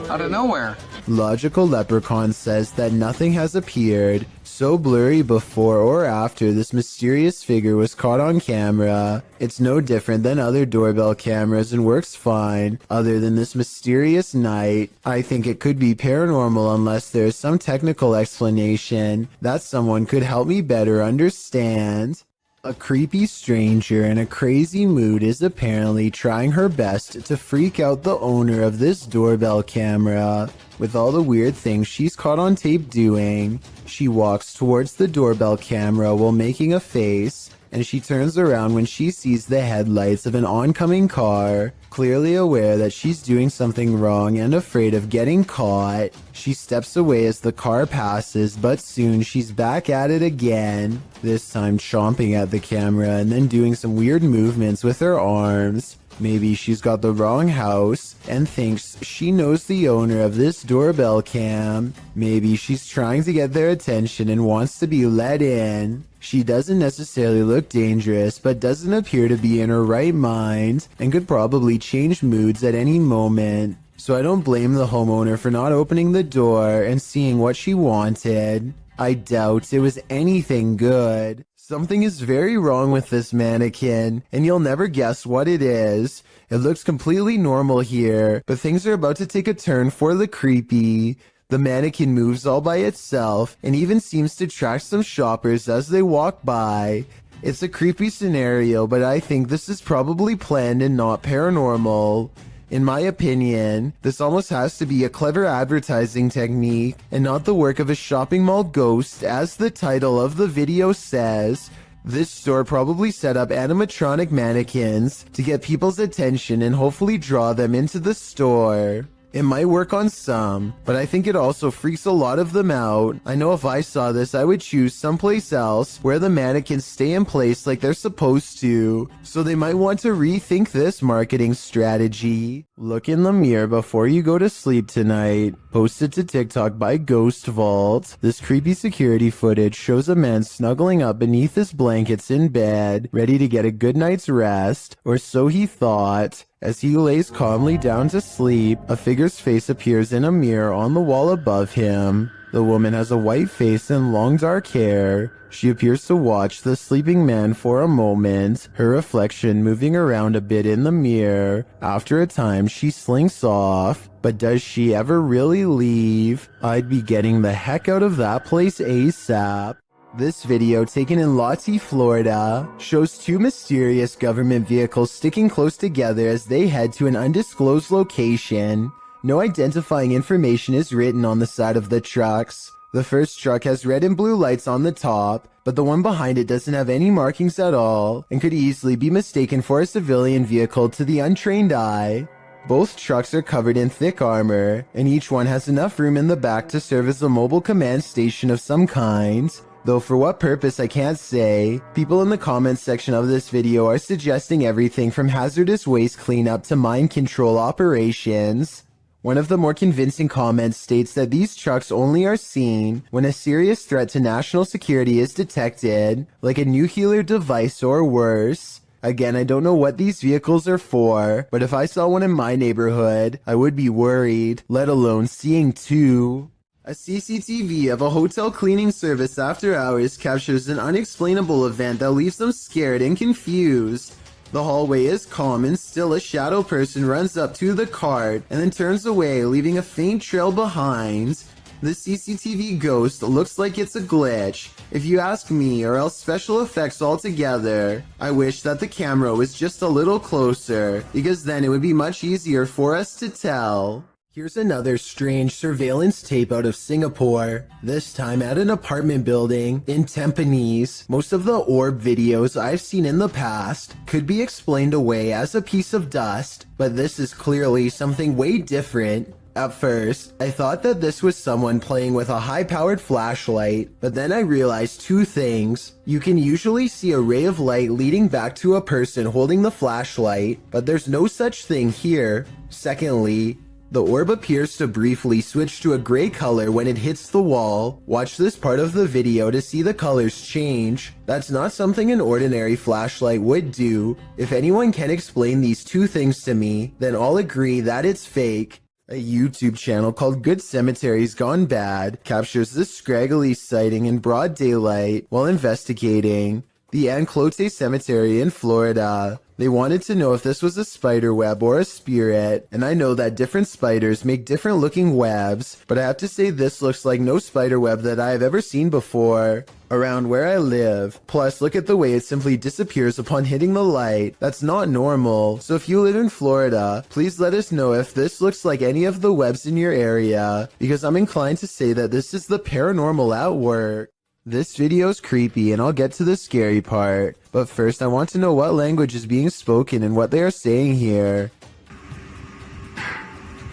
out of nowhere. Logical Leprechaun says that nothing has appeared so blurry before or after this mysterious figure was caught on camera. It's no different than other doorbell cameras and works fine, other than this mysterious night. I think it could be paranormal unless there is some technical explanation that someone could help me better understand. A creepy stranger in a crazy mood is apparently trying her best to freak out the owner of this doorbell camera. With all the weird things she's caught on tape doing, she walks towards the doorbell camera while making a face, and she turns around when she sees the headlights of an oncoming car. Clearly aware that she's doing something wrong and afraid of getting caught, she steps away as the car passes, but soon she's back at it again, this time chomping at the camera and then doing some weird movements with her arms. Maybe she's got the wrong house and thinks she knows the owner of this doorbell cam. Maybe she's trying to get their attention and wants to be let in. She doesn't necessarily look dangerous, but doesn't appear to be in her right mind and could probably change moods at any moment. So I don't blame the homeowner for not opening the door and seeing what she wanted. I doubt it was anything good. Something is very wrong with this mannequin, and you'll never guess what it is. It looks completely normal here, but things are about to take a turn for the creepy. The mannequin moves all by itself, and even seems to track some shoppers as they walk by. It's a creepy scenario, but I think this is probably planned and not paranormal. In my opinion, this almost has to be a clever advertising technique and not the work of a shopping mall ghost, as the title of the video says. This store probably set up animatronic mannequins to get people's attention and hopefully draw them into the store. It might work on some, but I think it also freaks a lot of them out. I know if I saw this, I would choose someplace else where the mannequins stay in place like they're supposed to. So they might want to rethink this marketing strategy. Look in the mirror before you go to sleep tonight. Posted to TikTok by Ghost Vault. This creepy security footage shows a man snuggling up beneath his blankets in bed, ready to get a good night's rest, or so he thought. As he lays calmly down to sleep, a figure's face appears in a mirror on the wall above him. The woman has a white face and long dark hair. She appears to watch the sleeping man for a moment, her reflection moving around a bit in the mirror. After a time, she slinks off. But does she ever really leave? I'd be getting the heck out of that place ASAP. This video, taken in Lottie, Florida, shows two mysterious government vehicles sticking close together as they head to an undisclosed location. No identifying information is written on the side of the trucks. The first truck has red and blue lights on the top, but the one behind it doesn't have any markings at all and could easily be mistaken for a civilian vehicle to the untrained eye. Both trucks are covered in thick armor, and each one has enough room in the back to serve as a mobile command station of some kind. Though for what purpose I can't say. People in the comments section of this video are suggesting everything from hazardous waste cleanup to mind control operations. One of the more convincing comments states that these trucks only are seen when a serious threat to national security is detected, like a nuclear device or worse. Again, I don't know what these vehicles are for, but if I saw one in my neighborhood, I would be worried, let alone seeing two. A CCTV of a hotel cleaning service after hours captures an unexplainable event that leaves them scared and confused. The hallway is calm and still a shadow person runs up to the cart and then turns away, leaving a faint trail behind. The CCTV ghost looks like it's a glitch, if you ask me, or else special effects altogether. I wish that the camera was just a little closer, because then it would be much easier for us to tell. Here's another strange surveillance tape out of Singapore, this time at an apartment building in Tampines. Most of the orb videos I've seen in the past could be explained away as a piece of dust, but this is clearly something way different. At first, I thought that this was someone playing with a high-powered flashlight, but then I realized two things. You can usually see a ray of light leading back to a person holding the flashlight, but there's no such thing here. Secondly, the orb appears to briefly switch to a gray color when it hits the wall. Watch this part of the video to see the colors change. That's not something an ordinary flashlight would do. If anyone can explain these two things to me, then I'll agree that it's fake. A YouTube channel called Good Cemeteries Gone Bad captures this scraggly sighting in broad daylight while investigating the Anclote Cemetery in Florida. They wanted to know if this was a spider web or a spirit, and I know that different spiders make different looking webs, but I have to say this looks like no spider web that I have ever seen before around where I live. Plus, look at the way it simply disappears upon hitting the light. That's not normal. So if you live in Florida, please let us know if this looks like any of the webs in your area, because I'm inclined to say that this is the paranormal at work. This video is creepy and I'll get to the scary part, but first I want to know what language is being spoken and what they are saying here.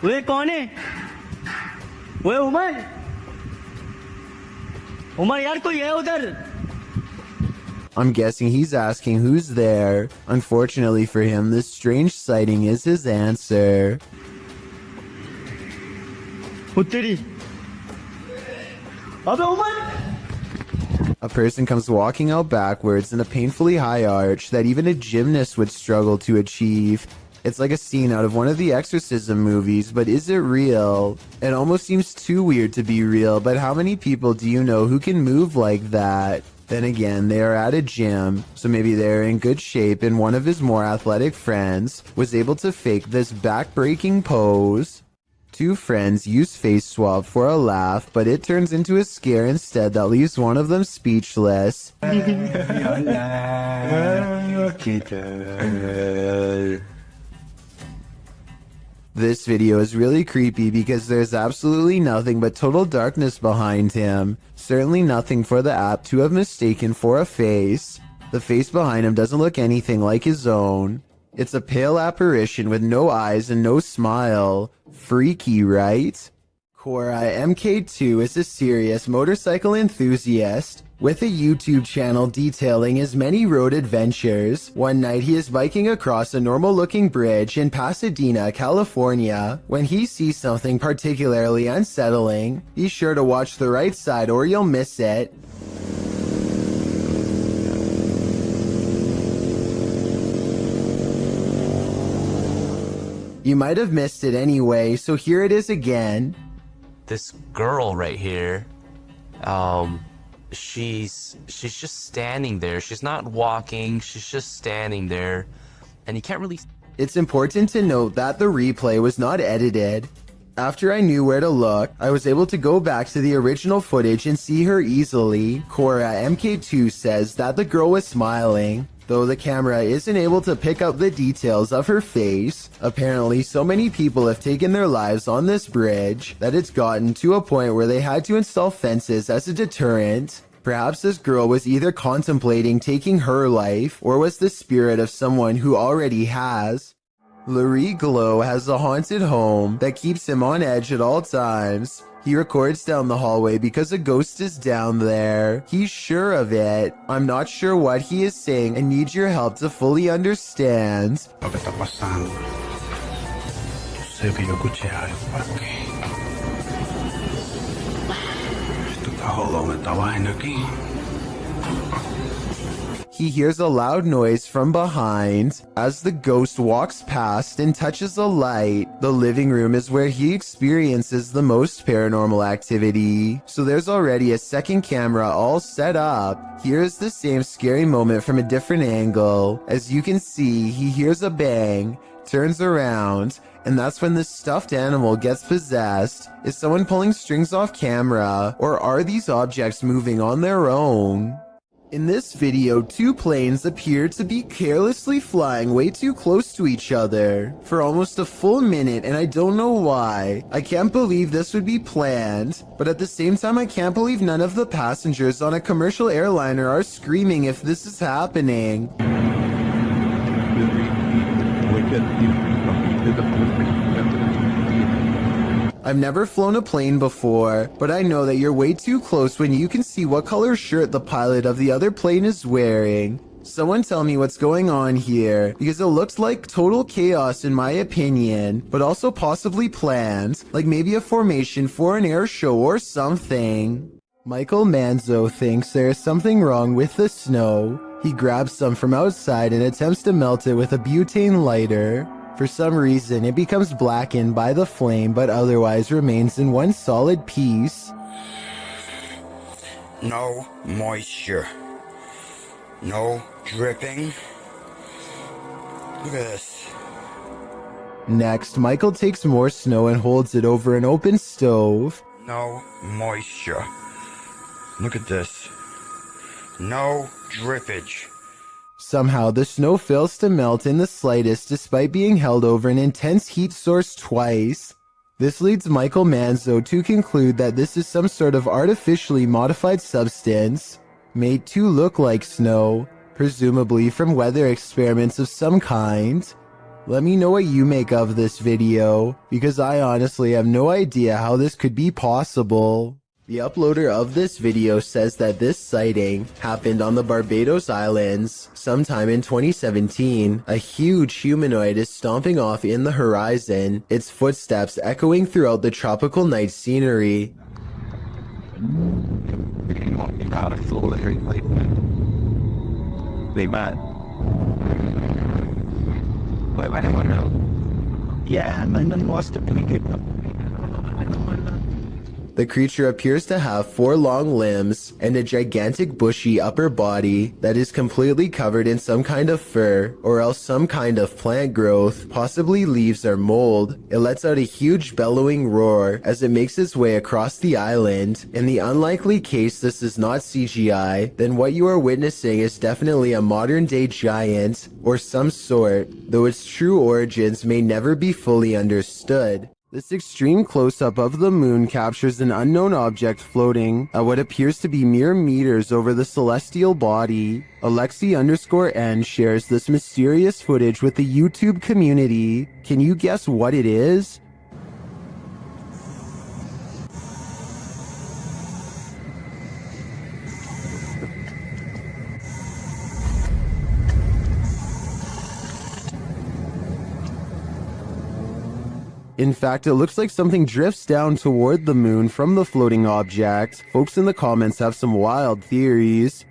वे कौन है? वे उमर? उमर यार कोई है उधर? I'm guessing he's asking who's there. Unfortunately for him, this strange sighting is his answer. उत्तरी. अबे Umar? A person comes walking out backwards in a painfully high arch that even a gymnast would struggle to achieve. It's like a scene out of one of the exorcism movies, but is it real? It almost seems too weird to be real, but how many people do you know who can move like that? Then again, they are at a gym, so maybe they're in good shape and one of his more athletic friends was able to fake this back-breaking pose. Two friends use face swap for a laugh, but it turns into a scare instead that leaves one of them speechless. This video is really creepy because there's absolutely nothing but total darkness behind him. Certainly nothing for the app to have mistaken for a face. The face behind him doesn't look anything like his own. It's a pale apparition with no eyes and no smile. Freaky, right? Cora MK2 is a serious motorcycle enthusiast with a YouTube channel detailing his many road adventures. One night he is biking across a normal-looking bridge in Pasadena, California. When he sees something particularly unsettling, be sure to watch the right side or you'll miss it. You might have missed it anyway, so here it is again. This girl right here, she's just standing there. She's not walking, she's just standing there, and you can't really... It's important to note that the replay was not edited. After I knew where to look, I was able to go back to the original footage and see her easily. Cora MK2 says that the girl was smiling, though the camera isn't able to pick up the details of her face. Apparently, so many people have taken their lives on this bridge that it's gotten to a point where they had to install fences as a deterrent. Perhaps this girl was either contemplating taking her life or was the spirit of someone who already has. Larry Glow has a haunted home that keeps him on edge at all times. He records down the hallway because a ghost is down there. He's sure of it. I'm not sure what he is saying and need your help to fully understand. Lo que está pasando. Yo sé que yo escuché algo por aquí. Esto está jodón, esta vaina aquí. He hears a loud noise from behind as the ghost walks past and touches a light. The living room is where he experiences the most paranormal activity, so there's already a second camera all set up. Here's the same scary moment from a different angle. As you can see, he hears a bang, turns around, and that's when the stuffed animal gets possessed. Is someone pulling strings off camera, or are these objects moving on their own? In this video, two planes appear to be carelessly flying way too close to each other for almost a full minute, and I don't know why. I can't believe this would be planned, but at the same time I can't believe none of the passengers on a commercial airliner are screaming if this is happening. I've never flown a plane before, but I know that you're way too close when you can see what color shirt the pilot of the other plane is wearing. Someone tell me what's going on here, because it looks like total chaos in my opinion, but also possibly planned, like maybe a formation for an air show or something. Michael Manzo thinks there is something wrong with the snow. He grabs some from outside and attempts to melt it with a butane lighter. For some reason, it becomes blackened by the flame but otherwise remains in one solid piece. No moisture. No dripping. Look at this. Next, Michael takes more snow and holds it over an open stove. No moisture. Look at this. No drippage. Somehow, the snow fails to melt in the slightest despite being held over an intense heat source twice. This leads Michael Manzo to conclude that this is some sort of artificially modified substance made to look like snow, presumably from weather experiments of some kind. Let me know what you make of this video, because I honestly have no idea how this could be possible. The uploader of this video says that this sighting happened on the Barbados Islands sometime in 2017. A huge humanoid is stomping off in the horizon, its footsteps echoing throughout the tropical night scenery. The creature appears to have 4 long limbs and a gigantic bushy upper body that is completely covered in some kind of fur or else some kind of plant growth, possibly leaves or mold. It lets out a huge bellowing roar as it makes its way across the island. In the unlikely case this is not CGI, then what you are witnessing is definitely a modern day giant or some sort, though its true origins may never be fully understood. This extreme close-up of the moon captures an unknown object floating at what appears to be mere meters over the celestial body. Alexi_N shares this mysterious footage with the YouTube community. Can you guess what it is? In fact, it looks like something drifts down toward the moon from the floating object. Folks in the comments have some wild theories.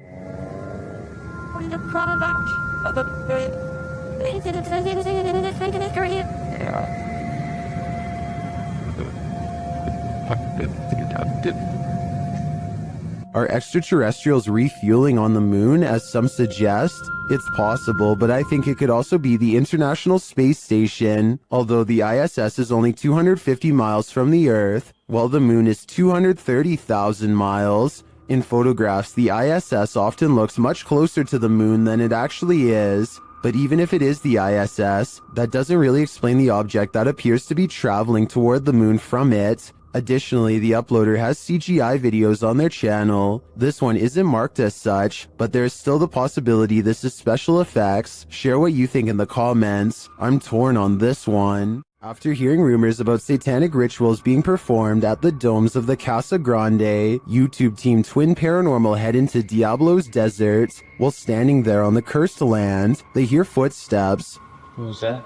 Are extraterrestrials refueling on the moon, as some suggest? It's possible, but I think it could also be the International Space Station. Although the ISS is only 250 miles from the Earth, while the moon is 230,000 miles. In photographs, the ISS often looks much closer to the moon than it actually is. But even if it is the ISS, that doesn't really explain the object that appears to be traveling toward the moon from it. Additionally, the uploader has CGI videos on their channel. This one isn't marked as such, but there is still the possibility this is special effects. Share what you think in the comments. I'm torn on this one. After hearing rumors about satanic rituals being performed at the domes of the Casa Grande, YouTube team Twin Paranormal head into Diablo's desert. While standing there on the cursed land, they hear footsteps. What was that?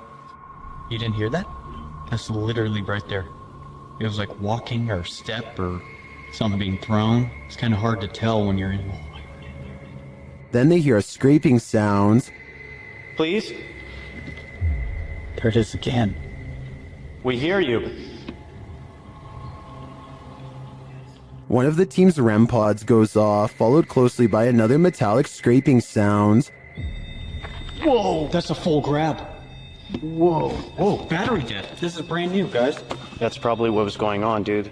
You didn't hear that? That's literally right there. It was like walking or step or something being thrown. It's kind of hard to tell when you're in. Then they hear a scraping sound. Please? There it is again. We hear you. One of the team's REM pods goes off, followed closely by another metallic scraping sound. Whoa, that's a full grab. Whoa. Whoa, battery dead. This is brand new, guys. That's probably what was going on, dude.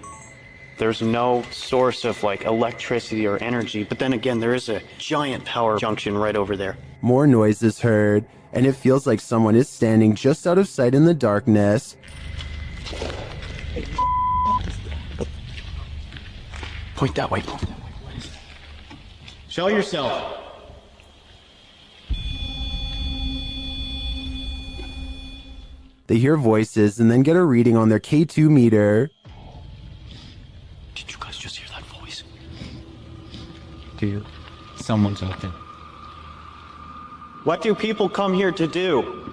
There's no source of like electricity or energy, but then again, there is a giant power junction right over there. More noise is heard, and it feels like someone is standing just out of sight in the darkness. Point that way. Show yourself. They hear voices and then get a reading on their K2 meter. Did you guys just hear that voice? Dude, someone's out there. What do people come here to do?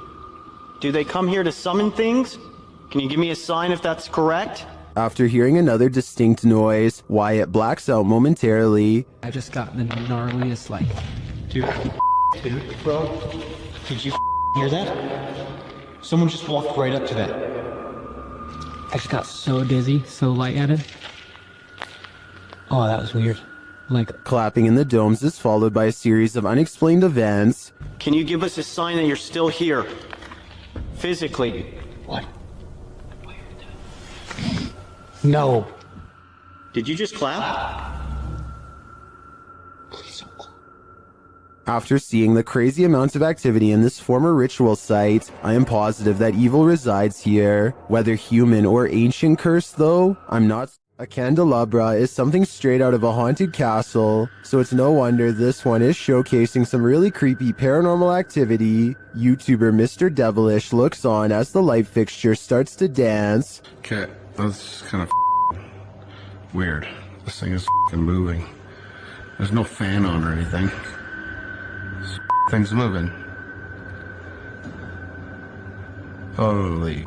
Do they come here to summon things? Can you give me a sign if that's correct? After hearing another distinct noise, Wyatt blacks out momentarily. I just got the gnarliest, like, dude, bro, did you hear that? Someone just walked right up to that. I just got so dizzy, so lightheaded. Oh, that was weird. Like, Clapping in the domes is followed by a series of unexplained events. Can you give us a sign that you're still here? Physically. What? No. Did you just clap? After seeing the crazy amounts of activity in this former ritual site, I am positive that evil resides here. Whether human or ancient curse, though, I'm not. A candelabra is something straight out of a haunted castle, so it's no wonder this one is showcasing some really creepy paranormal activity. YouTuber Mr. Devilish looks on as the light fixture starts to dance. Okay, that's kind of weird. This thing is moving. There's no fan on or anything. This thing's moving. Holy.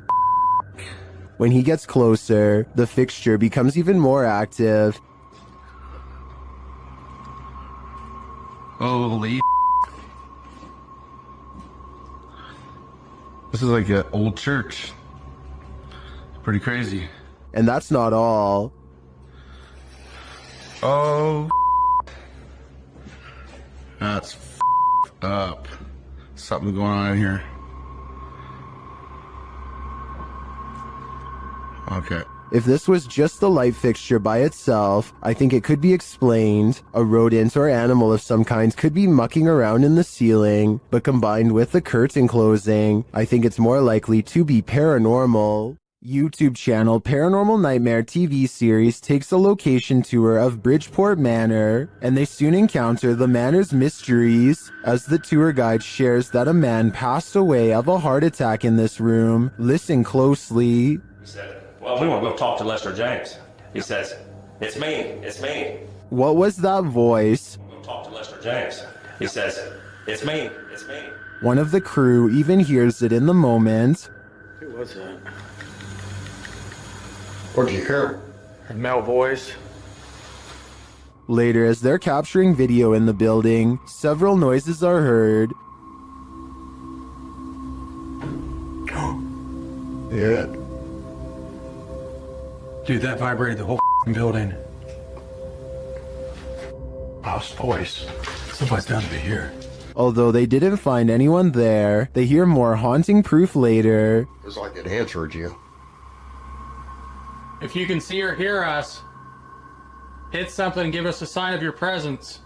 When he gets closer, the fixture becomes even more active. Holy. This is like an old church. Pretty crazy. And that's not all. Oh. That's up. Something going on in here. Okay. If this was just the light fixture by itself, I think it could be explained. A rodent or animal of some kind could be mucking around in the ceiling, but combined with the curtain closing, I think it's more likely to be paranormal. YouTube channel Paranormal Nightmare TV series takes a location tour of Bridgeport Manor, and they soon encounter the manor's mysteries as the tour guide shares that a man passed away of a heart attack in this room. Listen closely. He said, well, we want to go talk to Lester James. He says, it's me. What was that voice? We'll talk to Lester James. He says, it's me. One of the crew even hears it in the moment. Who was that? What did you hear? A male voice. Later, as they're capturing video in the building, several noises are heard. Yeah. Dude, that vibrated the whole building. Lost voice. Somebody's got to be here. Although they didn't find anyone there, they hear more haunting proof later. It's like it answered you. If you can see or hear us, hit something and give us a sign of your presence.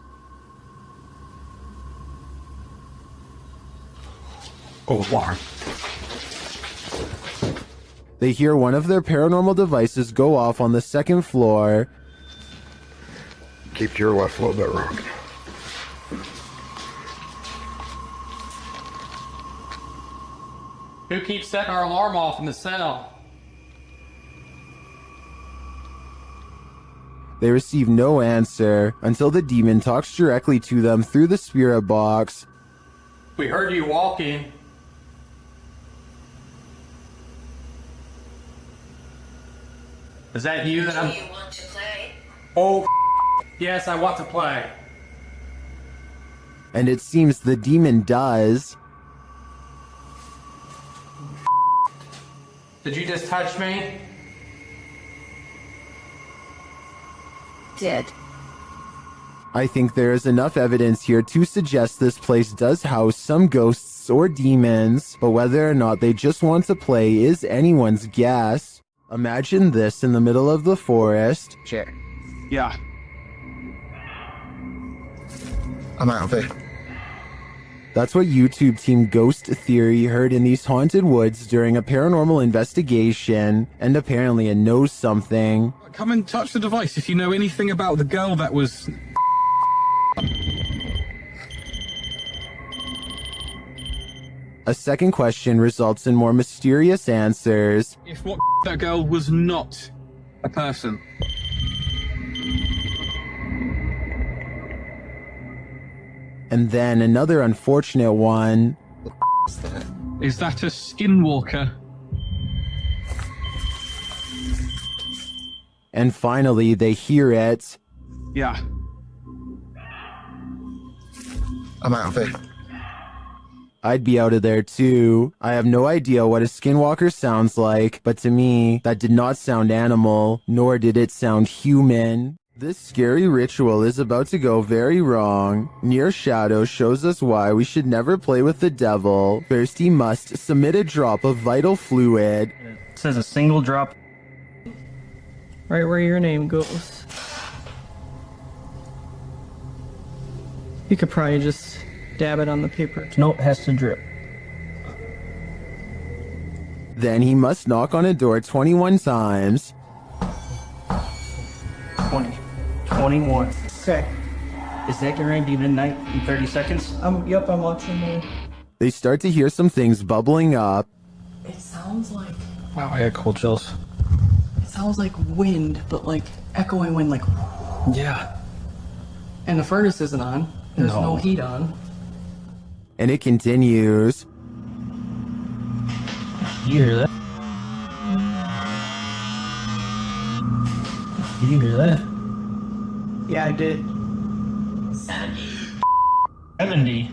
Oh, alarm. They hear one of their paranormal devices go off on the second floor. Keep your left a little bit rocking. Who keeps setting our alarm off in the cell? They receive no answer until the demon talks directly to them through the spirit box. We heard you walking. Is that you that I'm... Do you want to play? Oh, yes, I want to play. And it seems the demon does. Did you just touch me? Did. I think there is enough evidence here to suggest this place does house some ghosts or demons, but whether or not they just want to play is anyone's guess. Imagine this in the middle of the forest. Sure. Yeah. I'm out of it. That's what YouTube team Ghost Theory heard in these haunted woods during a paranormal investigation, and apparently it knows something. Come and touch the device if you know anything about the girl that was... A second question results in more mysterious answers. If what that girl was not a person. And then another unfortunate one. Is that a skinwalker? And finally, they hear it. Yeah. I'm out of it. I'd be out of there too. I have no idea what a skinwalker sounds like, but to me, that did not sound animal, nor did it sound human. This scary ritual is about to go very wrong. Near Shadow shows us why we should never play with the devil. First, he must submit a drop of vital fluid. It says a single drop. Right where your name goes. You could probably just dab it on the paper. No, it has to drip. Then he must knock on a door 21 times. 20. 21. Okay. Is that guaranteed midnight in 30 seconds? Yep, I'm watching the... They start to hear some things bubbling up. It sounds like... Wow, I got cold chills. It sounds like wind, but like echoing wind, like... Yeah. And the furnace isn't on. There's no heat on. And it continues. You hear that? Did you hear that? Yeah, I did. 70.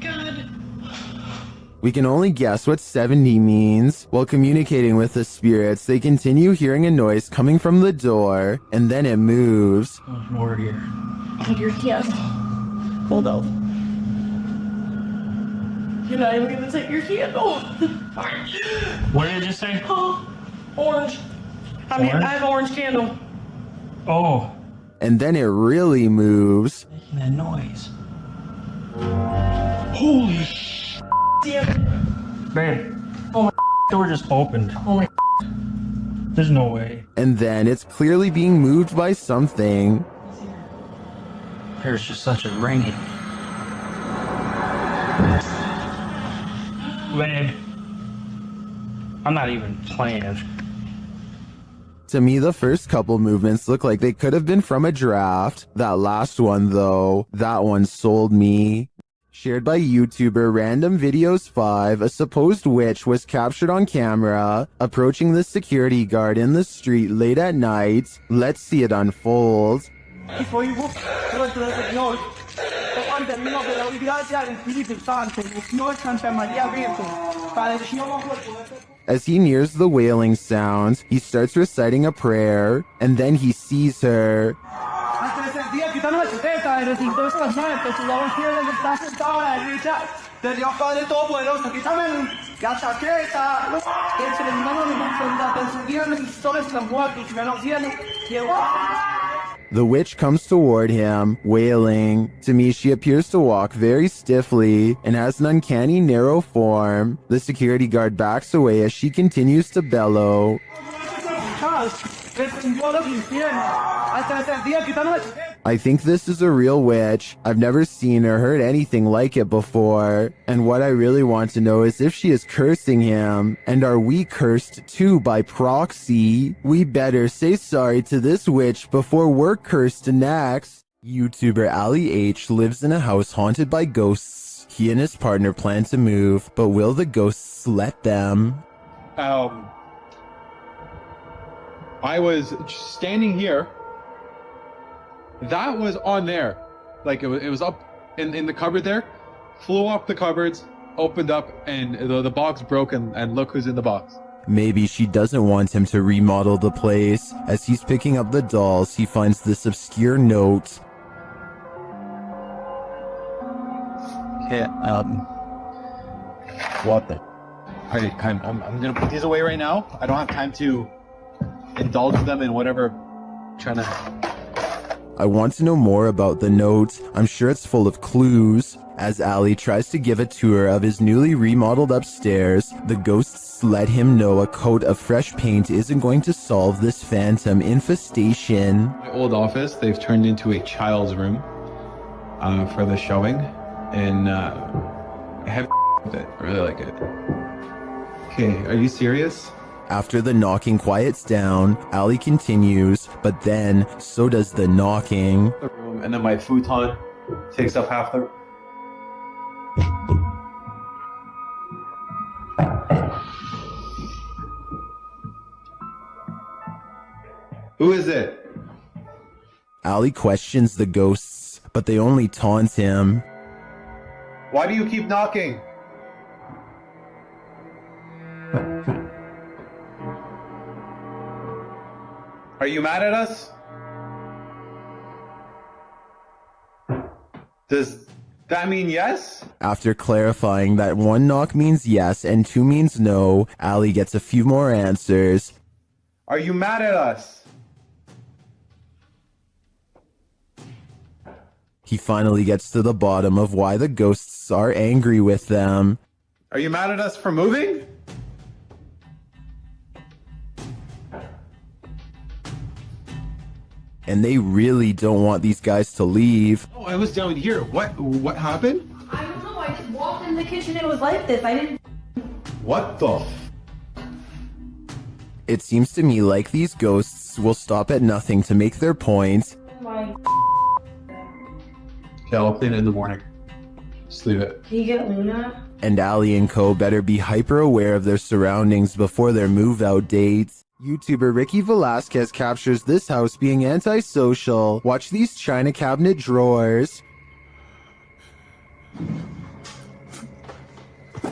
We can only guess what 70 means. While communicating with the spirits, they continue hearing a noise coming from the door, and then it moves. There's more here. Take your kid. Hold up. You're not even gonna take your kid. Oh. What did it just say? Oh, orange. I mean, Orange? I have orange candle. Oh. And then it really moves. Making that noise. Holy sh! Damn. Babe. Oh my door just opened. Oh my. There's no way. And then it's clearly being moved by something. There's just such a ringing. Babe. I'm not even playing. To me, the first couple movements look like they could have been from a draft. That last one, though, that one sold me. Shared by YouTuber Random Videos 5, a supposed witch was captured on camera approaching the security guard in the street late at night. Let's see it unfold. Before you walk, no. As he nears the wailing sound, he starts reciting a prayer, and then he sees her. The witch comes toward him, wailing. To me, she appears to walk very stiffly and has an uncanny narrow form. The security guard backs away as she continues to bellow. I think this is a real witch. I've never seen or heard anything like it before. And what I really want to know is if she is cursing him. And are we cursed too by proxy? We better say sorry to this witch before we're cursed next. YouTuber Ali H lives in a house haunted by ghosts. He and his partner plan to move, but will the ghosts let them? I was standing here. That was on there. Like it was up in the cupboard there. Flew up the cupboards, opened up, and the box broke, and look who's in the box. Maybe she doesn't want him to remodel the place. As he's picking up the dolls, he finds this obscure note. Okay, what the? Alright, I'm gonna put these away right now. I don't have time to indulge them in whatever trying to... I want to know more about the note. I'm sure it's full of clues. As Ali tries to give a tour of his newly remodeled upstairs, the ghosts let him know a coat of fresh paint isn't going to solve this phantom infestation. My old office, they've turned into a child's room for the showing, and I have with it. I really like it. Okay, are you serious? After the knocking quiets down, Ali continues, but then so does the knocking. The room, and then my futon takes up half the... Who is it? Ali questions the ghosts, but they only taunt him. Why do you keep knocking? Are you mad at us? Does that mean yes? After clarifying that 1 knock means yes and 2 means no, Ali gets a few more answers. Are you mad at us? He finally gets to the bottom of why the ghosts are angry with them. Are you mad at us for moving? And they really don't want these guys to leave. Oh, I was down here. What happened? I don't know. I just walked in the kitchen. It was like this. I didn't. What the? It seems to me like these ghosts will stop at nothing to make their point. My. Okay, I'll clean it in the morning. Just leave it. Can you get Luna? And Ali and co better be hyper aware of their surroundings before their move out dates. YouTuber Ricky Velasquez captures this house being antisocial. Watch these china cabinet drawers.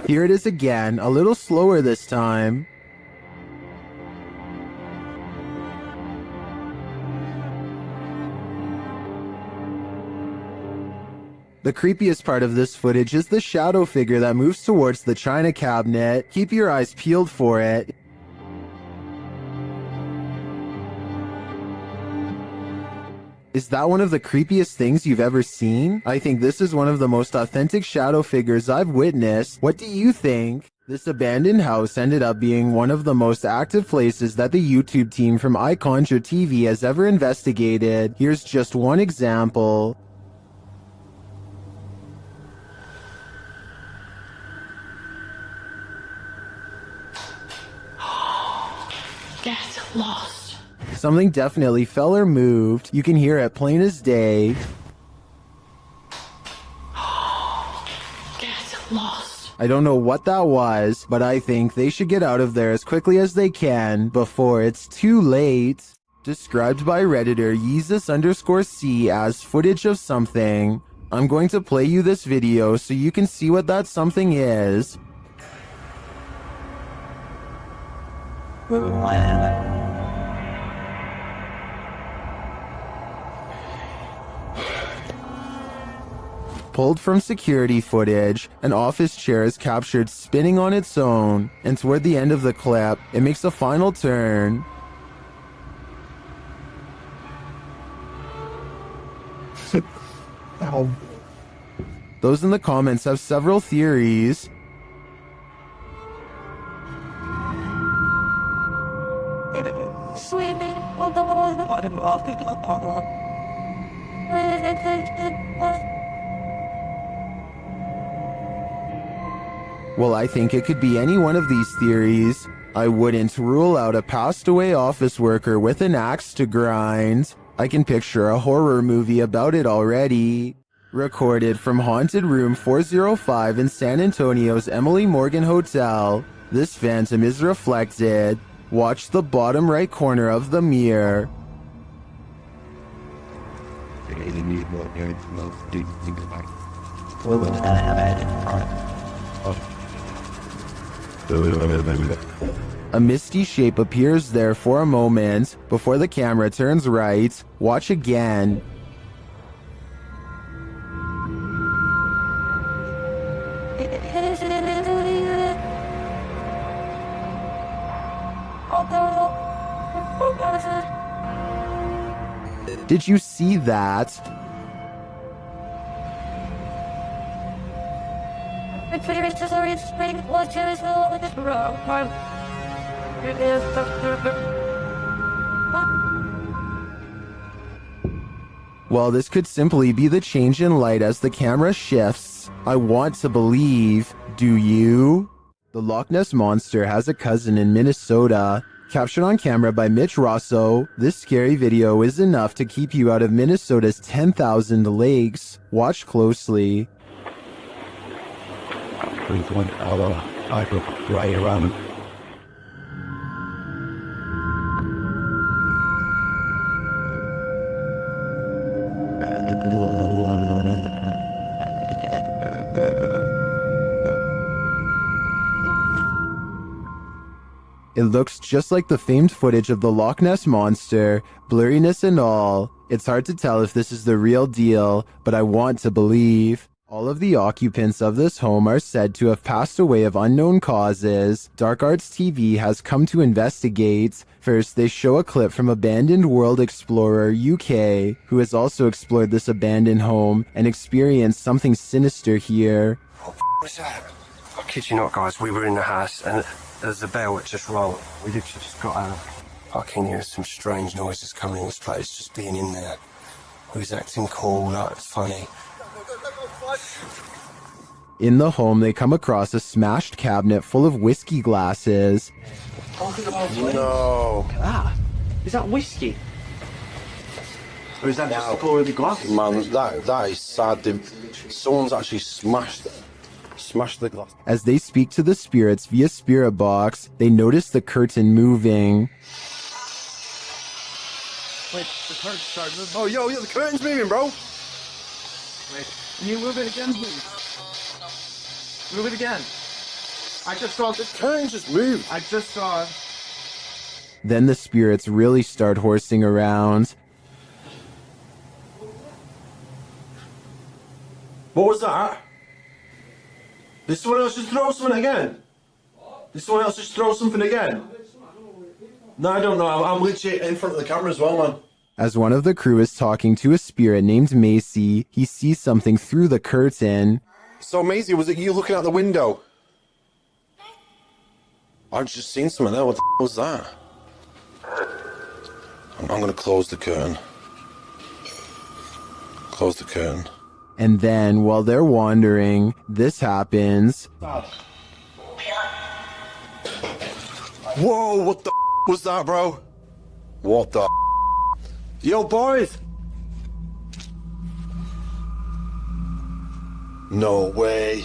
Here it is again, a little slower this time. The creepiest part of this footage is the shadow figure that moves towards the china cabinet. Keep your eyes peeled for it. Is that one of the creepiest things you've ever seen? I think this is one of the most authentic shadow figures I've witnessed. What do you think? This abandoned house ended up being one of the most active places that the YouTube team from iConjure TV has ever investigated. Here's just one example. Get lost. Something definitely fell or moved. You can hear it plain as day. Get lost. I don't know what that was, but I think they should get out of there as quickly as they can before it's too late. Described by Redditor Yeezus_C as footage of something. I'm going to play you this video so you can see what that something is. Pulled from security footage, an office chair is captured spinning on its own, and toward the end of the clip, it makes a final turn. Those in the comments have several theories. Swimming on the bottom of the Well, I think it could be any one of these theories. I wouldn't rule out a passed away office worker with an axe to grind. I can picture a horror movie about it already. Recorded from Haunted Room 405 in San Antonio's Emily Morgan Hotel, this phantom is reflected. Watch the bottom right corner of the mirror. A misty shape appears there for a moment before the camera turns right. Watch again. Did you see that? Well, this could simply be the change in light as the camera shifts. I want to believe. Do you? The Loch Ness Monster has a cousin in Minnesota. Captured on camera by Mitch Rosso, this scary video is enough to keep you out of Minnesota's 10,000 lakes. Watch closely. Right around. It looks just like the famed footage of the Loch Ness Monster, blurriness and all. It's hard to tell if this is the real deal, but I want to believe. All of the occupants of this home are said to have passed away of unknown causes. Dark Arts TV has come to investigate. First, they show a clip from Abandoned World Explorer UK, who has also explored this abandoned home and experienced something sinister here. What's that? I kid you not, guys. We were in the house and there's a bell that just rang. We literally just got out. I can hear some strange noises coming in this place, just being in there. We was acting cool, like it's funny. In the home, they come across a smashed cabinet full of whiskey glasses. No. Ah, is that whiskey? Or is that just No. the colour of the glass? Man, that is sad. Someone's actually smashed the glass. As they speak to the spirits via spirit box, they notice the curtain moving. Wait, the curtain started moving. Oh, yo, the curtain's moving, bro. Wait, can you move it again, please? Move it again. I just saw this curtain just moved. I just saw it. Then the spirits really start horsing around. What was that? Did someone else just throw something again? Did someone else just throw something again? No, I don't know. I'm literally in front of the camera as well, man. As one of the crew is talking to a spirit named Macy, he sees something through the curtain. So, Maisie, was it you looking out the window? I've just seen something there. What the was that? I'm going to close the curtain. Close the curtain. And then, while they're wandering, this happens. Whoa, what the was that, bro? What the Yo, boys! No way.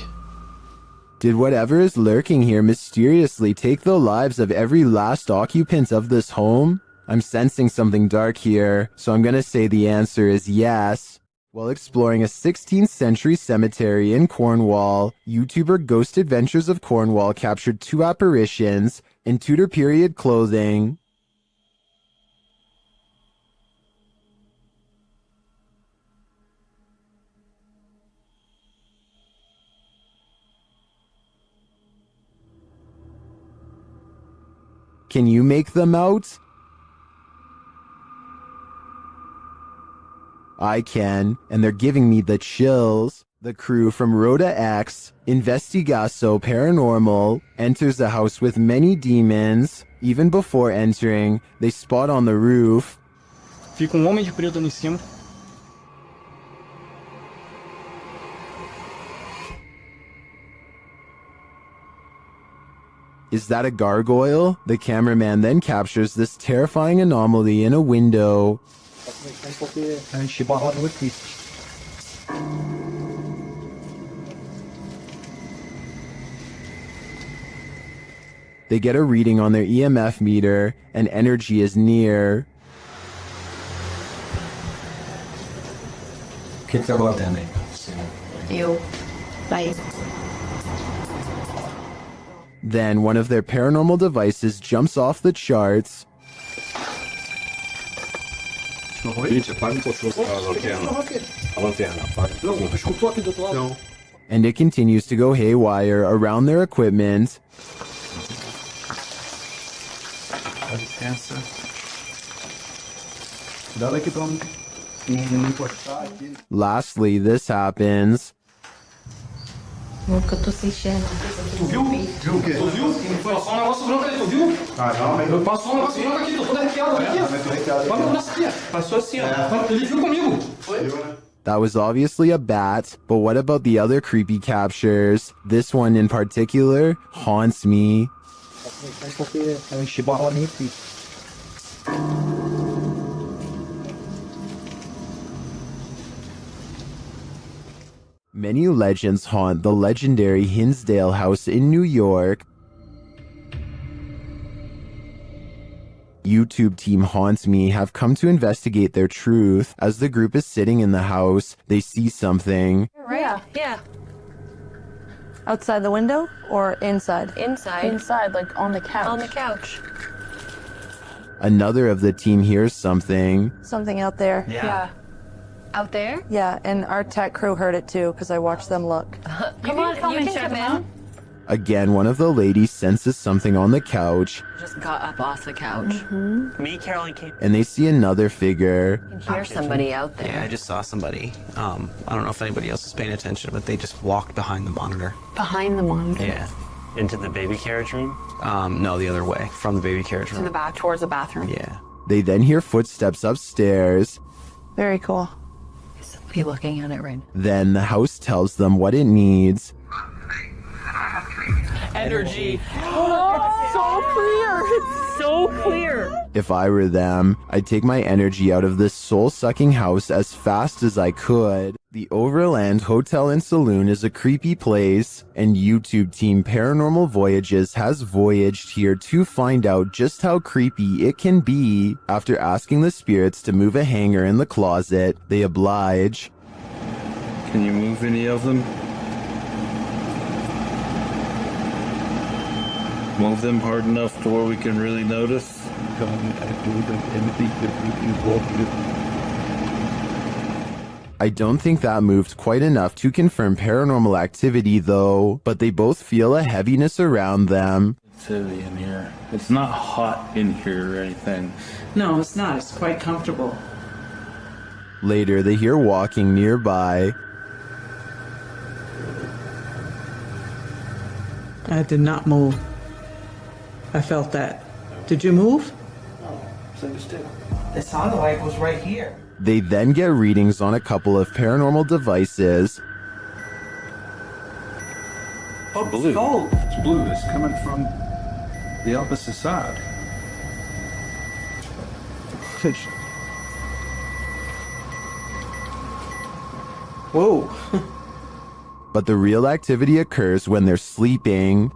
Did whatever is lurking here mysteriously take the lives of every last occupant of this home? I'm sensing something dark here, so I'm gonna say the answer is yes. While exploring a 16th century cemetery in Cornwall, YouTuber Ghost Adventures of Cornwall captured 2 apparitions in Tudor period clothing. Can you make them out? I can, and they're giving me the chills. The crew from Rhoda X, Investigaso Paranormal, enters a house with many demons. Even before entering, they spot on the roof. Fica homem de preto ali em cima. Is that a gargoyle? The cameraman then captures this terrifying anomaly in a window. They get a reading on their EMF meter, and energy is near. Eu. Vai. Then one of their paranormal devices jumps off the charts. And it continues to go haywire around their equipment. Lastly, this happens. Nunca tô sentindo. Tu viu? Viu o quê? Tu viu? Passou um negócio branco ali, tu viu? Caramba. Passou um negócio branco aqui, tô todo arrepiado aqui. Vai meu braço aqui, passou assim, ó. Ele viu comigo. Foi? That was obviously a bat, but what about the other creepy captures? This one in particular haunts me. Many legends haunt the legendary Hinsdale House in New York. YouTube team Haunts Me have come to investigate their truth. As the group is sitting in the house, they see something. Right? Yeah. Outside the window or inside? Inside. Inside, like on the couch. On the couch. Another of the team hears something. Something out there. Yeah. Out there? Yeah, and our tech crew heard it too because I watched them look. Come on, come and check them out. Again, one of the ladies senses something on the couch, Just got up off the couch. Me, Caroline came. and they see another figure. You can hear somebody out there. Yeah, I just saw somebody. I don't know if anybody else is paying attention, but they just walked behind the monitor. Behind the monitor. Yeah. Into the baby carriage room? No, the other way, from the baby carriage To room. the back, towards the bathroom. Yeah. They then hear footsteps upstairs. Very cool. Be looking at it right now. Then the house tells them what it needs. Energy. Oh, so clear. It's so clear. If I were them, I'd take my energy out of this soul-sucking house as fast as I could. The Overland Hotel and Saloon is a creepy place, and YouTube team Paranormal Voyages has voyaged here to find out just how creepy it can be. After asking the spirits to move a hanger in the closet, they oblige. Can you move any of them? Move them hard enough to where we can really notice? I don't think that moved quite enough to confirm paranormal activity though, but they both feel a heaviness around them. It's heavy in here. It's not hot in here or anything. No, it's not. It's quite comfortable. Later, they hear walking nearby. I did not move. I felt that. Did you move? It sounded like it was right here. They then get readings on a couple of paranormal devices. Oh, blue. It's blue. It's coming from the opposite side. Whoa. But the real activity occurs when they're sleeping.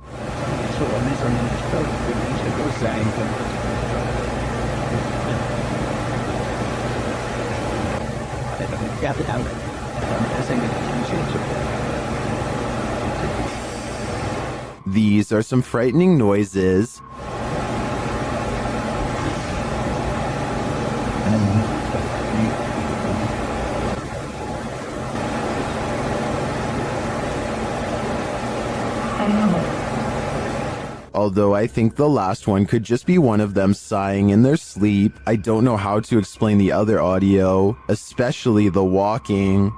These are some frightening noises. Although I think the last one could just be one of them sighing in their sleep, I don't know how to explain the other audio, especially the walking.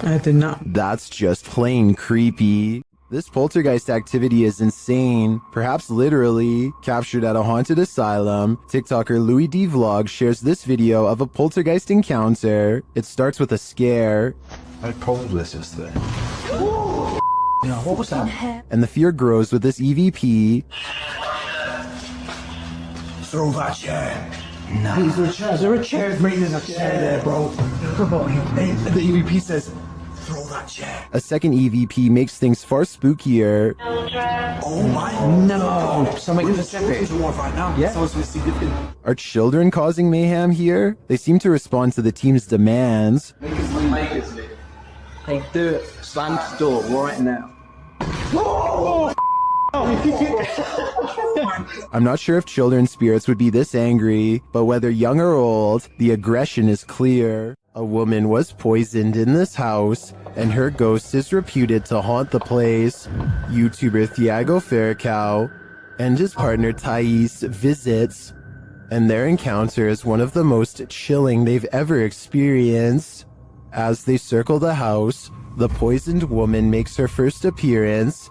I did not. That's just plain creepy. This poltergeist activity is insane, perhaps literally, captured at a haunted asylum. TikToker Louis D Vlog shares this video of a poltergeist encounter. It starts with a scare. How cold was this thing? Yeah, what was that? And the fear grows with this EVP. Throw that chair. No. Is there a chair? There's a chair there, bro. The EVP says, throw that chair. A second EVP makes things far spookier. Oh my. No. Somebody in the Pacific. Right now. Yeah. Are children causing mayhem here? They seem to respond to the team's demands. Hey, do it. Slam the door right now. I'm not sure if children's spirits would be this angry, but whether young or old, the aggression is clear. A woman was poisoned in this house, and her ghost is reputed to haunt the place. YouTuber Thiago Ferracao and his partner Thais visits, and their encounter is one of the most chilling they've ever experienced. As they circle the house, the poisoned woman makes her first appearance.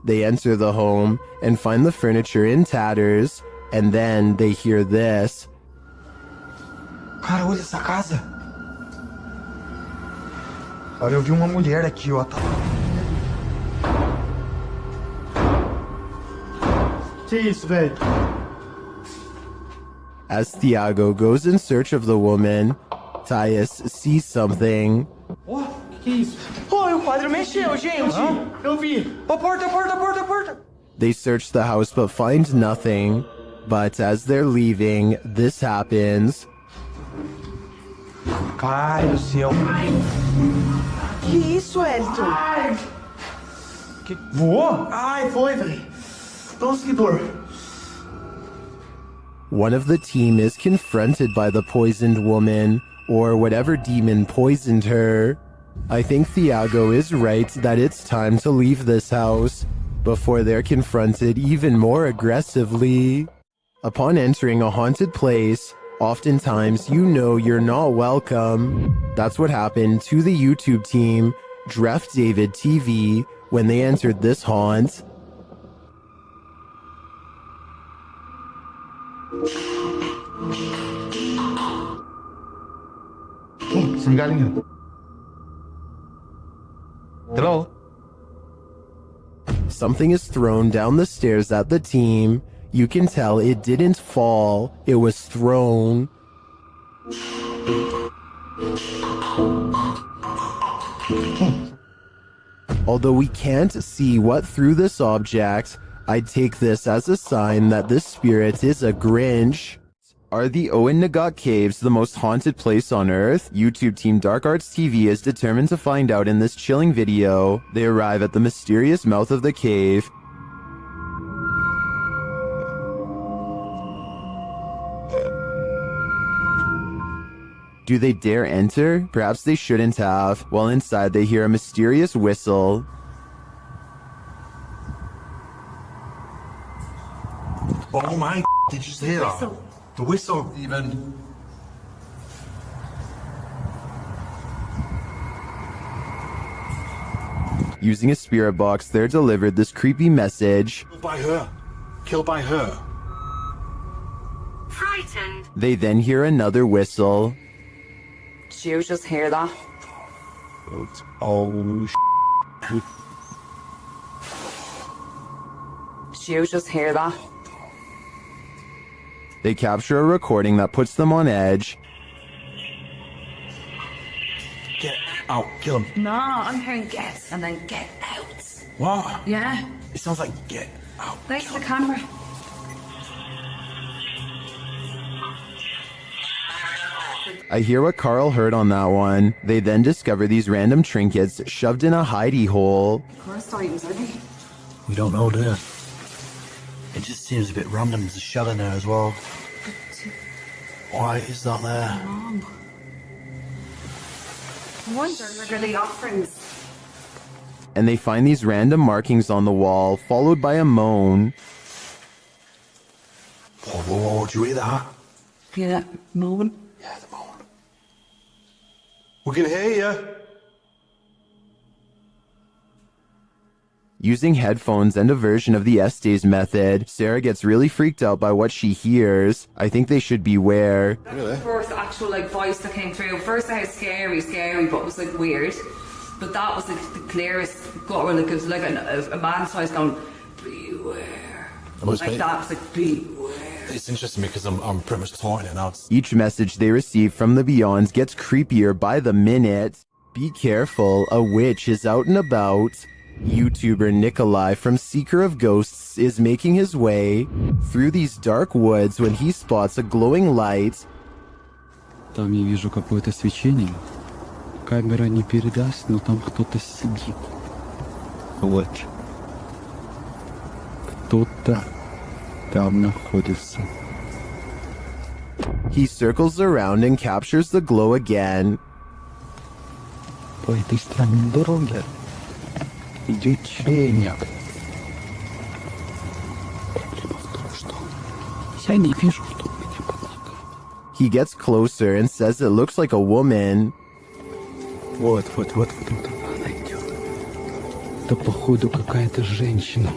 They enter the home and find the furniture in tatters, and then they hear this. Cara, olha essa casa. Olha, eu vi uma mulher aqui, ó. Que isso, velho? As Thiago goes in search of the woman, Thais sees something. Ó, que isso? Pô, o quadro mexeu, gente. Eu vi. Ó, porta. They search the house but find nothing. But as they're leaving, this happens. Ai, do céu. Que isso, Elton? Ai. Voou? Ai, foi, velho. Nossa, que dor. One of the team is confronted by the poisoned woman, or whatever demon poisoned her. I think Thiago is right that it's time to leave this house before they're confronted even more aggressively. Upon entering a haunted place, oftentimes you know you're not welcome. That's what happened to the YouTube team, Dref David TV, when they entered this haunt. Some galinha. Hello? Something is thrown down the stairs at the team. You can tell it didn't fall, it was thrown. Although we can't see what threw this object, I'd take this as a sign that this spirit is a Grinch. Are the Owen Nagat Caves the most haunted place on Earth? YouTube team Dark Arts TV is determined to find out in this chilling video. They arrive at the mysterious mouth of the cave. Do they dare enter? Perhaps they shouldn't have. While inside, they hear a mysterious whistle. Oh my, did you hear that? The whistle, even. Using a spirit box, they're delivered this creepy message. Killed by her. Killed by her. Frightened. They then hear another whistle. Did you just hear that? Oh, Did you just hear that? They capture a recording that puts them on edge. Get out, kill him. No, I'm hearing get and then get out. What? Yeah. It sounds like get out. Face the camera. I hear what Carl heard on that one. They then discover these random trinkets shoved in a hidey hole. First items, are they? We don't know, do you? It just seems a bit random. There's a shell in there as well. Why is that there? Wrong. I wonder, are they offerings? And they find these random markings on the wall, followed by a moan. Whoa, whoa, whoa, do you hear that? Yeah, moan. Yeah, the moan. We can hear you. Using headphones and a version of the Estes method, Sarah gets really freaked out by what she hears. I think they should beware. That was the first actual voice that came through. First I had scary, but it was weird. But that was the clearest gutter, it was like a man's voice going, beware. That was beware. It's interesting because I'm pretty much torn it now. Each message they receive from the Beyonds gets creepier by the minute. Be careful, a witch is out and about. YouTuber Nikolai from Seeker of Ghosts is making his way through these dark woods when he spots a glowing light. Там я вижу какое-то свечение. Камера не передаст, но там кто-то сидит. Вот. Кто-то там находится. He circles around and captures the glow again. По этой странной дороге идет течение. Проблема в том, что я не вижу, что у меня под ногами. He gets closer and says it looks like a woman. Вот она идет. Это походу какая-то женщина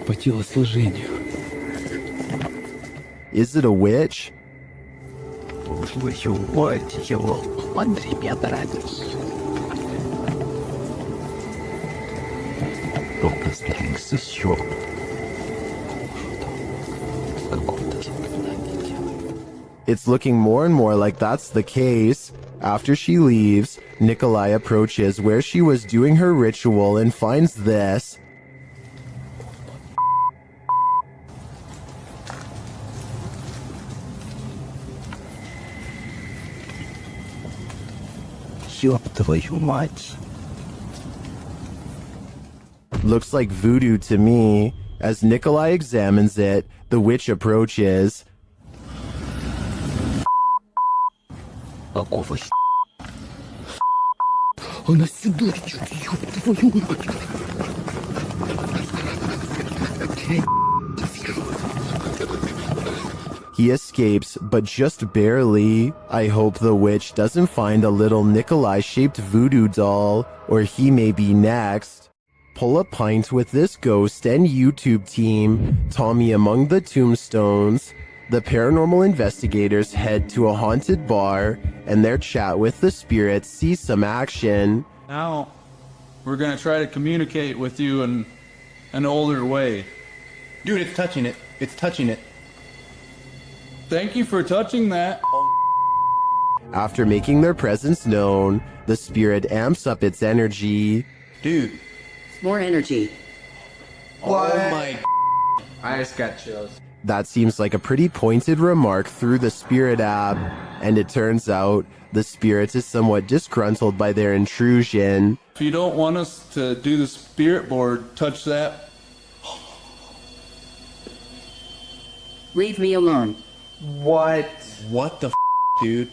по телосложению. Is it a witch? Твою мать, его, Андрей, мне нравится. Только Стрэнкс еще. It's looking more and more like that's the case. After she leaves, Nikolai approaches where she was doing her ritual and finds this. Looks like voodoo to me. As Nikolai examines it, the witch approaches. He escapes, but just barely. I hope the witch doesn't find a little Nikolai-shaped voodoo doll, or he may be next. Pull a pint with this ghost and YouTube team, Tommy among the tombstones. The paranormal investigators head to a haunted bar, and their chat with the spirits sees some action. Now, we're gonna try to communicate with you in an older way. Dude, it's touching it. It's touching it. Thank you for touching that. After making their presence known, the spirit amps up its energy. Dude. More energy. What? Oh my. I just got chills. That seems like a pretty pointed remark through the spirit app, and it turns out the spirit is somewhat disgruntled by their intrusion. If you don't want us to do the spirit board, touch that. Leave me alone. What? What the dude?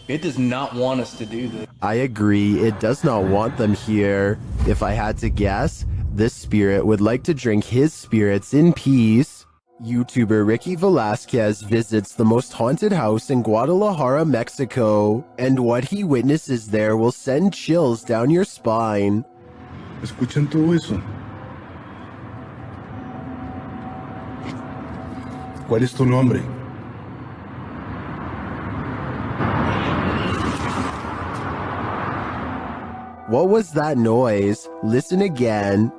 It does not want us to do this. I agree, it does not want them here. If I had to guess, this spirit would like to drink his spirits in peace. YouTuber Ricky Velasquez visits the most haunted house in Guadalajara, Mexico, and what he witnesses there will send chills down your spine. ¿Escuchan todo eso? ¿Cuál es tu nombre? What was that noise? Listen again.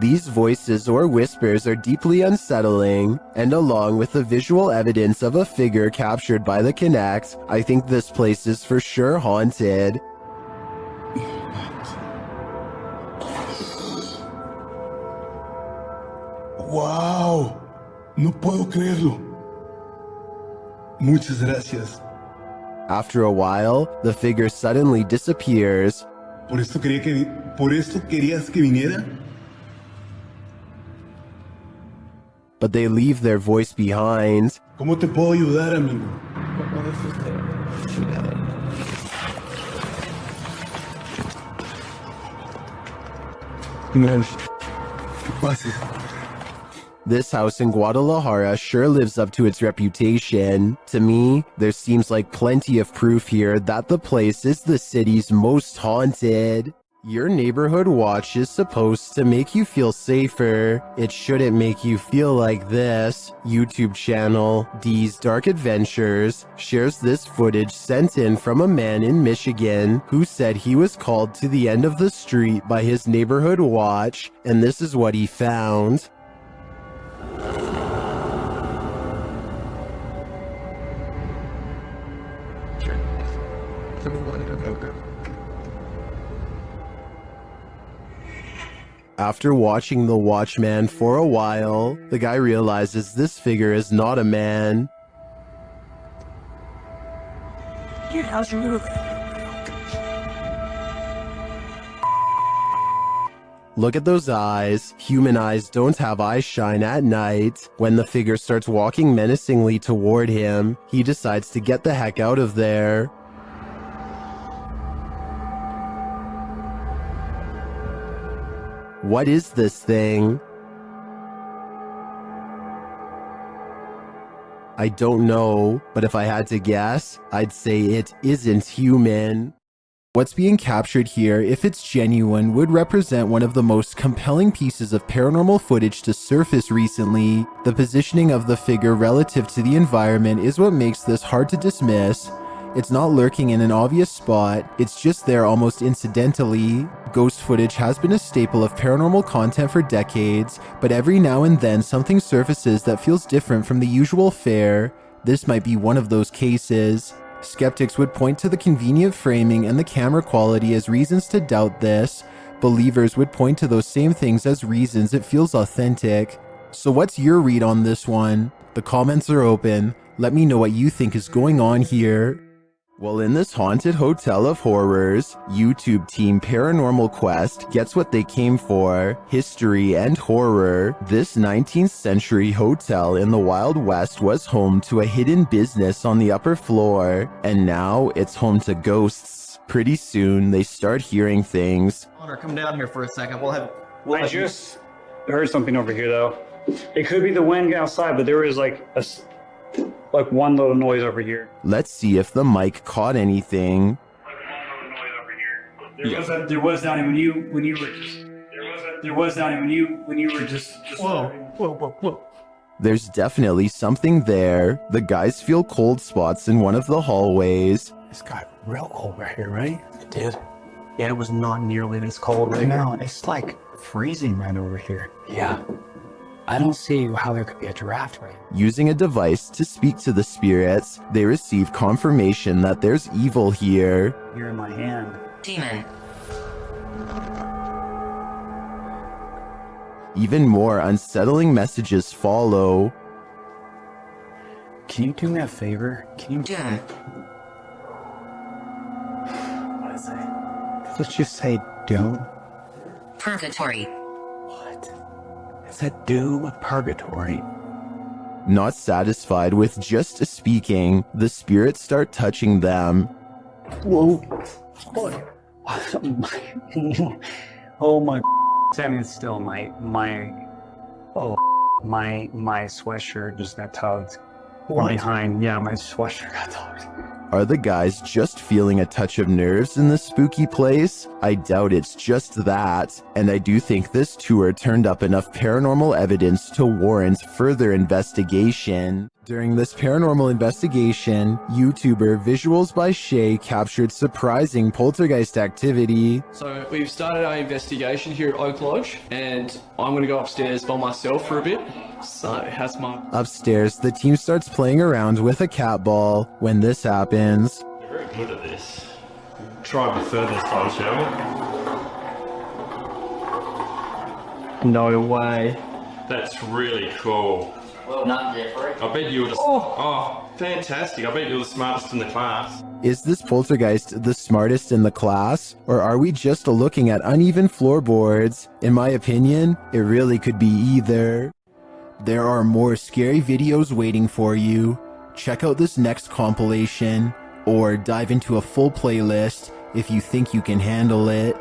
These voices or whispers are deeply unsettling, and along with the visual evidence of a figure captured by the Kinect, I think this place is for sure haunted. ¡Wow! No puedo creerlo. Muchas gracias. After a while, the figure suddenly disappears. ¿Por esto querías que viniera? But they leave their voice behind. ¿Cómo te puedo ayudar, amigo? ¿Qué pasa? This house in Guadalajara sure lives up to its reputation. To me, there seems like plenty of proof here that the place is the city's most haunted. Your neighborhood watch is supposed to make you feel safer. It shouldn't make you feel like this. YouTube channel D's Dark Adventures shares this footage sent in from a man in Michigan who said he was called to the end of the street by his neighborhood watch, and this is what he found. After watching the Watchman for a while, the guy realizes this figure is not a man. Dude, how's your move? Look at those eyes. Human eyes don't have eye shine at night. When the figure starts walking menacingly toward him, he decides to get the heck out of there. What is this thing? I don't know, but if I had to guess, I'd say it isn't human. What's being captured here, if it's genuine, would represent one of the most compelling pieces of paranormal footage to surface recently. The positioning of the figure relative to the environment is what makes this hard to dismiss. It's not lurking in an obvious spot, it's just there almost incidentally. Ghost footage has been a staple of paranormal content for decades, but every now and then something surfaces that feels different from the usual fare. This might be one of those cases. Skeptics would point to the convenient framing and the camera quality as reasons to doubt this. Believers would point to those same things as reasons it feels authentic. So what's your read on this one? The comments are open. Let me know what you think is going on here. Well, in this haunted hotel of horrors, YouTube team Paranormal Quest gets what they came for, history and horror. This 19th century hotel in the Wild West was home to a hidden business on the upper floor, and now it's home to ghosts. Pretty soon, they start hearing things. Connor, come down here for a second. I just heard something over here, though. It could be the wind outside, but there was like one little noise over here. Let's see if the mic caught anything. There was Donnie when you were just. Whoa. There's definitely something there. The guys feel cold spots in one of the hallways. It's got real cold right here, right? It did. Yeah, it was not nearly this cold right No, here. it's like freezing right over here. Yeah. I don't see how there could be a giraffe right here. Using a device to speak to the spirits, they receive confirmation that there's evil here. You're in my hand. Demon. Even more unsettling messages follow. Can you do me a favor? Can you... Doom. What is it? Let's just say doom. Purgatory. It's a doom purgatory. Not satisfied with just speaking, the spirits start touching them. Whoa. Oh my. Standing still, my sweatshirt just got tugged. From behind, yeah, my sweatshirt got tugged. Are the guys just feeling a touch of nerves in this spooky place? I doubt it's just that, and I do think this tour turned up enough paranormal evidence to warrant further investigation. During this paranormal investigation, YouTuber Visuals by Shay captured surprising poltergeist activity. So we've started our investigation here at Oak Lodge, and I'm going to go upstairs by myself for a bit. So how's my... Upstairs, the team starts playing around with a cat ball. When this happens... You're very good at this. Try a bit further this time, shall we? No way. That's really cool. Well done, Jeffrey. I bet you were the... Oh, fantastic. I bet you were the smartest in the class. Is this poltergeist the smartest in the class? Or are we just looking at uneven floorboards? In my opinion, it really could be either. There are more scary videos waiting for you. Check out this next compilation, or dive into a full playlist if you think you can handle it.